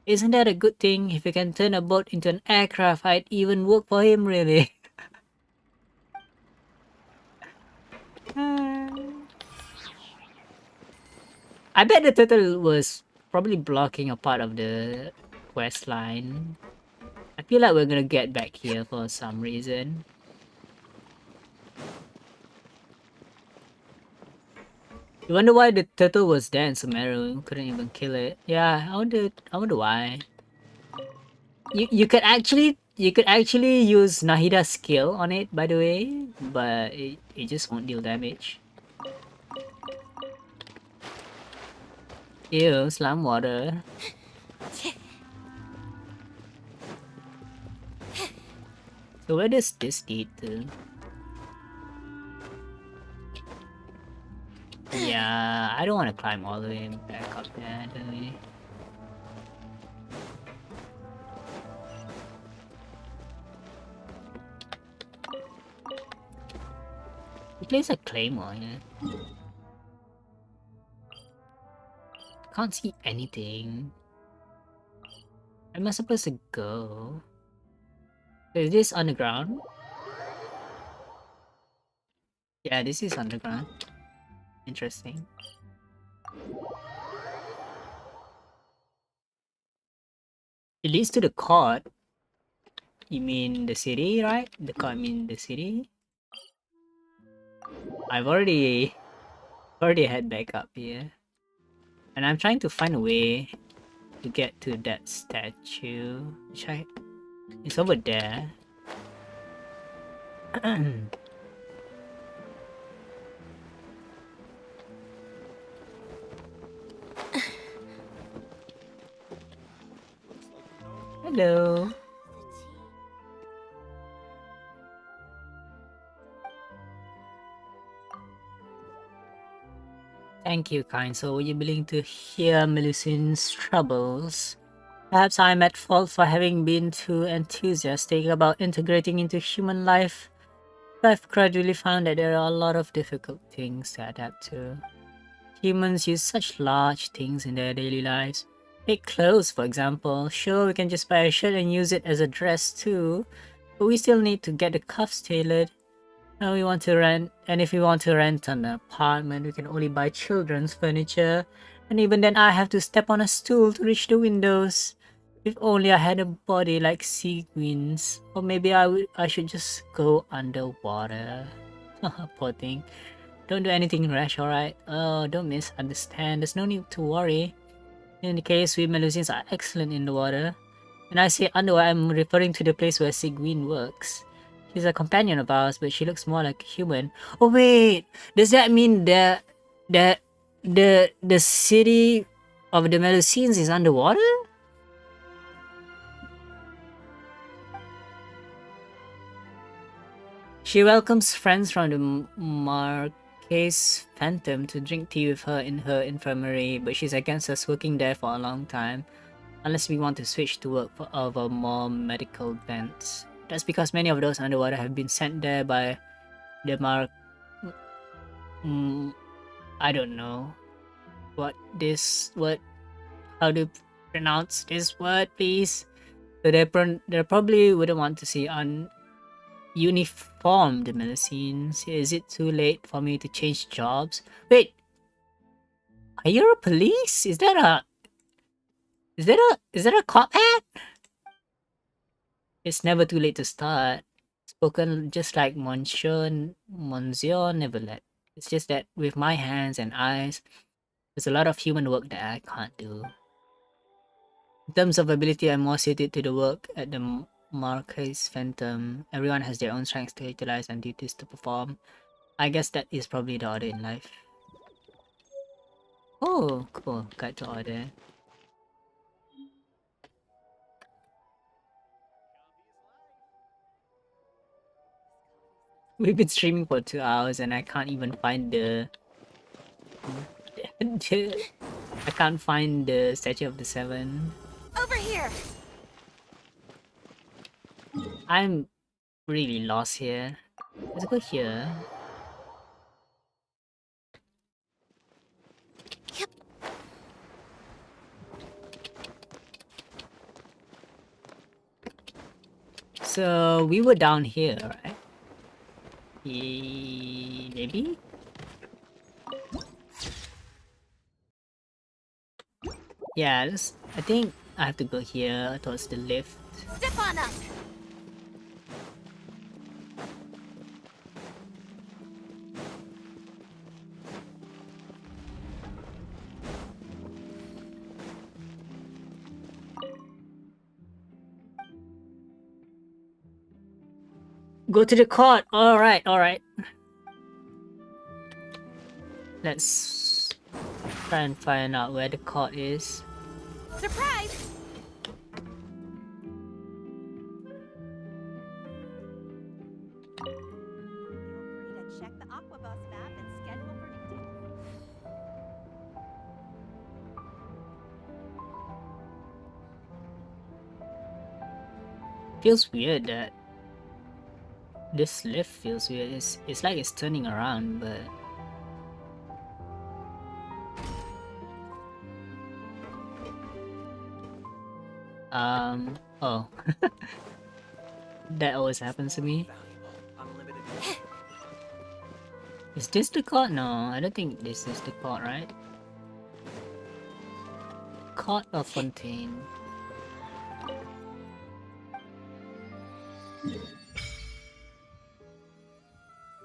Isn't that a good thing? If we can turn a boat into an aircraft, I'd even work for him, really. I bet the turtle was probably blocking a part of the quest line. I feel like we're gonna get back here for some reason. You wonder why the turtle was there in Sumeru, couldn't even kill it. Yeah, I wonder why. You could actually use Nahida's skill on it, by the way, but it just won't deal damage. Ew, slime water. So where does this lead to? Yeah, I don't want to climb all the way back up there, do we? He plays a claymore here. Can't see anything. Where am I supposed to go? Is this underground? Yeah, this is underground. Interesting. It leads to the court. You mean the city, right? The court mean the city? I've already head back up here. And I'm trying to find a way to get to that statue. It's over there. Hello. Thank you, kind soul. Were you willing to hear Melusine's troubles? Perhaps I'm at fault for having been too enthusiastic about integrating into human life. I've gradually found that there are a lot of difficult things to adapt to. Humans use such large things in their daily lives. Take clothes, for example. Sure, we can just buy a shirt and use it as a dress too, but we still need to get the cuffs tailored. And if we want to rent an apartment, we can only buy children's furniture. And even then, I have to step on a stool to reach the windows. If only I had a body like sequins. Or maybe I should just go underwater. Poor thing. Don't do anything rash, alright? Oh, don't misunderstand. There's no need to worry. In any case, we Melusines are excellent in the water. When I say underwater, I'm referring to the place where Sigwin works. She's a companion of ours, but she looks more like a human. Oh wait! Does that mean the city of the Melusines is underwater? She welcomes friends from the Marquise Phantom to drink tea with her in her infirmary, but she's against us working there for a long time, unless we want to switch to work of a more medical bent. That's because many of those underwater have been sent there by the I don't know how to pronounce this word, please. So they probably wouldn't want to see uniformed Melusines. Is it too late for me to change jobs? Wait, are you a police? Is that a cop hat? It's never too late to start. Spoken just like Monsieur Neverlet. It's just that with my hands and eyes, there's a lot of human work that I can't do. In terms of ability, I'm more suited to the work at the Marquise Phantom. Everyone has their own strengths to utilize and duties to perform. I guess that is probably the order in life. Oh, cool. Guide to order. We've been streaming for 2 hours and I can't even find I can't find the Statue of the Seven. Over here! I'm really lost here. Let's go here. Yep. So we were down here, right? Maybe? Yeah, I think I have to go here towards the lift. Step on up! Go to the court. Alright, alright. Let's try and find out where the court is. Surprise! Check the Aquabus map and schedule for Feels weird that this lift feels weird. It's like it's turning around, but oh. That always happens to me. Is this the court? No, I don't think this is the court, right? Court of Fontaine.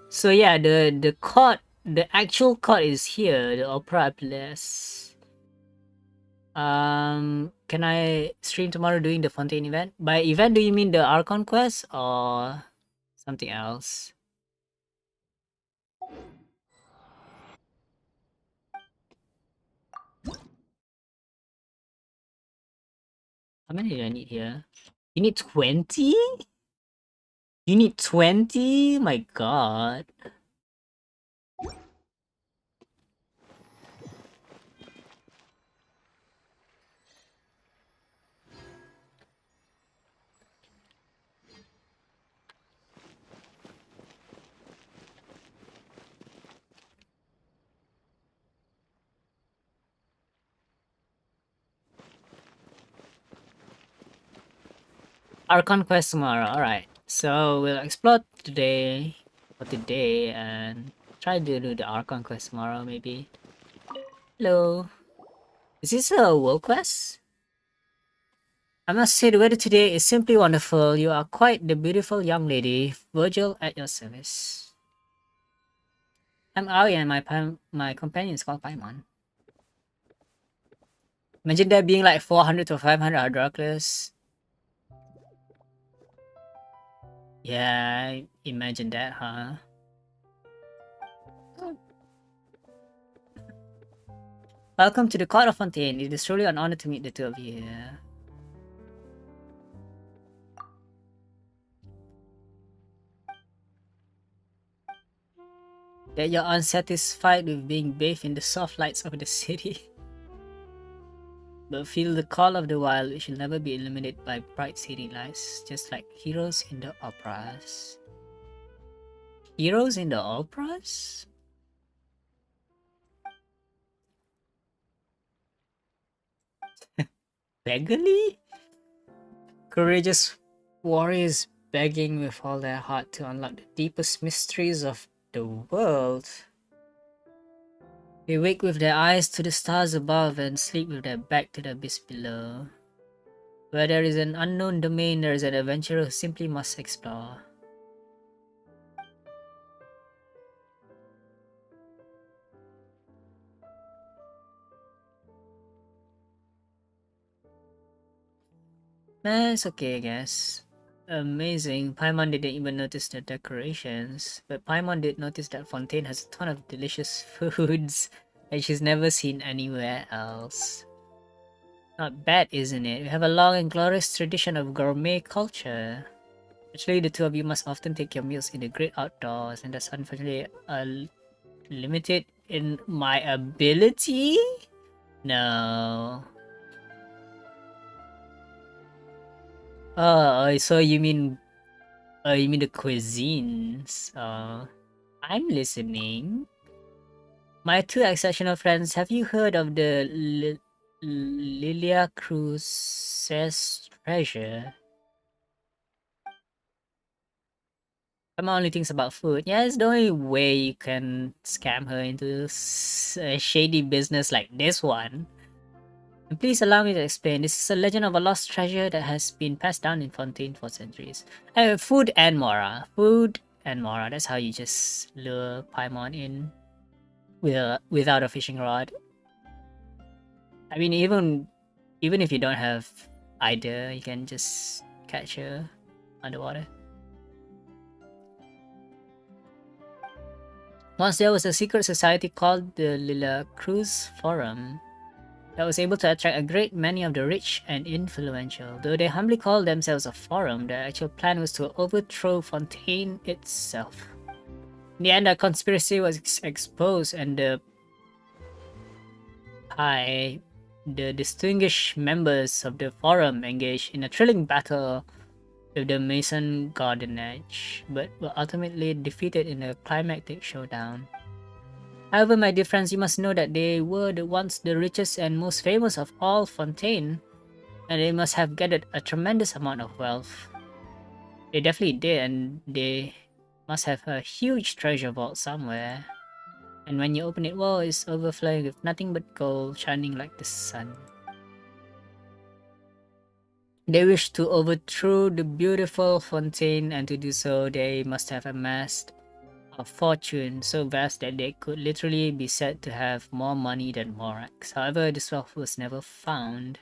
So yeah, the court, the actual court is here, the Opera Place. Can I stream tomorrow doing the Fontaine event? By event, do you mean the Archon quest or something else? How many do I need here? You need 20? You need 20? My god. Archon quest tomorrow, alright. So we'll explore today for today and try to do the Archon quest tomorrow maybe. Hello. Is this a world quest? I must say the weather today is simply wonderful. You are quite the beautiful young lady. Virgil at your service. I'm Aoi and my companion is called Paimon. Imagine there being like 400 to 500 Ardraklas. Yeah, imagine that, huh? Welcome to the Court of Fontaine. It is truly an honor to meet the two of you here. That you're unsatisfied with being bathed in the soft lights of the city. But feel the call of the wild, which will never be illuminated by bright city lights, just like heroes in the operas. Heroes in the operas? Beggarly? Courageous warriors begging with all their heart to unlock the deepest mysteries of the world. They wake with their eyes to the stars above and sleep with their back to the abyss below. Where there is an unknown domain, there is an adventurer who simply must explore. It's okay, I guess. Amazing. Paimon didn't even notice the decorations, but Paimon did notice that Fontaine has a ton of delicious foods that she's never seen anywhere else. Not bad, isn't it? We have a long and glorious tradition of gourmet culture. Actually, the two of you must often take your meals in the great outdoors, and that's unfortunately limited in my ability? No. Oh, so you mean the cuisines? I'm listening. My two exceptional friends, have you heard of the Lilia Cruz's treasure? Emma only thinks about food. Yeah, it's the only way you can scam her into a shady business like this one. And please allow me to explain. This is a legend of a lost treasure that has been passed down in Fontaine for centuries. Food and Mora. Food and Mora. That's how you just lure Paimon in without a fishing rod. I mean, even if you don't have either, you can just catch her underwater. Once there was a secret society called the Lila Cruz Forum that was able to attract a great many of the rich and influential. Though they humbly called themselves a forum, their actual plan was to overthrow Fontaine itself. In the end, a conspiracy was exposed, and the distinguished members of the forum engaged in a thrilling battle with the Mason Garden Edge, but were ultimately defeated in a climactic showdown. However, my dear friends, you must know that they were once the richest and most famous of all Fontaine, and they must have gathered a tremendous amount of wealth. They definitely did, and they must have a huge treasure vault somewhere. And when you open it, well, it's overflowing with nothing but gold shining like the sun. They wished to overthrow the beautiful Fontaine, and to do so, they must have amassed a fortune so vast that they could literally be said to have more money than Morax. However, this wealth was never found.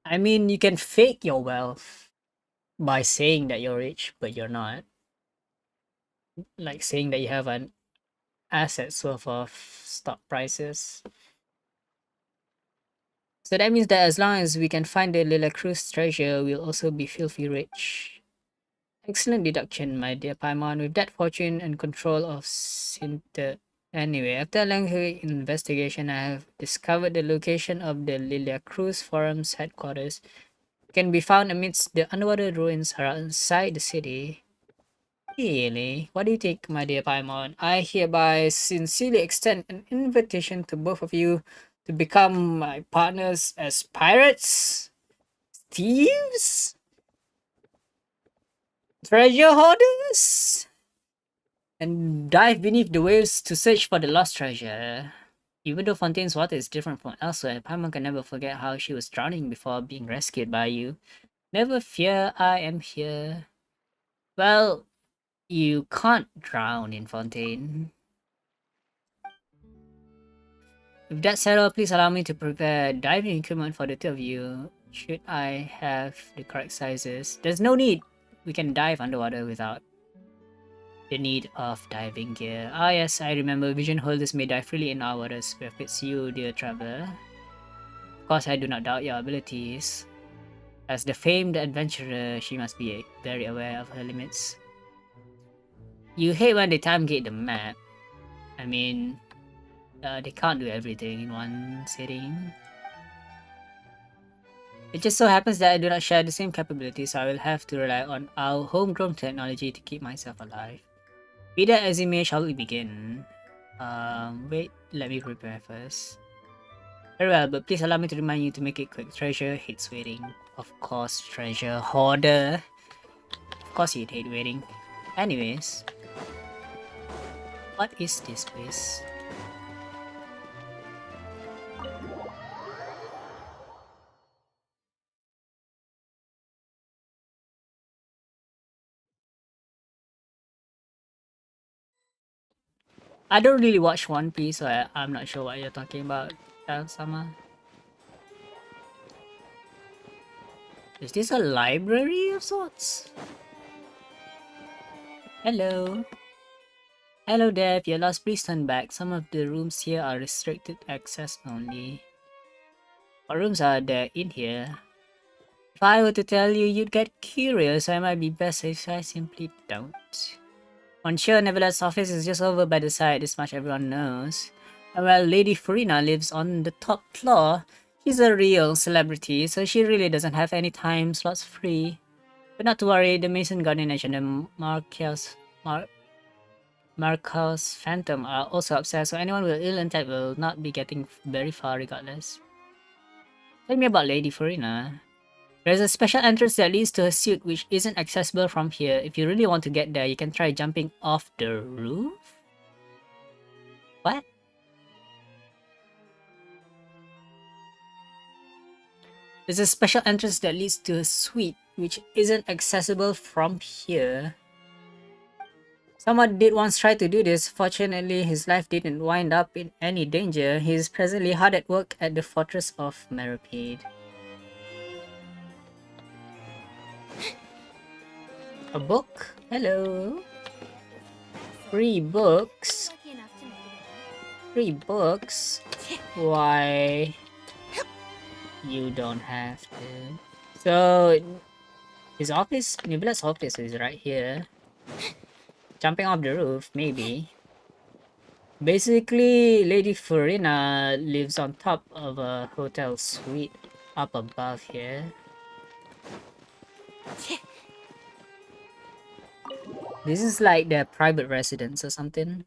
I mean, you can fake your wealth by saying that you're rich, but you're not. Like saying that you have an assets worth of stock prices. So that means that as long as we can find the Lila Cruz treasure, we'll also be filthy rich. Excellent deduction, my dear Paimon. With that fortune and control of Sinter. Anyway, after a lengthy investigation, I have discovered the location of the Lilia Cruz Forum's headquarters. It can be found amidst the underwater ruins outside the city. Really? What do you think, my dear Paimon? I hereby sincerely extend an invitation to both of you to become my partners as pirates, thieves, treasure hoarders, and dive beneath the waves to search for the lost treasure. Even though Fontaine's water is different from elsewhere, Paimon can never forget how she was drowning before being rescued by you. Never fear, I am here. Well, you can't drown in Fontaine. With that said, please allow me to prepare diving equipment for the two of you. Should I have the correct sizes? There's no need. We can dive underwater without the need of diving gear. Ah yes, I remember vision holders may dive freely in our waters. Befits you, dear traveler. Of course, I do not doubt your abilities. As the famed adventurer, she must be very aware of her limits. You hate when they time gate the map. I mean, they can't do everything in one sitting. It just so happens that I do not share the same capabilities, so I will have to rely on our homegrown technology to keep myself alive. Be that as it may, shall we begin? Wait, let me prepare first. Very well, but please allow me to remind you to make it quick. Treasure hates waiting. Of course, treasure hoarder. Of course you'd hate waiting. Anyways. What is this place? I don't really watch One Piece, so I'm not sure what you're talking about, Sama. Is this a library of sorts? Hello. Hello there, if you're lost, please turn back. Some of the rooms here are restricted access only. What rooms are there in here? If I were to tell you, you'd get curious. I might be best if I simply don't. Monsieur Neverlet's office is just over by the side, this much everyone knows. And while Lady Farina lives on the top floor, she's a real celebrity, so she really doesn't have any time slots free. But not to worry, the Mason Garden Edge and the Marcos Phantom are also upstairs, so anyone with ill intent will not be getting very far regardless. Tell me about Lady Farina. There's a special entrance that leads to her suite which isn't accessible from here. If you really want to get there, you can try jumping off the roof? What? There's a special entrance that leads to a suite which isn't accessible from here. Someone did once try to do this. Fortunately, his life didn't wind up in any danger. He is presently hard at work at the Fortress of Meripede. A book? Hello. Free books? Lucky enough to make it. Free books? Why? You don't have to. So, his office, Nibla's office is right here. Jumping off the roof, maybe. Basically, Lady Farina lives on top of a hotel suite up above here. This is like their private residence or something.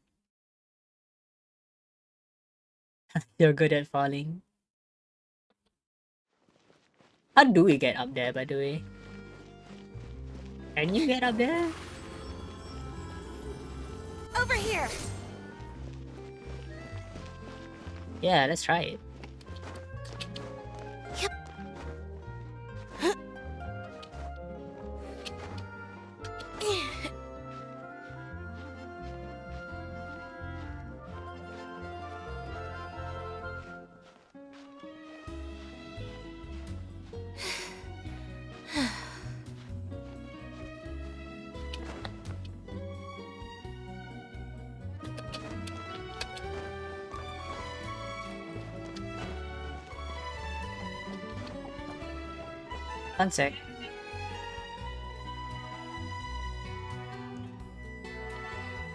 You're good at falling. How do we get up there, by the way? Can you get up there? Over here! Yeah, let's try it. One sec.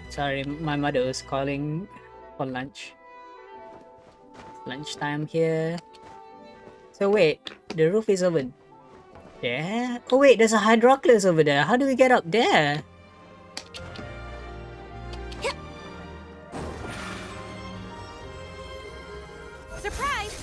Sorry, my mother was calling for lunch. Lunchtime here. So wait, the roof is over there? Oh wait, there's a hydroculus over there. How do we get up there? Surprise!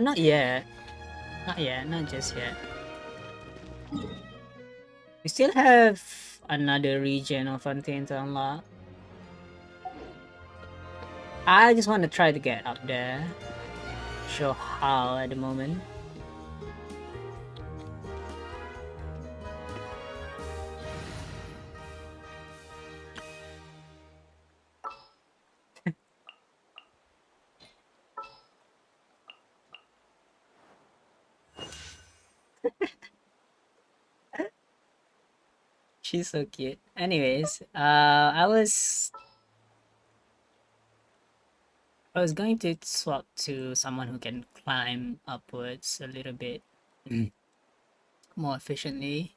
Not yet. Not yet, not just yet. We still have another region of Fontaine to unlock. I just want to try to get up there. Show how at the moment. She's so cute. Anyways, I was going to swap to someone who can climb upwards a little bit more efficiently.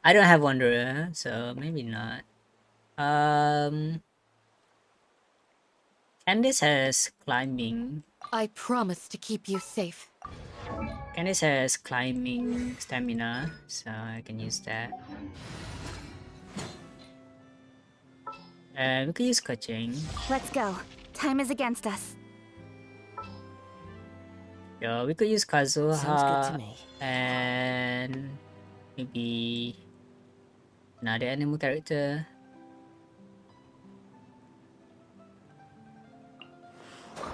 I don't have Wanderer, so maybe not. Candice has climbing. I promise to keep you safe. Candice has climbing stamina, so I can use that. We could use coaching. Let's go. Time is against us. Yeah, we could use Kazuha. Sounds good to me. And maybe another animal character.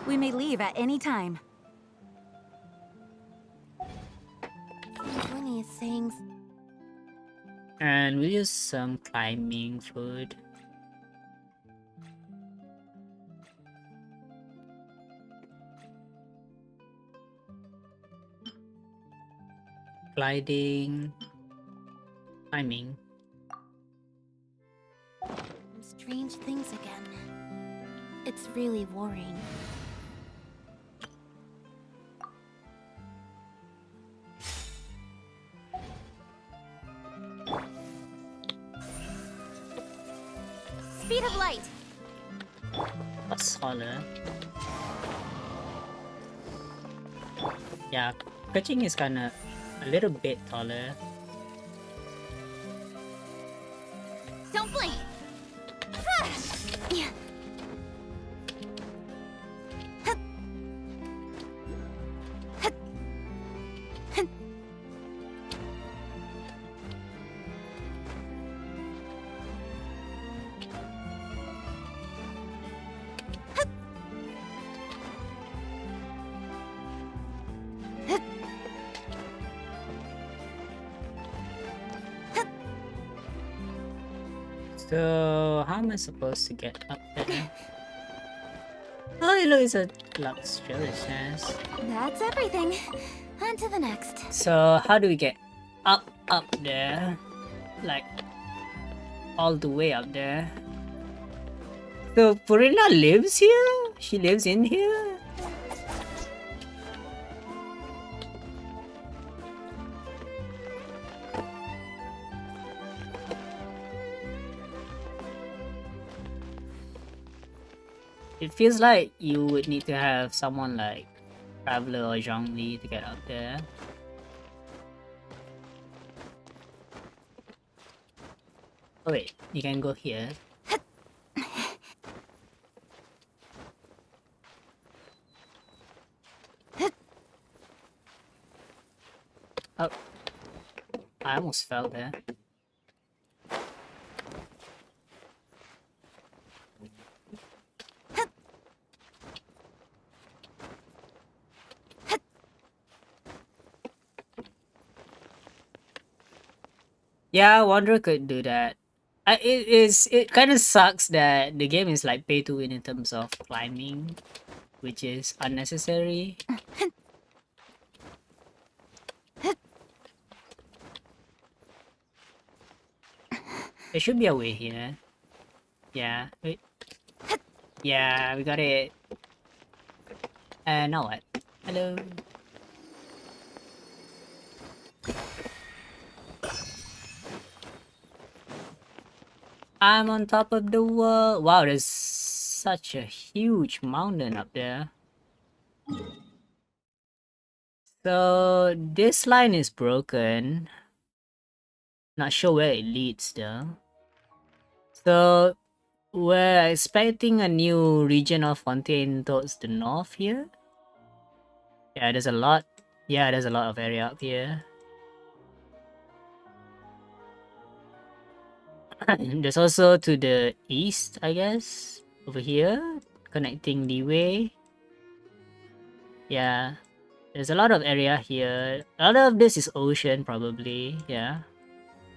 We may leave at any time. Winnie is saying And we'll use some climbing food. Gliding. Climbing. strange things again. It's really worrying. Speed of light! What's smaller? Yeah, pitching is kinda A little bit taller. Don't blink. Yeah. So how am I supposed to get up there? Oh, look, it's a luxurious chance. That's everything. On to the next. So how do we get up there? Like all the way up there. So Purina lives here? She lives in here? It feels like you would need to have someone like Traveler or Zhongli to get up there. Oh wait, you can go here. Oh, I almost fell there. Yeah, Wanderer could do that. It kind of sucks that the game is like pay to win in terms of climbing, which is unnecessary. There should be a way here. Yeah, wait. Yeah, we got it. Now what? Hello. I'm on top of the world. Wow, there's such a huge mountain up there. So this line is broken. Not sure where it leads though. So we're expecting a new region of Fontaine towards the north here. Yeah, there's a lot. Yeah, there's a lot of area up here. There's also to the east, I guess. Over here. Connecting the way. Yeah. There's a lot of area here. A lot of this is ocean, probably. Yeah.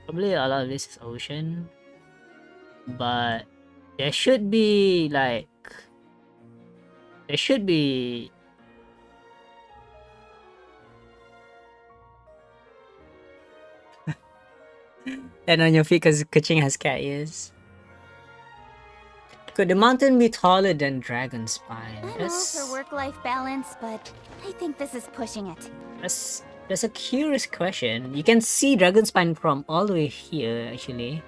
Probably a lot of this is ocean. But there should be, like... There should be... And on your feet because Kuching has cat ears. Could the mountain be taller than Dragon Spine? I'm all for work-life balance, but I think this is pushing it. That's a curious question. You can see Dragon Spine from all the way here, actually.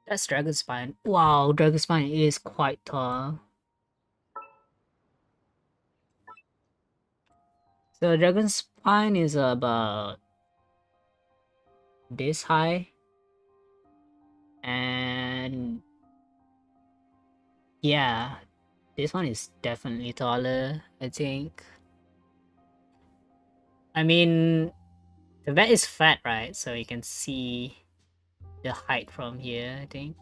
That's Dragon Spine. Wow, Dragon Spine is quite tall. So Dragon Spine is about this high. And yeah, this one is definitely taller, I think. I mean, the vet is fat, right? So you can see the height from here, I think.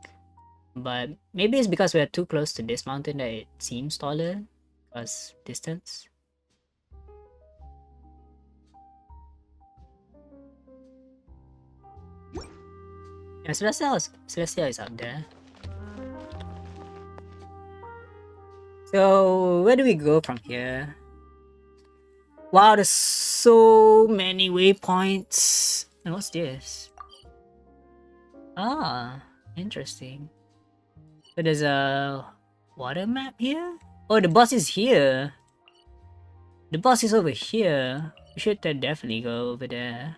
But maybe it's because we're too close to this mountain that it seems taller, because distance. Yeah, Celestial is up there. So where do we go from here? Wow, there's so many waypoints. And what's this? Ah, interesting. So there's a water map here? Oh, the boss is here. The boss is over here. We should definitely go over there.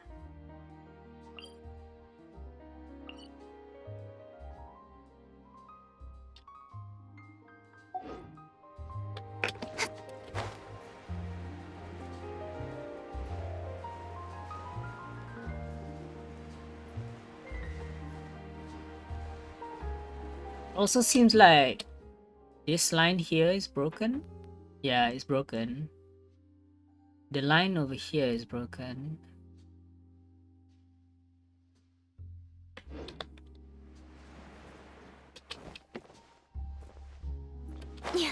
Also seems like this line here is broken. Yeah, it's broken. The line over here is broken. Yeah.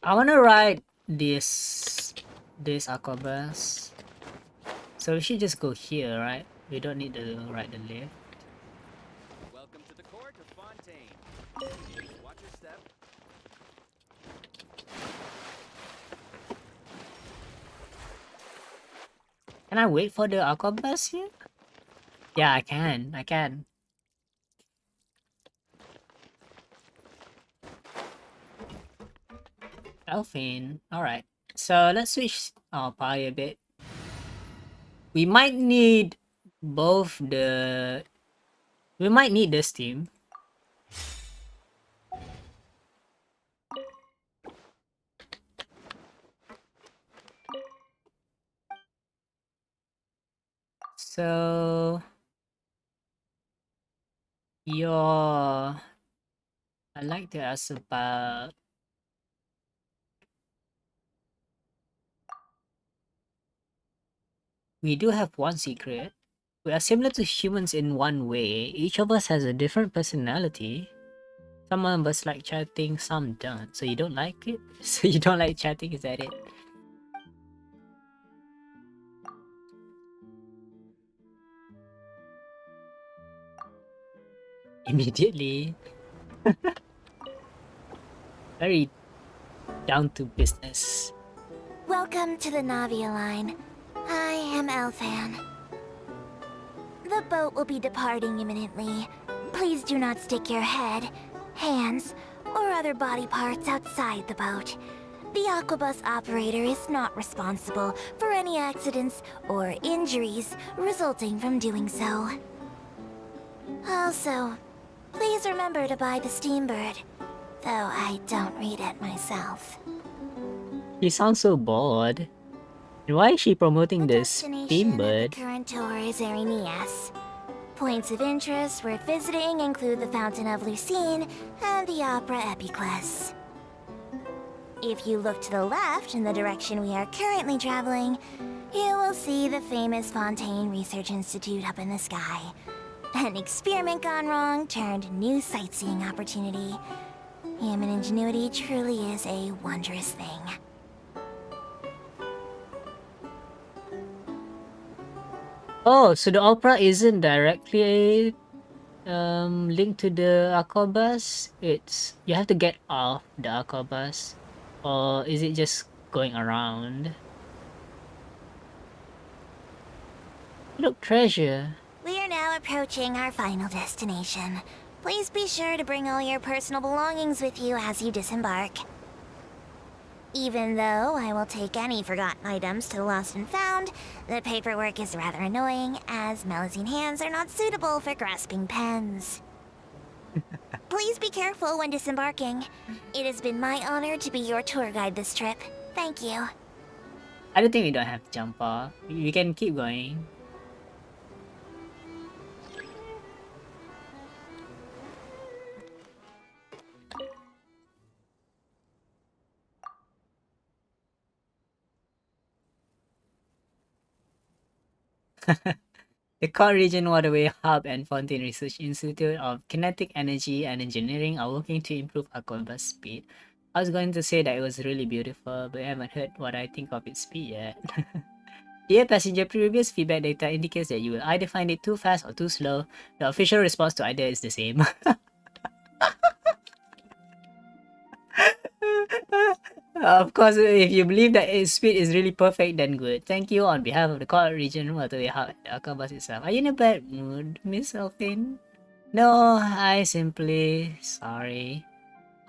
I wanna ride this aquabus. So we should just go here, right? We don't need to ride the lift. Welcome to the court of Fontaine. Watch your step. Can I wait for the aquabus here? Yeah, I can. I can. Elfin. Alright. So let's switch our pie a bit. We might need both the... We might need this team. So... I'd like to ask about... We do have one secret. We are similar to humans in one way. Each of us has a different personality. Some of us like chatting, some don't. So you don't like it? So you don't like chatting, is that it? Immediately. Very down to business. Welcome to the Navia line. I am Elfan. The boat will be departing imminently. Please do not stick your head, hands, or other body parts outside the boat. The Aquabus operator is not responsible for any accidents or injuries resulting from doing so. Also, please remember to buy the Steambird, though I don't read it myself. She sounds so bored. And why is she promoting this destination of the Steambird? current tour is Arenias. Points of interest worth visiting include the Fountain of Lucine and the Opera Epiclese. If you look to the left in the direction we are currently traveling, you will see the famous Fontaine Research Institute up in the sky. An experiment gone wrong turned new sightseeing opportunity. Human ingenuity truly is a wondrous thing. Oh, so the opera isn't directly linked to the aquabus? It's... You have to get off the aquabus? Or is it just going around? Look, treasure. We are now approaching our final destination. Please be sure to bring all your personal belongings with you as you disembark. Even though I will take any forgotten items to the lost and found, the paperwork is rather annoying, as Melusine hands are not suitable for grasping pens. Please be careful when disembarking. It has been my honor to be your tour guide this trip. Thank you. I don't think we don't have to jump off. We can keep going. The Core Region Waterway Hub and Fontaine Research Institute of Kinetic Energy and Engineering are working to improve Aquabus speed. I was going to say that it was really beautiful, but I haven't heard what I think of its speed yet. Dear passenger, previous feedback data indicates that you will either find it too fast or too slow. The official response to either is the same. Of course, if you believe that its speed is really perfect, then good. Thank you on behalf of the core region motorway hub at Akabas itself. Are you in a bad mood, Miss Fontaine? No, I simply... Sorry.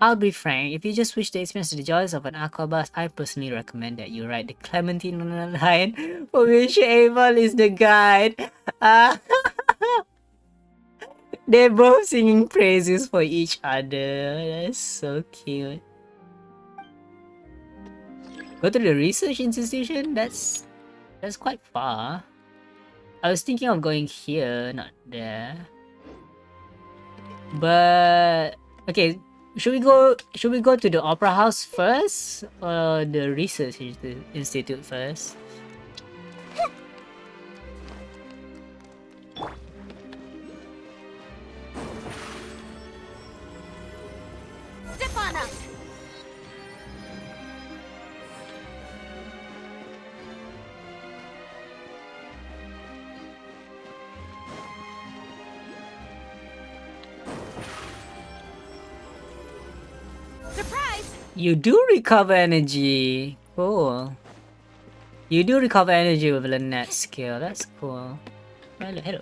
I'll be frank, if you just wish to experience the joys of an aquabus, I personally recommend that you ride the Clementine line, for which Avon is the guide. Ah, they're both singing praises for each other. That's so cute. Go to the research institution? That's quite far. I was thinking of going here, not there. But okay, should we go to the opera house first or the research institute first? Step on up. Surprise! You do recover energy. Cool. You do recover energy with the net skill. That's cool. Hello.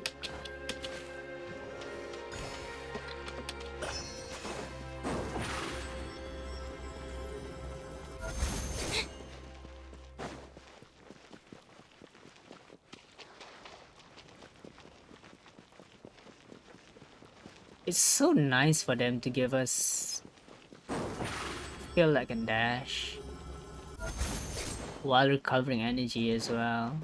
It's so nice for them to give us skill like a dash while recovering energy as well.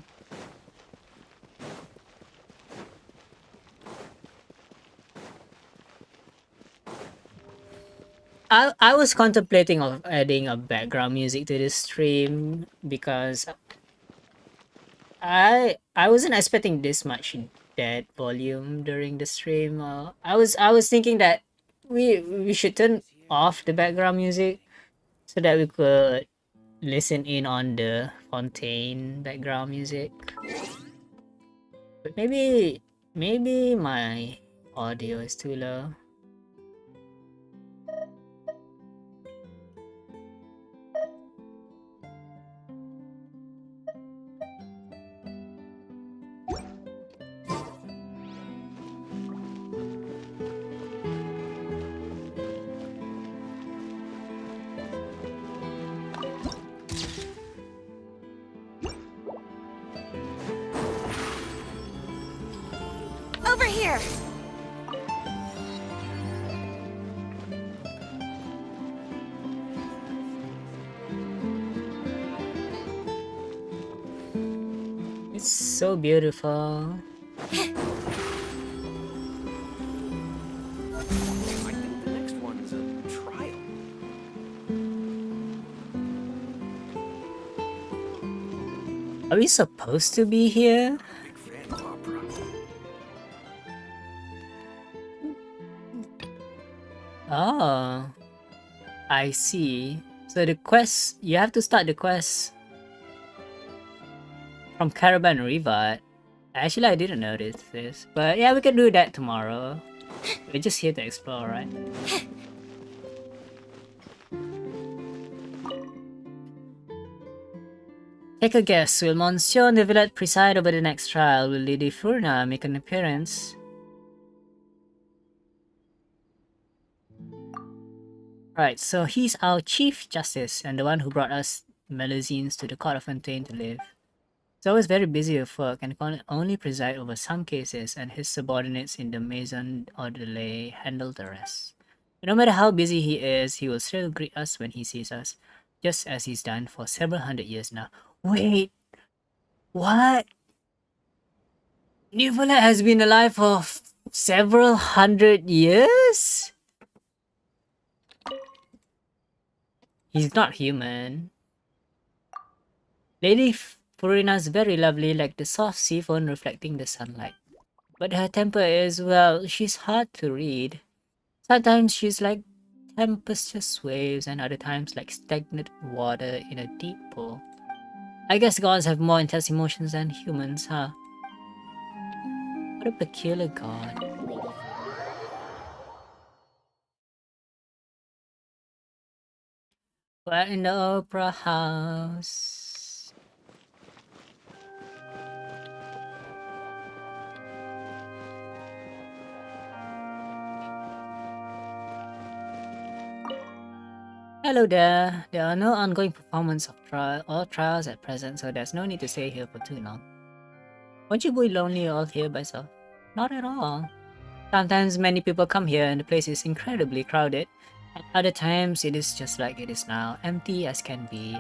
I was contemplating of adding a background music to this stream because I wasn't expecting this much dead volume during the stream. I was thinking that we should turn off the background music so that we could listen in on the Fontaine background music. But maybe my audio is too low. Over here! It's so beautiful. I think the next one is a trial. Are we supposed to be here? Big fan of opera. Oh, I see. So the quest, you have to start the quest from Caravan Rivat. Actually, I didn't notice this, but yeah, we can do that tomorrow. We're just here to explore, right? Take a guess. Will Monsieur de Villette preside over the next trial? Will Lady Furna make an appearance? Right, so he's our Chief Justice and the one who brought us Melusines to the Court of Fontaine to live. He's always very busy with work and can only preside over some cases, and his subordinates in the Maison Ordelay handle the rest. But no matter how busy he is, he will still greet us when he sees us, just as he's done for several hundred years now. Wait, what? Nivola has been alive for several hundred years? He's not human. Lady Furina's very lovely, like the soft siphon reflecting the sunlight. But her temper is, well, she's hard to read. Sometimes she's like tempestuous waves, and other times like stagnant water in a deep pool. I guess gods have more intense emotions than humans, huh? What a peculiar god. We're in the opera house. Hello there. There are no ongoing performance of trials at present, so there's no need to stay here for too long. Won't you be lonely all here by yourself? Not at all. Sometimes many people come here and the place is incredibly crowded. At other times it is just like it is now, empty as can be.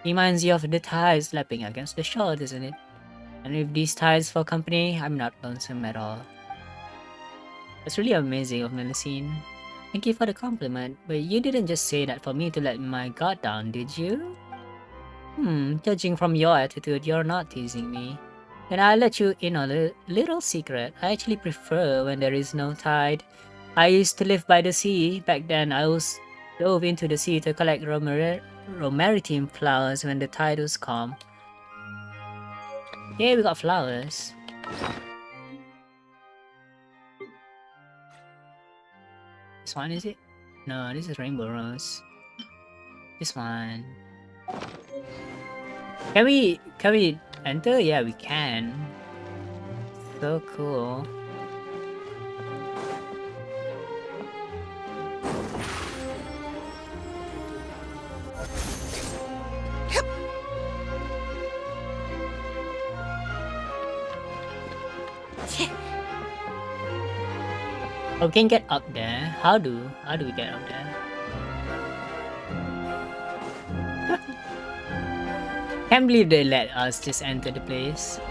Reminds you of the tides lapping against the shore, doesn't it? And with these tides for company, I'm not lonesome at all. That's really amazing of Melusine. Thank you for the compliment, but you didn't just say that for me to let my guard down, did you? Judging from your attitude, you're not teasing me. Then I'll let you in on a little secret. I actually prefer when there is no tide. I used to live by the sea. Back then, I was dove into the sea to collect romaritime flowers when the tide was calm. Yeah, we got flowers. This one, is it? No, this is rainbow rose. This one. Can we enter? Yeah, we can. So cool. Oh, we can get up there. How do we get up there? Can't believe they let us just enter the place.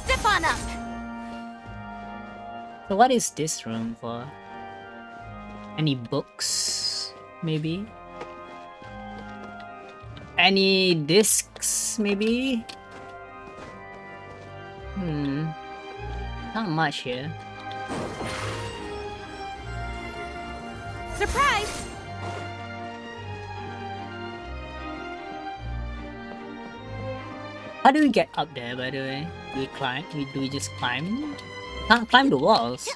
Step on up. So what is this room for? Any books, maybe? Any discs, maybe? Not much here. Surprise! How do we get up there, by the way? Do we climb? Do we just climb? Can't climb the walls.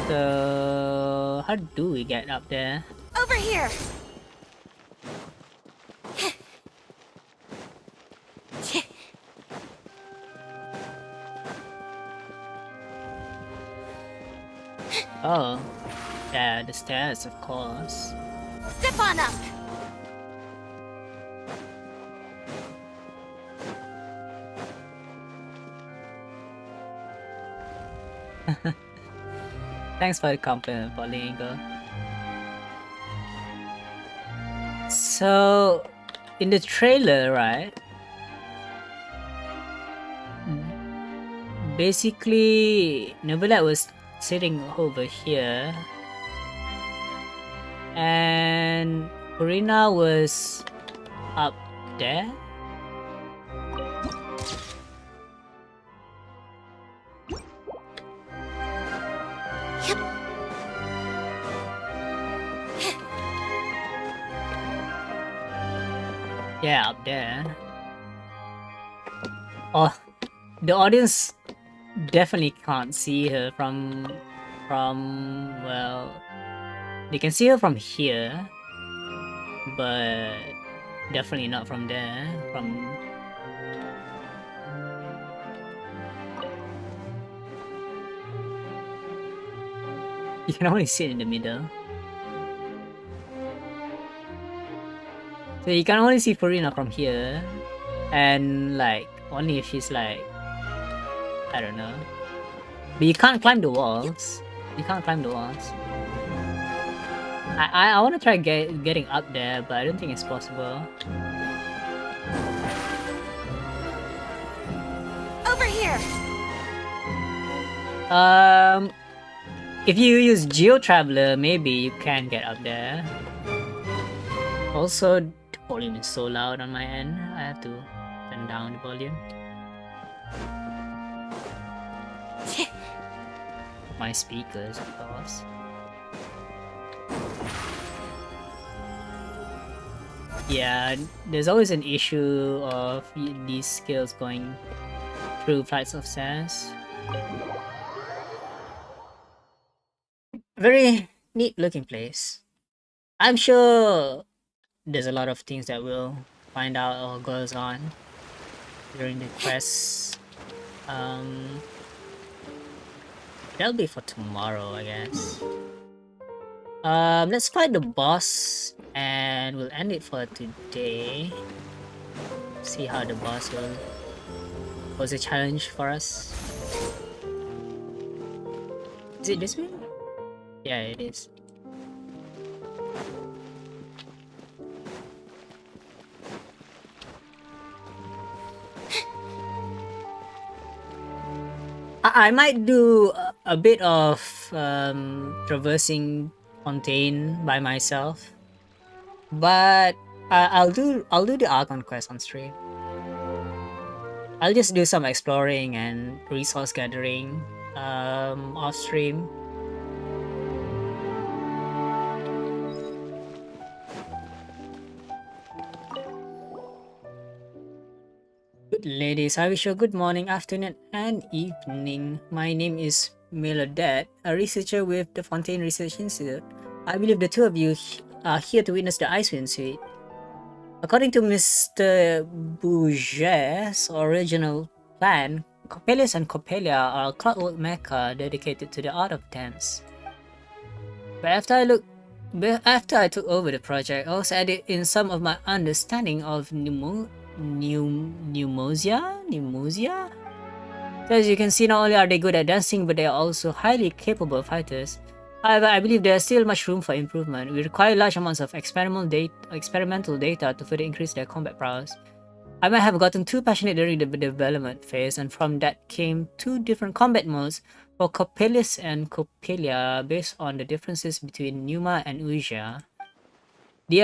So how do we get up there? Over here. Oh, yeah, the stairs, of course. Step on up. Thanks for the compliment, Paulingo. So, in the trailer, right? Basically, Nebula was sitting over here, and Purina was up there. Yeah, up there. Oh, the audience definitely can't see her from well, they can see her from here, but definitely not from there. You can only see it in the middle. So you can only see Purina from here, and like only if she's like, I don't know. But you can't climb the walls. You can't climb the walls. I want to try getting up there, but I don't think it's possible. Over here. If you use Geo Traveler, maybe you can get up there. Also, the volume is so loud on my end. I have to Turn down the volume. My speakers, of course. Yeah, there's always an issue of these skills going through flights of stairs. Very neat looking place. I'm sure there's a lot of things that we'll find out or goes on during the quest. That'll be for tomorrow, I guess. Let's fight the boss and we'll end it for today. See how the boss will pose a challenge for us. Is it this way? Yeah, it is. I might do a bit of traversing Fontaine by myself, but I'll do the Archon quest on stream. I'll just do some exploring and resource gathering off stream. Good ladies, I wish you a good morning, afternoon, and evening. My name is Melodette, a researcher with the Fontaine Research Institute. I believe the two of you are here to witness the Icewind Suite. According to Mr. Bourget's original plan, Coppelius and Coppelia are a clockwork mecca dedicated to the art of dance. But after I took over the project, I also added in some of my understanding of pneumosia. So as you can see, not only are they good at dancing, but they are also highly capable fighters. However, I believe there is still much room for improvement. We require large amounts of experimental data to further increase their combat prowess. I might have gotten too passionate during the development phase, and from that came two different combat modes for Coppelius and Coppelia based on the differences between Numa and Uja. They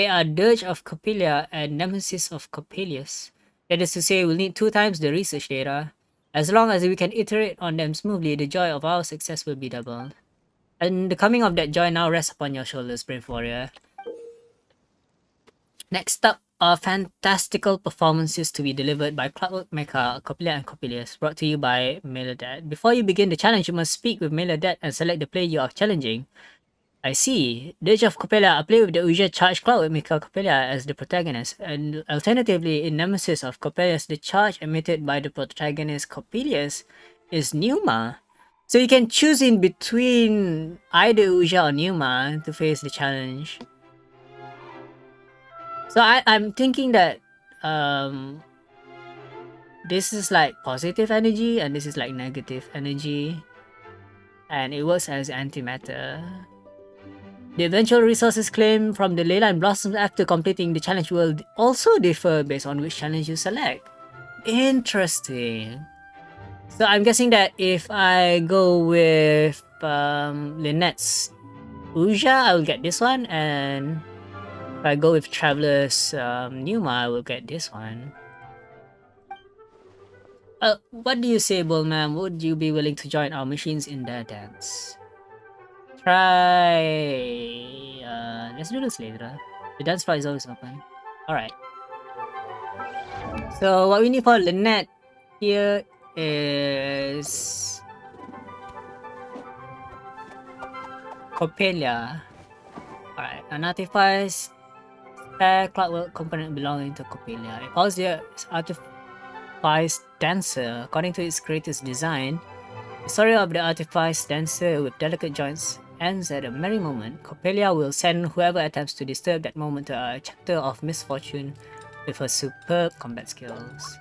are Dirge of Coppelia and Nemesis of Coppelius. That is to say, we'll need 2 times the research data. As long as we can iterate on them smoothly, the joy of our success will be doubled. And the coming of that joy now rests upon your shoulders, brave warrior. Next up are fantastical performances to be delivered by Clockwork Mecha, Coppelia and Coppelius, brought to you by Melodette. Before you begin the challenge, you must speak with Melodette and select the player you are challenging. I see. Dirge of Coppelia, a player with the Uja charge Clockwork Mecha Coppelia as the protagonist, and alternatively, in Nemesis of Coppelius, the charge emitted by the protagonist Coppelius is Numa. So you can choose in between either Uja or Numa to face the challenge. So I'm thinking that this is like positive energy and this is like negative energy, and it works as antimatter. The eventual resources claimed from the Leyline Blossoms after completing the challenge will also differ based on which challenge you select. Interesting. So I'm guessing that if I go with Lynette's Uja, I will get this one, and if I go with Traveler's Numa, I will get this one. What do you say, Bullman? Would you be willing to join our machines in their dance? Try... let's do this later. The dance floor is always open. Alright. So what we need for Lynette here is... Coppelia. Alright, a notifies spare clockwork component belonging to Coppelia. It calls the Artifice Dancer. According to its creator's design, the story of the Artifice Dancer with delicate joints ends at a merry moment. Coppelia will send whoever attempts to disturb that moment to a chapter of misfortune with her superb combat skills.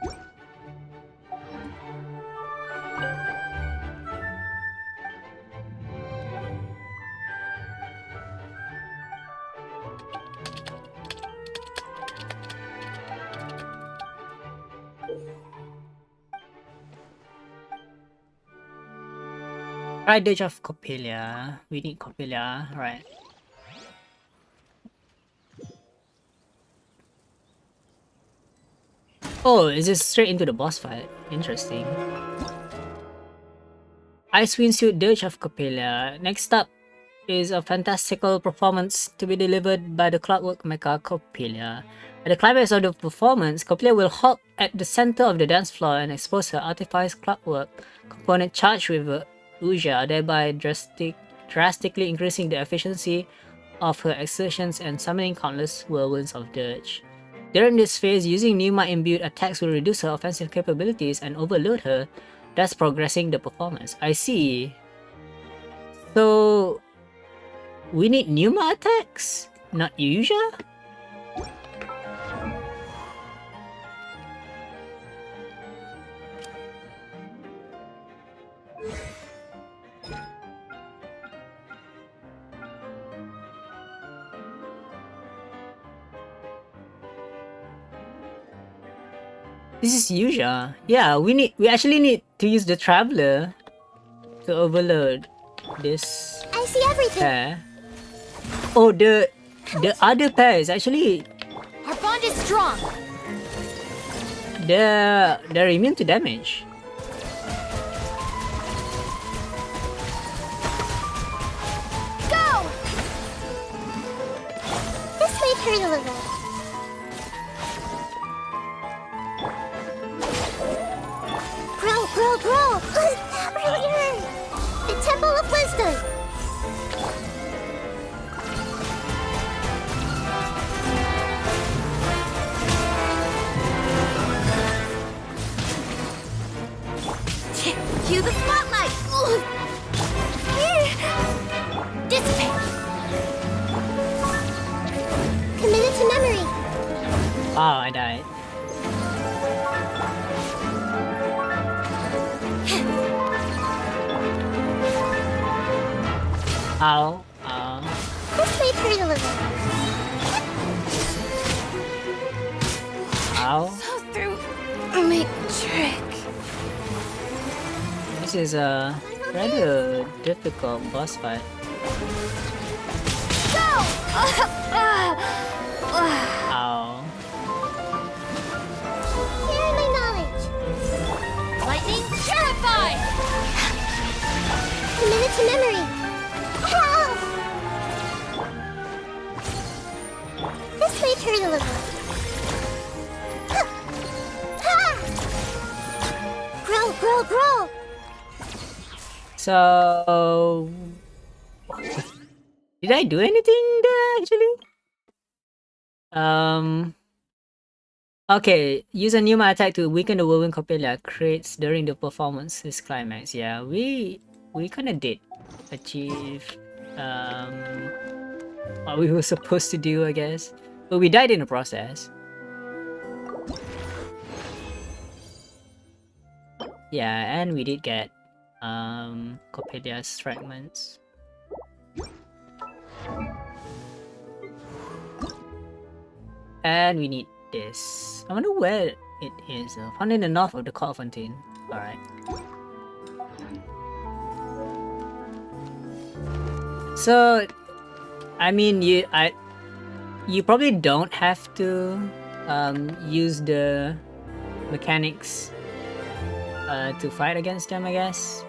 Right, Dirge of Coppelia. We need Coppelia, right. Oh, is this straight into the boss fight? Interesting. Ice Wingsuit Dirge of Coppelia. Next up is a fantastical performance to be delivered by the Clockwork Mecha Coppelia. At the climax of the performance, Coppelia will halt at the center of the dance floor and expose her artifice clockwork component charged with Uja, thereby drastically increasing the efficiency of her exertions and summoning countless whirlwinds of dirge. During this phase, using Pneuma-imbued attacks will reduce her offensive capabilities and overload her, thus progressing the performance. I see. So we need Pneuma attacks, not Uja? This is Yuja. Yeah, we actually need to use the Traveler to overload this I see everything. pair. Oh, the other pair is actually Our bond is strong. they're immune to damage. Go! This may hurt a little. Grow! That really hurt! The Temple of Wisdom! Cue the spotlight! Dissipate! Committed to memory! Oh, I died. Ow. This may hurt a little. Ow. So through my trick. This is a rather difficult boss fight. Go! Ow. Share my knowledge. Lightning purify! Committed to memory. Help! This may hurt a little. Grow! So did I do anything there actually? Okay, use a Pneuma attack to weaken the Whirlwind Coppelia creates during the performance's climax. Yeah, we kinda did achieve what we were supposed to do, I guess. But we died in the process. Yeah, and we did get Coppelia's fragments. And we need this. I wonder where it is. Found in the north of the Court of Fontaine. Alright. So, I mean, you probably don't have to use the mechanics to fight against them, I guess.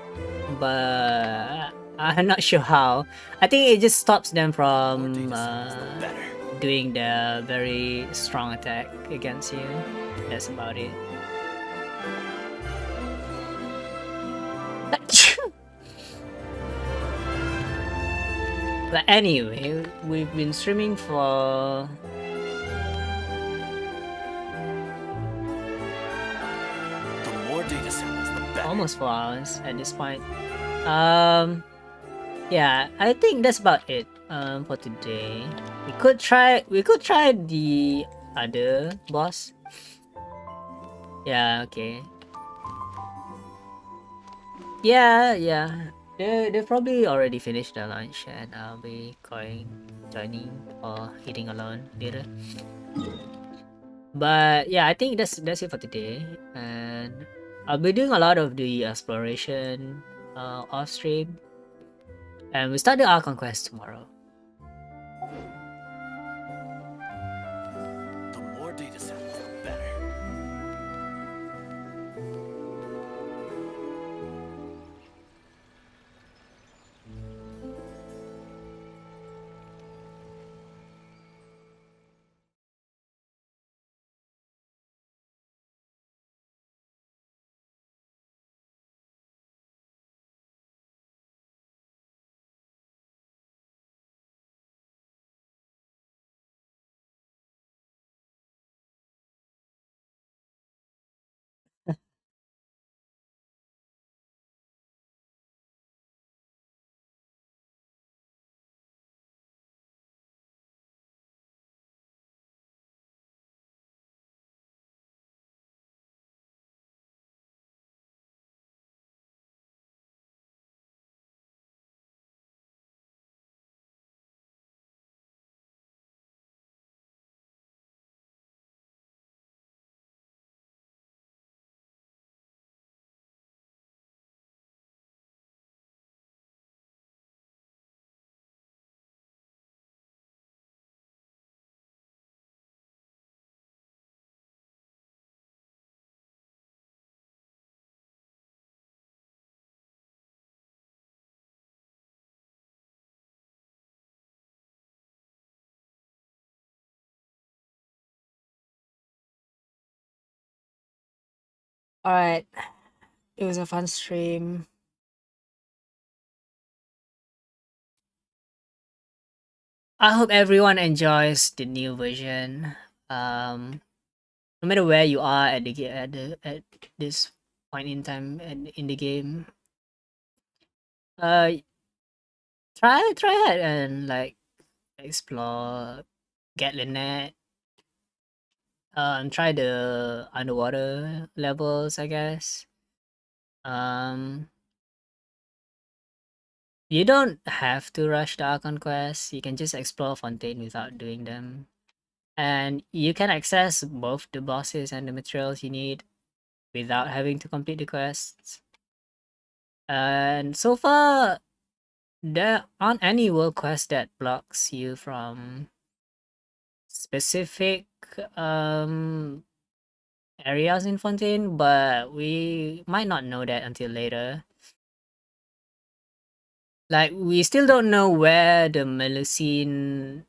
But I'm not sure how. I think it just stops them from doing the very strong attack against you. That's about it. But anyway, we've been streaming for The more data samples, the better. almost 4 hours at this point. Yeah, I think that's about it for today. We could try the other boss. Yeah, okay. Yeah. They probably already finished their lunch and I'll be joining or eating alone later. But yeah, I think that's it for today, and I'll be doing a lot of the exploration off stream, and we start the Archon quest tomorrow. The more data samples, the better. Alright, it was a fun stream. I hope everyone enjoys the new version. No matter where you are at at this point in time in the game, uh, try it and like explore, get Lynette, try the underwater levels, I guess. Um, you don't have to rush the Archon quests. You can just explore Fontaine without doing them. And you can access both the bosses and the materials you need without having to complete the quests. And so far, there aren't any world quest that blocks you from specific um areas in Fontaine, but we might not know that until later. Like we still don't know where the Melusine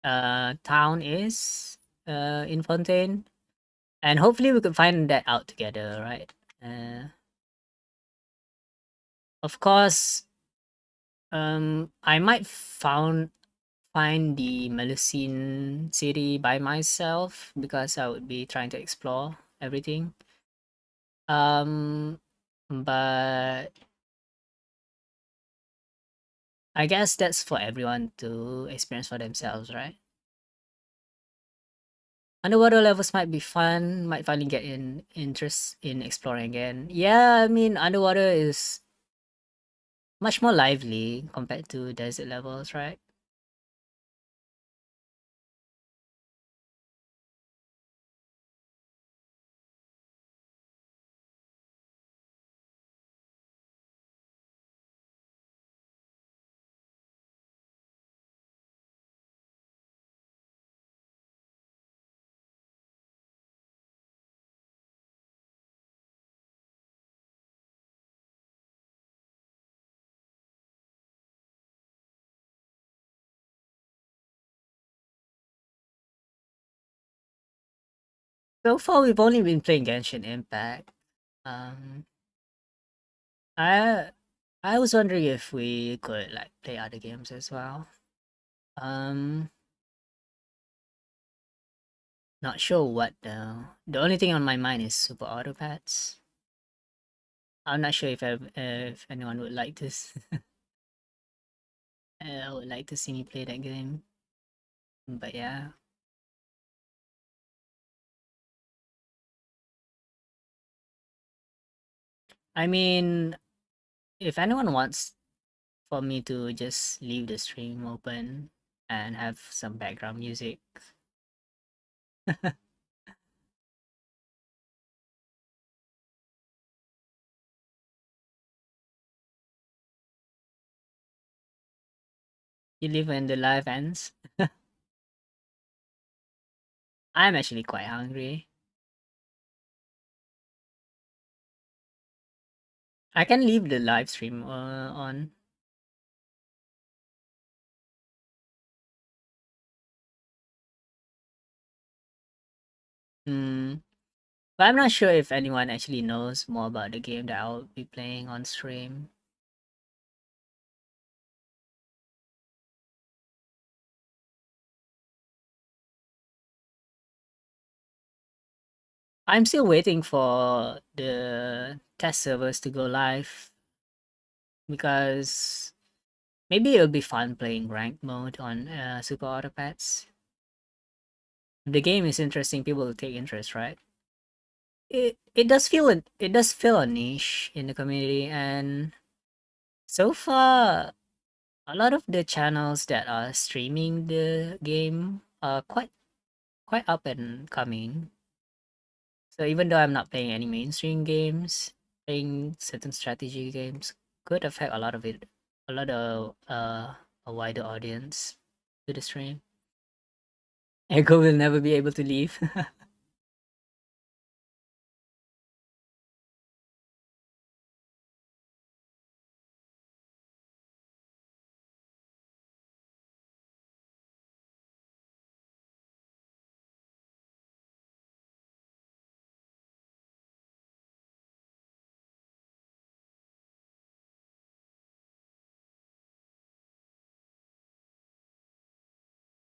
town is in Fontaine. And hopefully we could find that out together, right? Of course, I might find the Melusine city by myself because I would be trying to explore everything. Um, but I guess that's for everyone to experience for themselves, right? Underwater levels might be fun, might finally get in interest in exploring again. Yeah, I mean underwater is much more lively compared to desert levels, right? So far, we've only been playing Genshin Impact. Um, I I was wondering if we could like play other games as well. Um, not sure what though. The only thing on my mind is Super Autopats. I'm not sure if anyone would like this. Would like to see me play that game. But yeah, I mean, if anyone wants for me to just leave the stream open and have some background music. You leave when the live ends. I'm actually quite hungry. I can leave the live stream on. Hmm. But I'm not sure if anyone actually knows more about the game that I'll be playing on stream. I'm still waiting for the test servers to go live because maybe it'll be fun playing ranked mode on Super Autopats. If the game is interesting, people will take interest, right? It does feel a niche in the community, and so far a lot of the channels that are streaming the game are quite up and coming. So even though I'm not playing any mainstream games, playing certain strategy games could affect a lot of a wider audience to the stream. Echo will never be able to leave.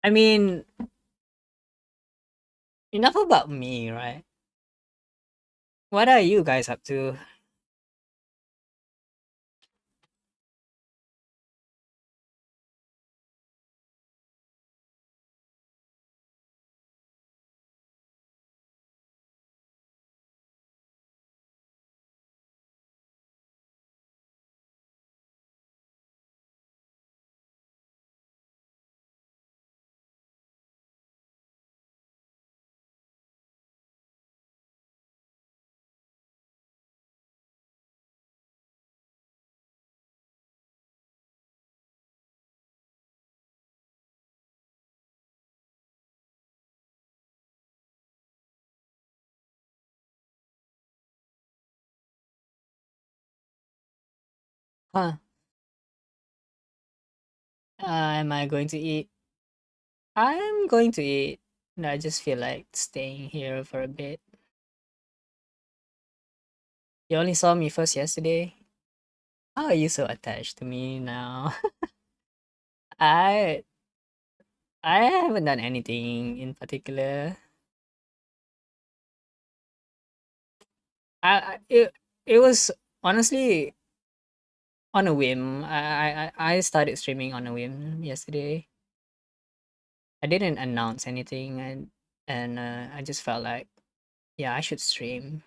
I mean, enough about me, right? What are you guys up to? Huh? Am I going to eat? I'm going to eat. No, I just feel like staying here for a bit. You only saw me first yesterday. How are you so attached to me now? I I haven't done anything in particular. It was honestly on a whim. I started streaming on a whim yesterday. I didn't announce anything, and I just felt like, yeah, I should stream.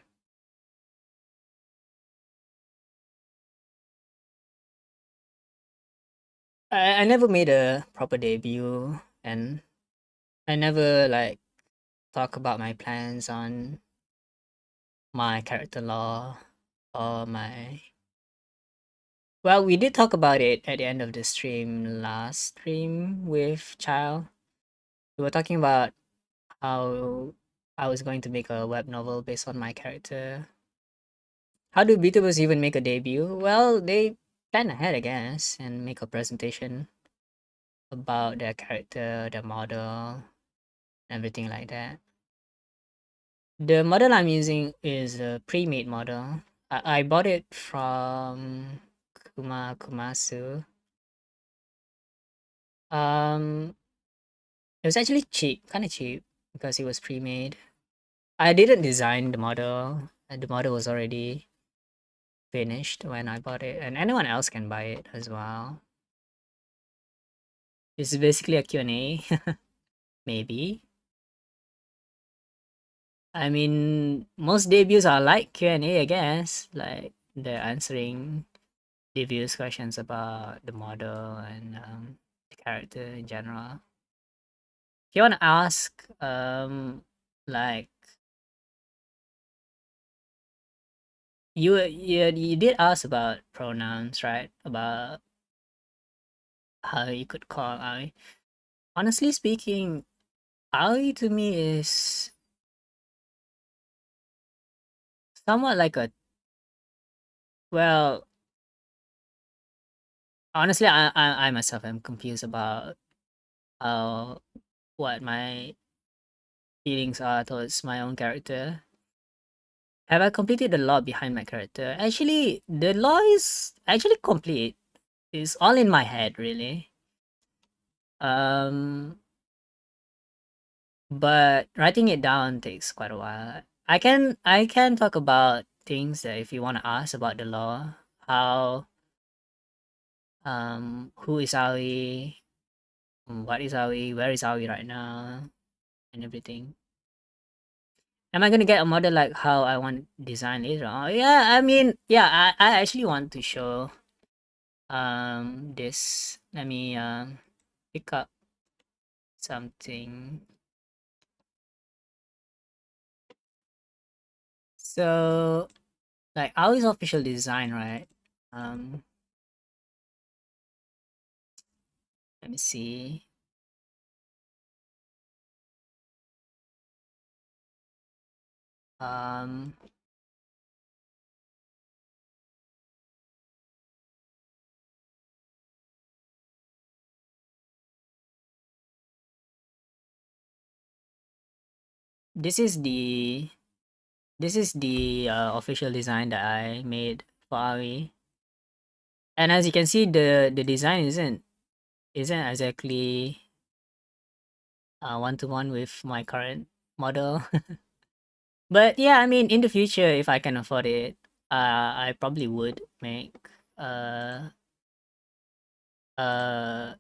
I never made a proper debut, and I never like talk about my plans on my character law or my. Well, we did talk about it at the end of the stream, last stream with Child. We were talking about how I was going to make a web novel based on my character. How do VTubers even make a debut? Well, they plan ahead, I guess, and make a presentation about their character, their model, everything like that. The model I'm using is a pre-made model. I bought it from Kumasu. It was actually cheap, kind of cheap, because it was pre-made. I didn't design the model. The model was already finished when I bought it, and anyone else can buy it as well. It's basically a Q&A, maybe. I mean, most debuts are like Q&A, I guess. Like, they're answering the viewers' questions about the model and the character in general. If you want to ask, like, you did ask about pronouns, right? About how you could call Aoi. Honestly speaking, Aoi to me is somewhat like a, well, honestly, I myself am confused about how what my feelings are towards my own character. Have I completed the law behind my character? Actually, the law is actually complete. It's all in my head, really. Um, but writing it down takes quite a while. I can talk about things that if you want to ask about the law, how who is Aoi, what is Aoi, where is Aoi right now, and everything. Am I gonna get a model like how I want design later on? Yeah, I mean, yeah, I actually want to show this. Let me pick up something. So like Aoi's official design, right? Let me see. Um this is the official design that I made for Aoi. And as you can see, the design isn't exactly one-to-one with my current model. But yeah, I mean, in the future, if I can afford it, I probably would make uh uh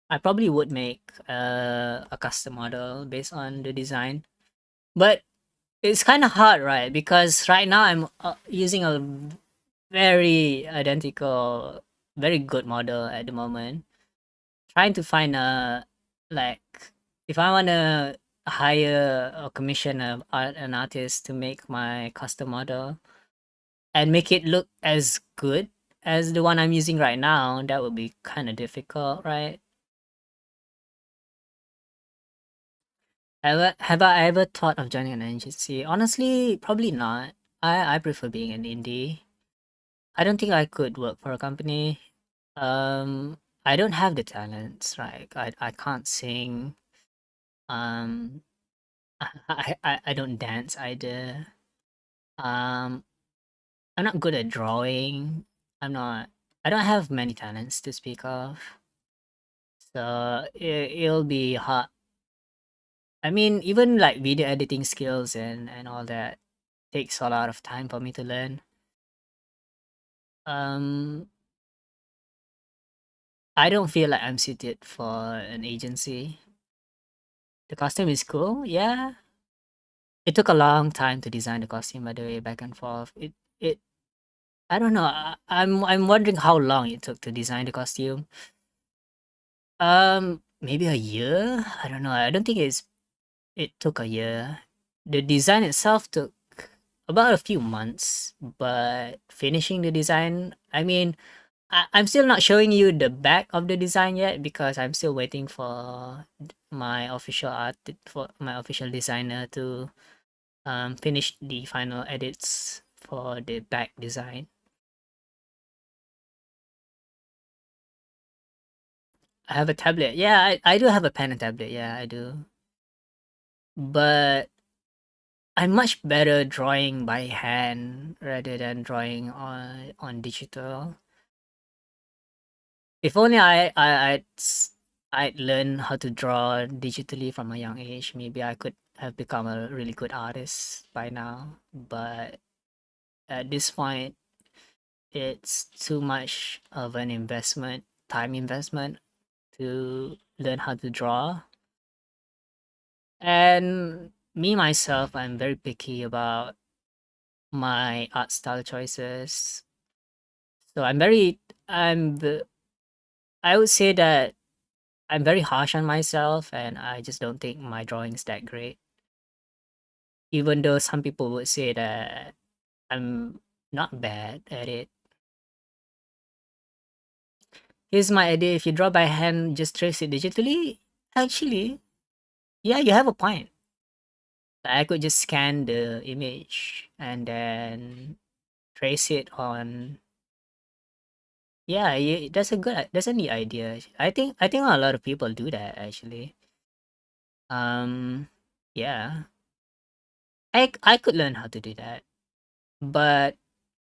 I probably would make a custom model based on the design. But it's kind of hard, right? Because right now I'm using a very identical, very good model at the moment. Trying to find a like if I want to hire or commission an artist to make my custom model and make it look as good as the one I'm using right now, that would be kind of difficult, right? Have I ever thought of joining an agency? Honestly, probably not. I prefer being an indie. I don't think I could work for a company. I don't have the talents, right? I can't sing. Um, I don't dance either. Um, I'm not good at drawing. I'm not. I don't have many talents to speak of. So it'll be hard. I mean, even like video editing skills and all that takes a lot of time for me to learn. Um, I don't feel like I'm suited for an agency. The costume is cool, yeah. It took a long time to design the costume, by the way, back and forth. It I don't know. I'm wondering how long it took to design the costume. Maybe a year. I don't know. I don't think it took a year. The design itself took about a few months, but finishing the design, I mean, I'm still not showing you the back of the design yet because I'm still waiting for my official designer to finish the final edits for the back design. I have a tablet. Yeah, I do have a pen and tablet. Yeah, I do. But I'm much better drawing by hand rather than drawing on digital. If only I'd learn how to draw digitally from a young age, maybe I could have become a really good artist by now. But at this point, it's too much of an time investment to learn how to draw. And me myself, I'm very picky about my art style choices. So I would say that I'm very harsh on myself and I just don't think my drawing's that great. Even though some people would say that I'm not bad at it. Here's my idea: if you draw by hand, just trace it digitally. Actually, yeah, you have a point. I could just scan the image and then trace it on. Yeah, that's a neat idea. I think a lot of people do that actually. Um, yeah, I could learn how to do that, but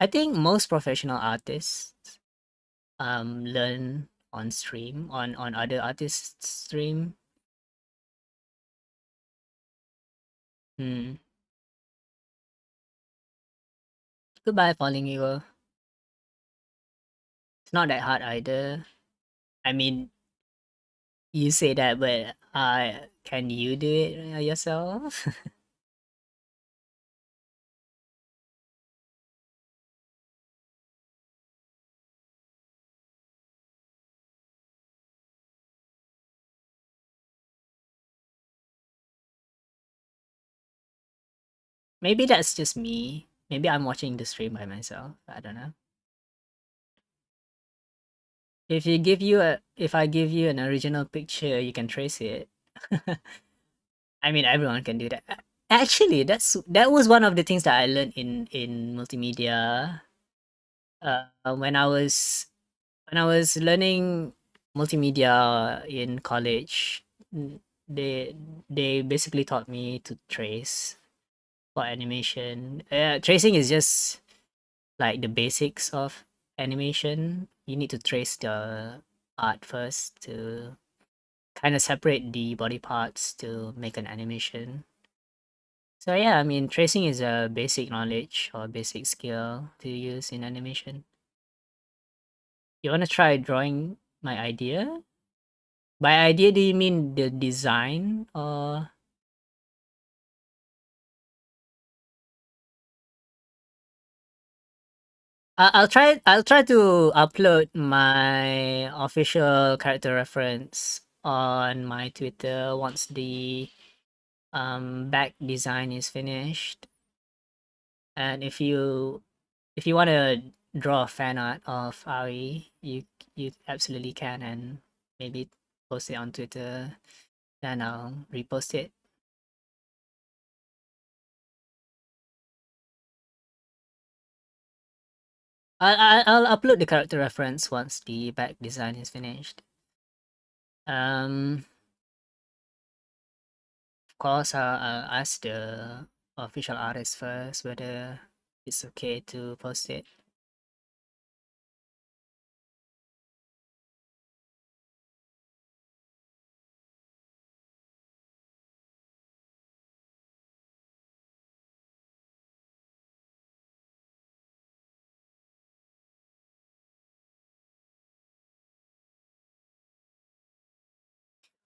I think most professional artists learn on stream on other artists' stream. Hmm. Goodbye, Falling Eagle. It's not that hard either. I mean, you say that, but can you do it yourself? Maybe that's just me. Maybe I'm watching the stream by myself. I don't know. If I give you an original picture, you can trace it. I mean, everyone can do that. Actually, that was one of the things that I learned in multimedia. When I was learning multimedia in college, they basically taught me to trace for animation. Tracing is just like the basics of animation. You need to trace art first to kind of separate the body parts to make an animation. So yeah, I mean, tracing is a basic knowledge or basic skill to use in animation. You want to try drawing my idea? By idea, do you mean the design or? I'll try. I'll try to upload my official character reference on my Twitter once the back design is finished. And if you want to draw a fan art of Aoi, you absolutely can, and maybe post it on Twitter. Then I'll repost it. I'll upload the character reference once the back design is finished. Of course, I'll ask the official artist first whether it's okay to post it.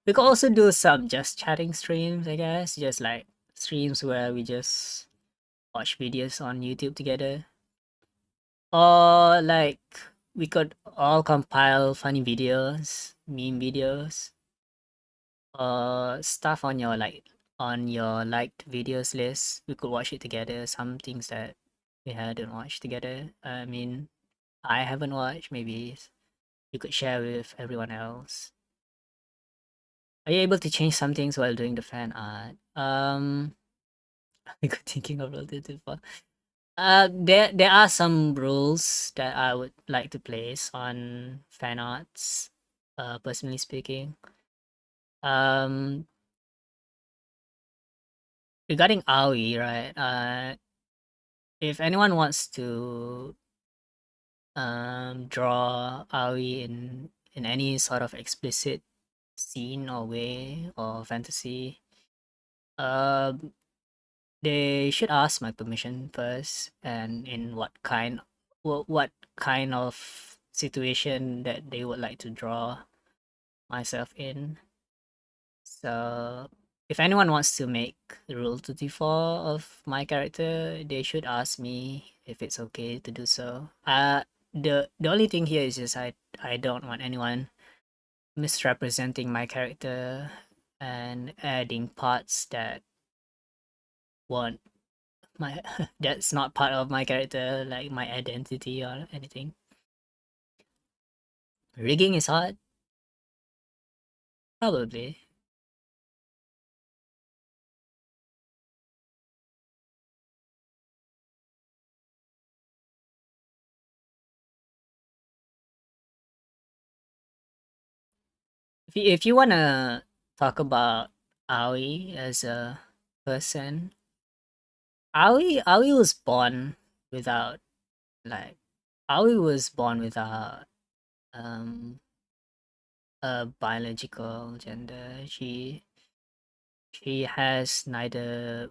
We could also do some just chatting streams, I guess. Just like streams where we just watch videos on YouTube together. Or like we could all compile funny videos, meme videos, or stuff on your liked videos list. We could watch it together. Some things that we hadn't watched together. I mean, I haven't watched. Maybe you could share with everyone else. Are you able to change some things while doing the fan art? I got thinking of relative. There are some rules that I would like to place on fan arts. Personally speaking, um, regarding Aoi, right? If anyone wants to draw Aoi in any sort of explicit scene or way or fantasy, um, they should ask my permission first, and in what kind of situation that they would like to draw myself in. So if anyone wants to make Rule 224 of my character, they should ask me if it's okay to do so. The only thing here is just I don't want anyone misrepresenting my character and adding parts that won't my that's not part of my character, like my identity or anything. Rigging is hard, probably. If you wanna talk about Aoi as a person, Aoi was born without like Aoi was born without um a biological gender. She has neither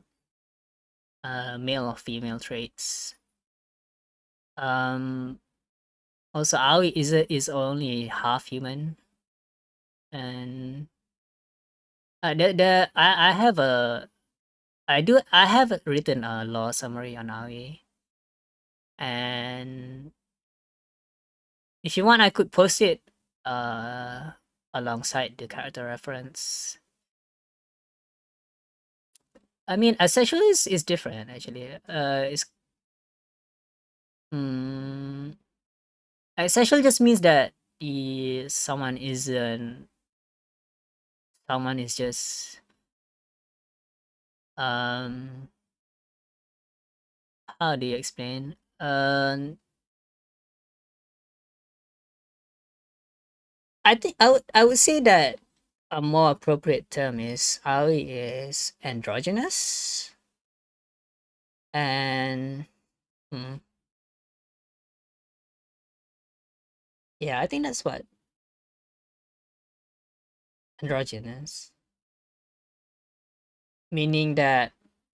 male or female traits. Um Also Aoi is only half human, and I have a I have written a law summary on Aoi, and if you want, I could post it uh alongside the character reference. I mean, asexual is different actually. It's mm, asexual just means that someone is just um how do you explain? I think I would say that a more appropriate term is Aoi is androgynous, and mm, yeah, I think that's what androgynous, meaning that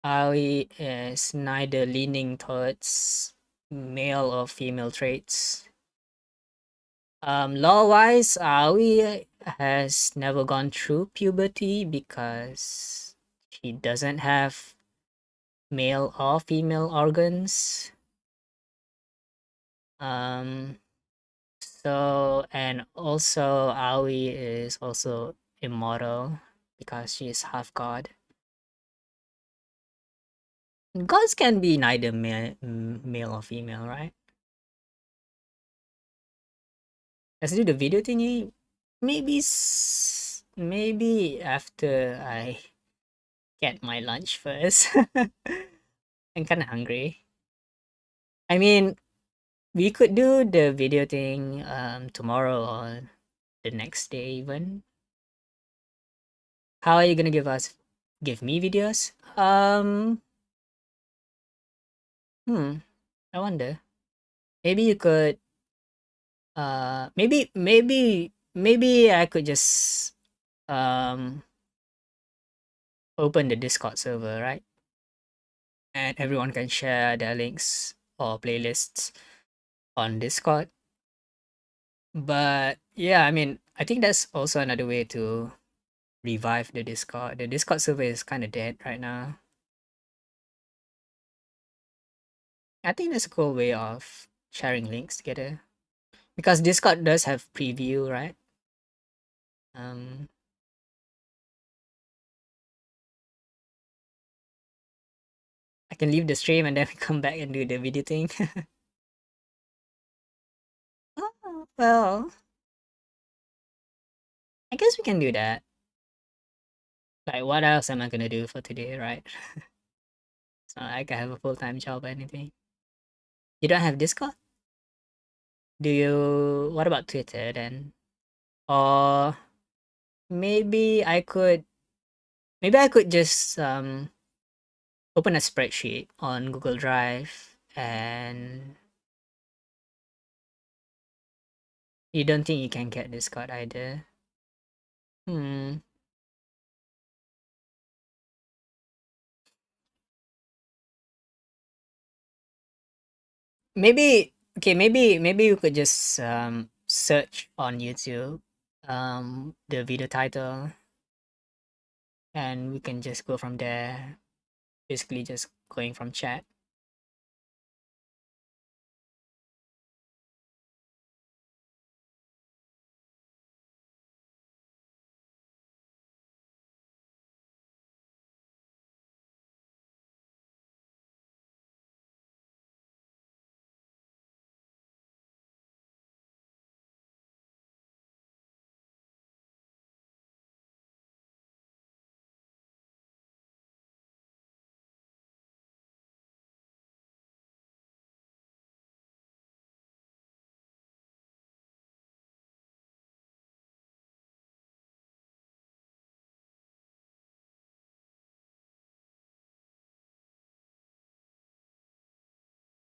Aoi is neither leaning towards male or female traits. Law-wise, Aoi has never gone through puberty because she doesn't have male or female organs. Um, so and also Aoi is also immortal because she is half god. Gods can be neither male or female, right? Let's do the video thingy. Maybe maybe after I get my lunch first. I'm kind of hungry. I mean, we could do the video thing tomorrow or the next day even. How are you gonna give me videos? I wonder. Maybe you could maybe I could just um open the Discord server, right? And everyone can share their links or playlists on Discord. But yeah, I mean, I think that's also another way to revive the Discord. The Discord server is kind of dead right now. I think that's a cool way of sharing links together because Discord does have preview, right? Um, I can leave the stream and then we come back and do the video thing. Oh, well, I guess we can do that. Like, what else am I gonna do for today, right? It's not like I have a full-time job or anything. You don't have Discord? Do you? What about Twitter then? Or maybe I could. Maybe I could just open a spreadsheet on Google Drive, and you don't think you can get Discord either? Hmm. Maybe okay, maybe you could just search on YouTube the video title, and we can just go from there. Basically just going from chat.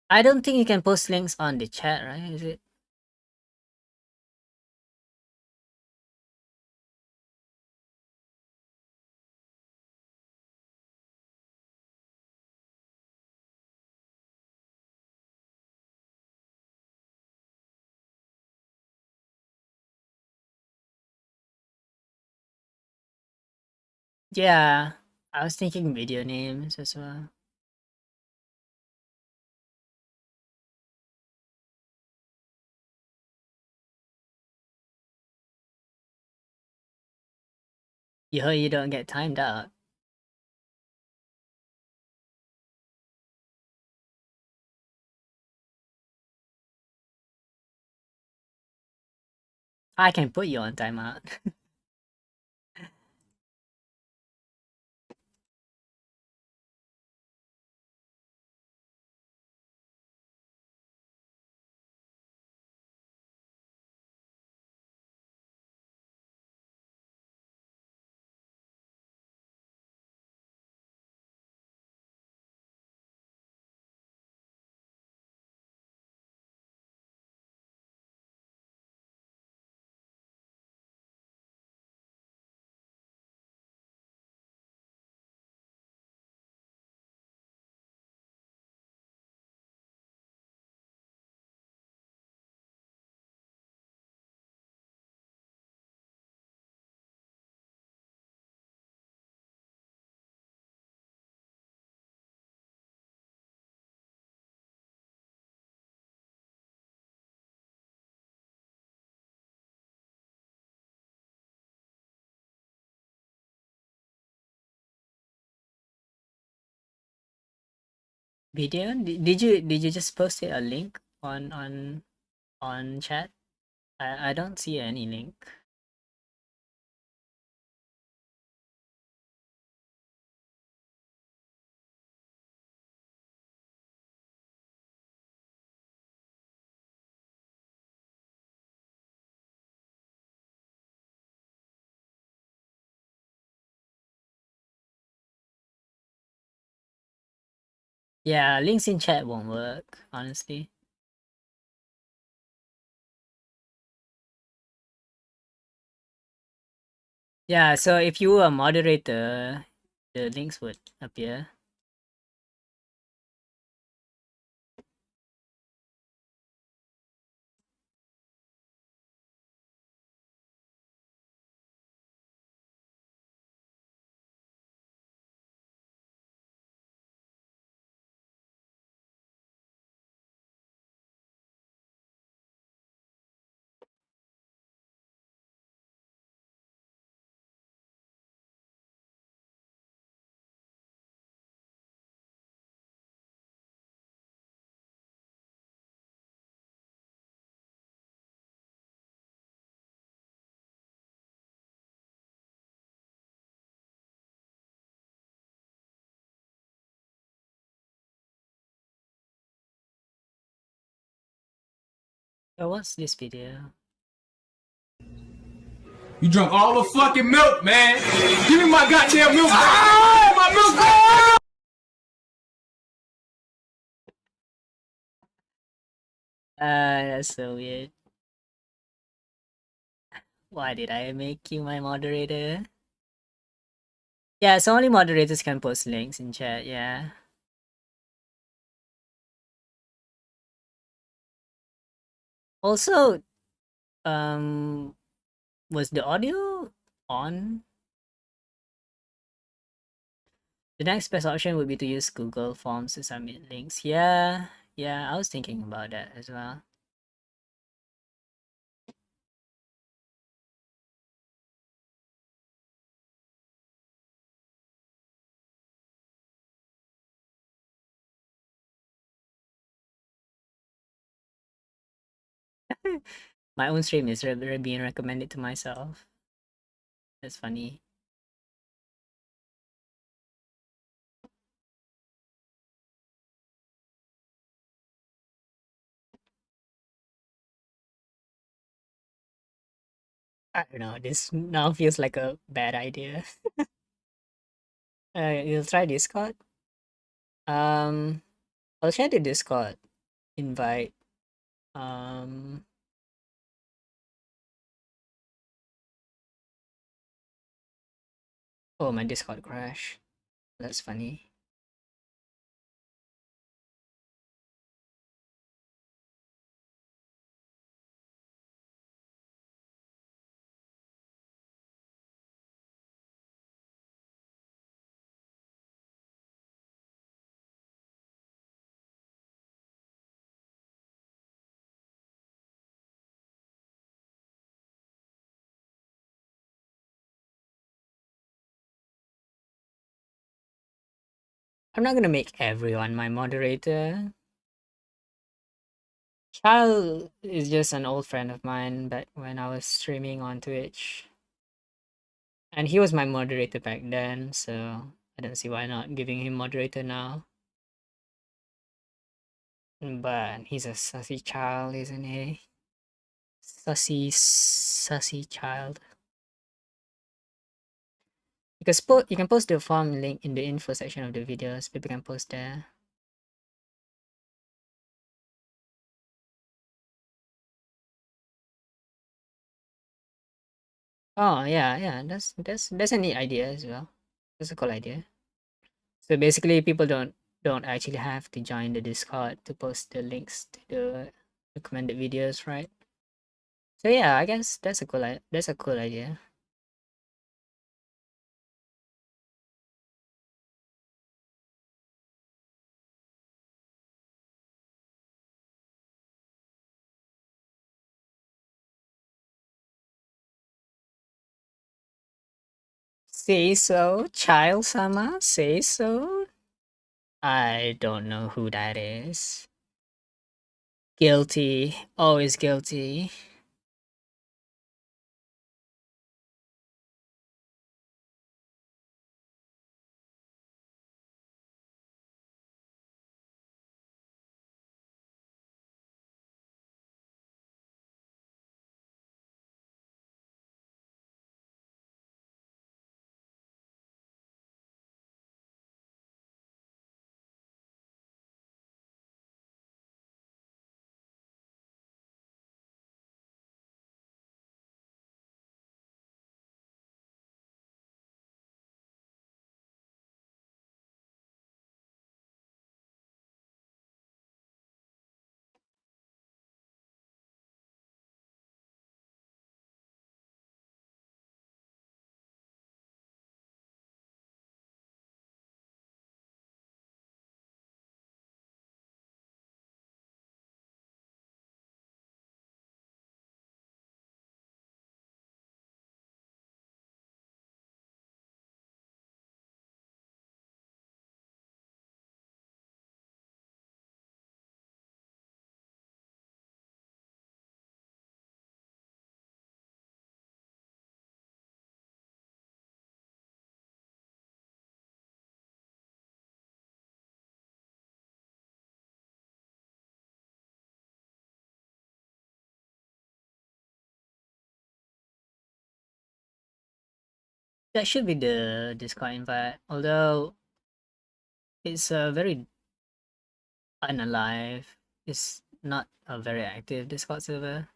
I don't think you can post links on the chat, right? Is it? Yeah, I was thinking video names as well. You don't get timed out. I can put you on timeout. video? Did you just post it a link on chat? I don't see any link. Yeah, links in chat won't work, honestly. Yeah, so if you were a moderator, the links would appear. So what's this video? You drunk all the fucking milk, man. Give me my goddamn milk. Ah, my milk. Ah! That's so weird. Why did I make you my moderator? Yeah, so only moderators can post links in chat, yeah. Also, was the audio on? The next best option would be to use Google Forms to submit links. Yeah, I was thinking about that as well. My own stream is being recommended to myself. That's funny. I don't know, this now feels like a bad idea. You'll try Discord? I'll try the Discord invite. Oh, my Discord crashed. That's funny. I'm not gonna make everyone my moderator. Child is just an old friend of mine back when I was streaming on Twitch. And he was my moderator back then, so I don't see why not giving him moderator now. But he's a sussy child, isn't he? Sussy child. You can post the form link in the info section of the videos. People can post there. Oh yeah, that's a neat idea as well. That's a cool idea. So basically, people don't actually have to join the Discord to post the links to the recommended videos, right? So yeah, I guess that's a cool idea. Say so, child sama. Say so. I don't know who that is. Guilty. Always guilty. That should be the Discord invite, although it's very unalive. It's not a very active Discord server.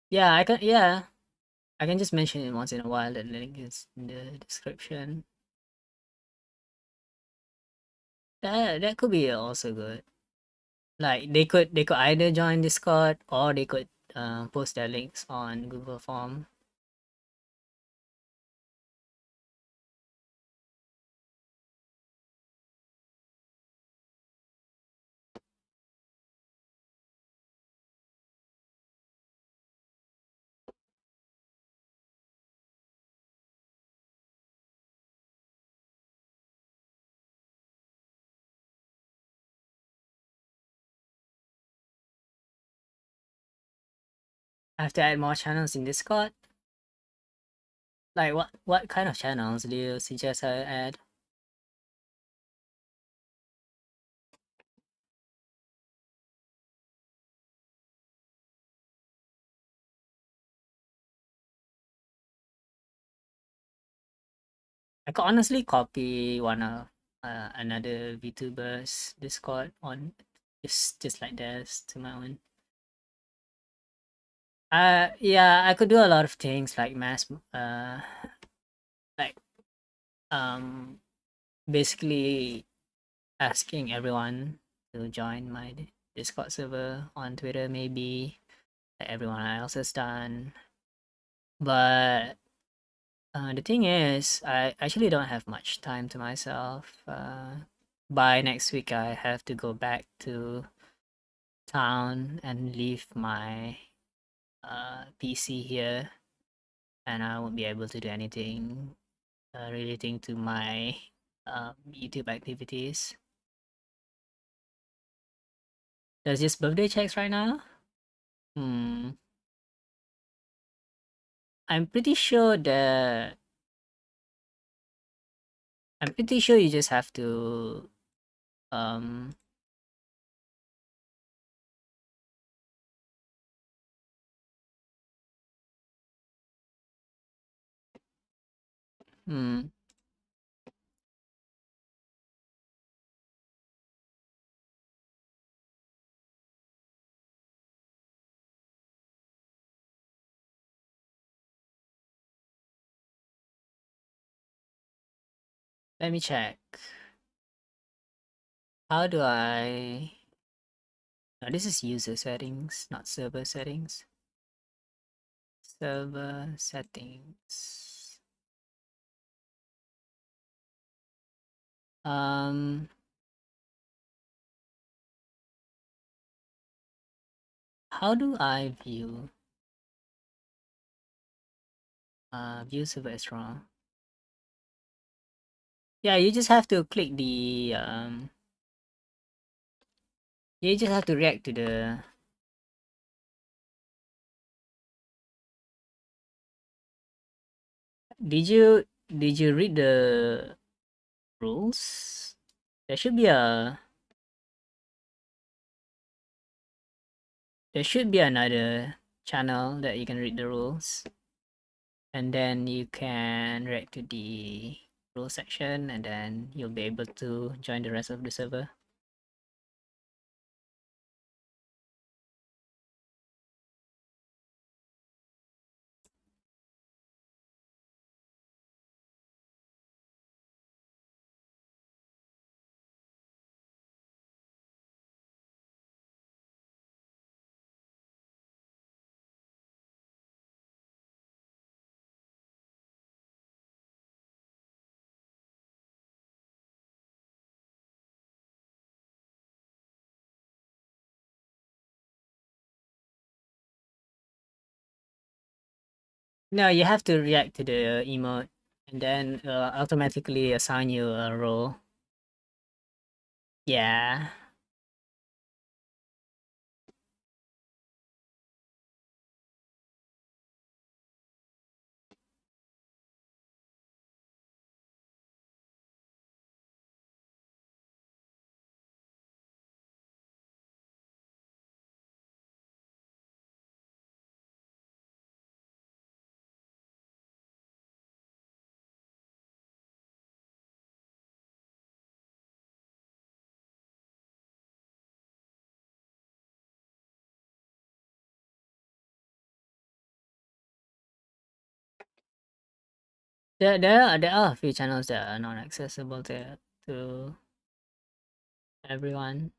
Yeah, I can just mention it once in a while. The link is in the description. That could be also good. Like they could either join Discord or they could post their links on Google Form. I have to add more channels in Discord. Like what kind of channels do you suggest I add? I could honestly copy one of another VTuber's Discord on just like this to my own. Yeah, I could do a lot of things like like basically asking everyone to join my Discord server on Twitter, maybe like everyone else has done. But the thing is, I actually don't have much time to myself. By next week, I have to go back to town and leave my PC here, and I won't be able to do anything relating to my YouTube activities. Does this birthday checks right now? Hmm. I'm pretty sure that I'm pretty sure you just have to um hmm. Let me check. How do I no, this is user settings, not server settings. Server settings. Um how do I view View server is wrong. Yeah, you just have to click the you just have to react to the did you read the rules? There should be a there should be another channel that you can read the rules. And then you can react to the rule section and then you'll be able to join the rest of the server. No, you have to react to the emote and then automatically assign you a role. Yeah. There are a few channels that are not accessible to everyone.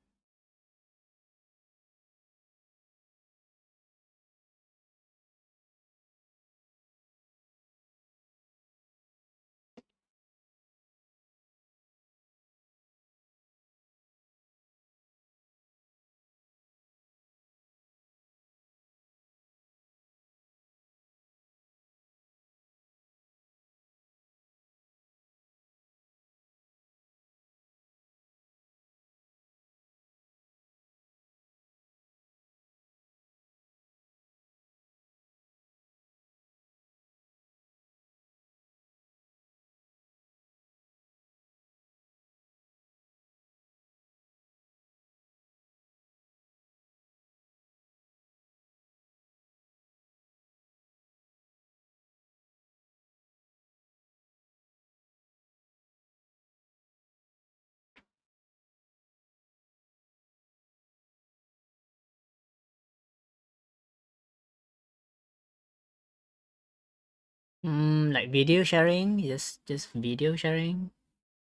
Like video sharing, just video sharing.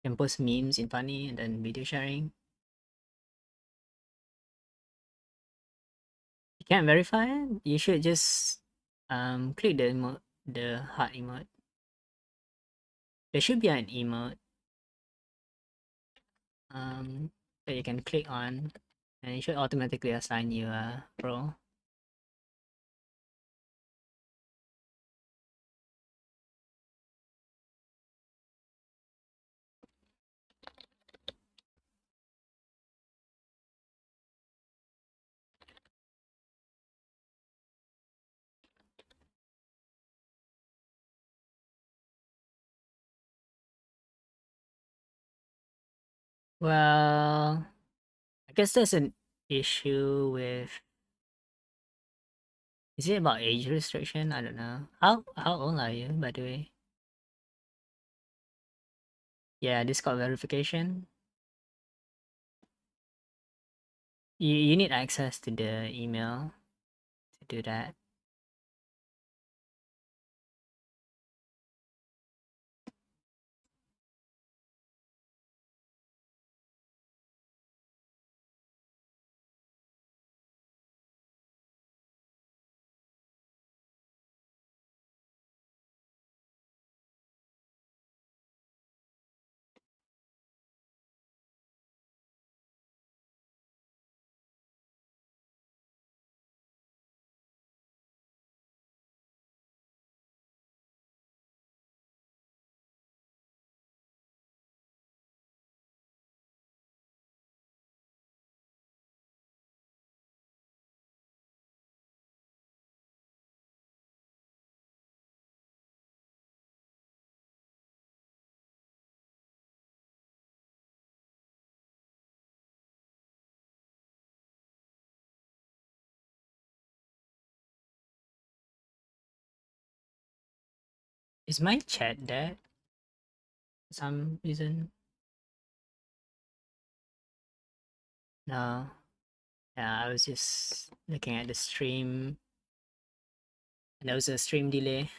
You can post memes in funny and then video sharing. You can't verify it? You should just click the emote, the heart emote. There should be an emote that you can click on and it should automatically assign you a role. Well, I guess there's an issue with. Is it about age restriction? I don't know. How old are you, by the way? Yeah, Discord verification. You need access to the email to do that. Is my chat dead for some reason? No. Yeah, I was just looking at the stream and there was a stream delay.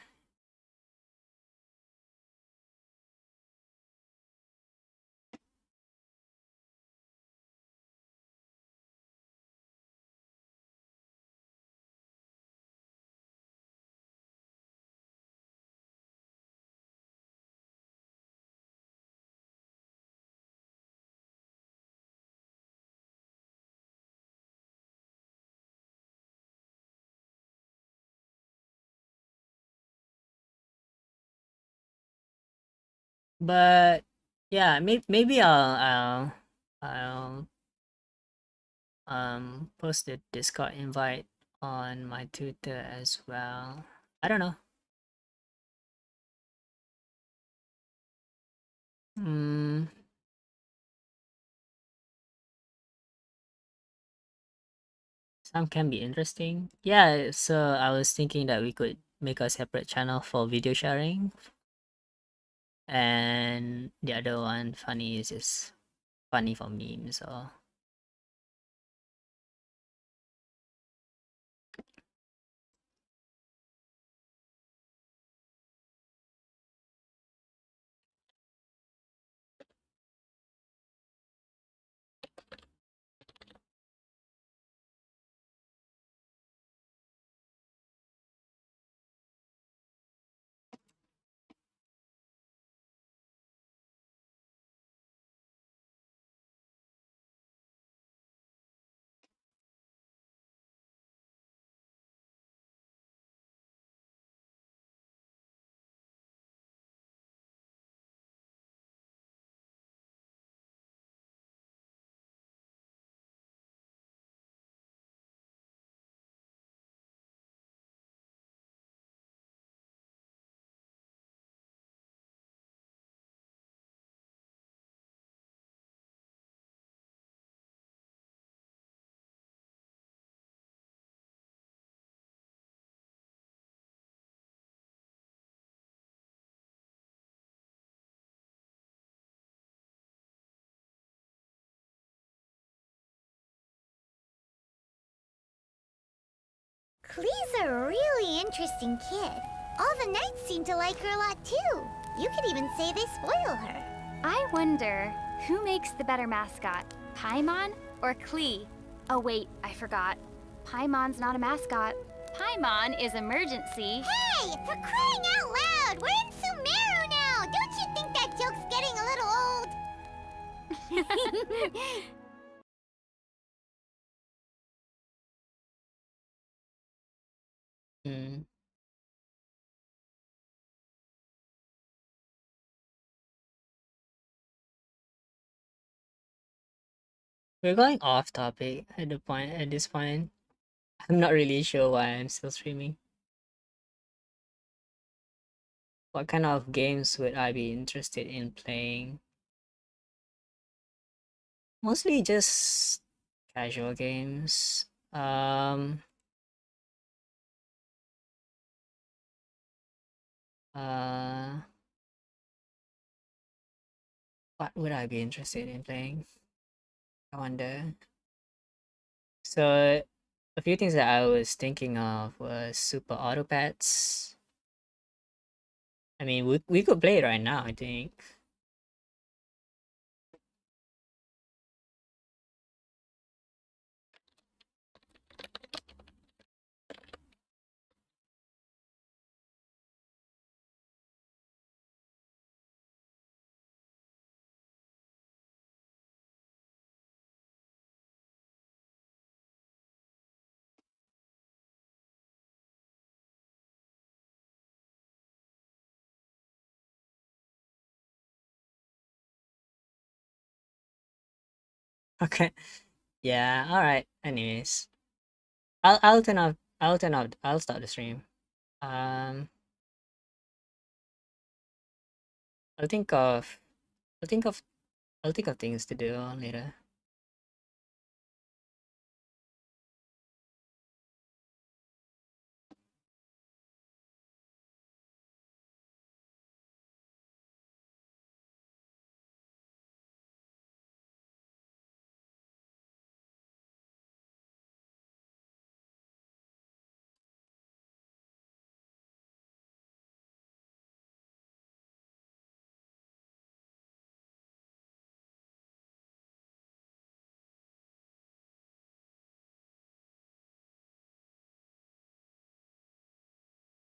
But yeah, maybe I'll post the Discord invite on my Twitter as well. I don't know. Hmm. Some can be interesting. Yeah, so I was thinking that we could make a separate channel for video sharing. And the other one, funny, is just funny for memes. So Clee's a really interesting kid. All the knights seem to like her a lot too. You could even say they spoil her. I wonder who makes the better mascot, Paimon or Klee? Oh wait, I forgot. Paimon's not a mascot. Paimon is emergency. Hey, for crying out loud! We're in Sumeru now! Don't you think that joke's getting a little old? mm. We're going off topic at this point. I'm not really sure why I'm still streaming. What kind of games would I be interested in playing? Mostly just casual games. Uh, what would I be interested in playing? I wonder. So, a few things that I was thinking of was Super Autopets. I mean, we could play it right now, I think. Okay. Yeah, alright. Anyways. I'll start the stream. Um I'll think of I'll think of I'll think of things to do later.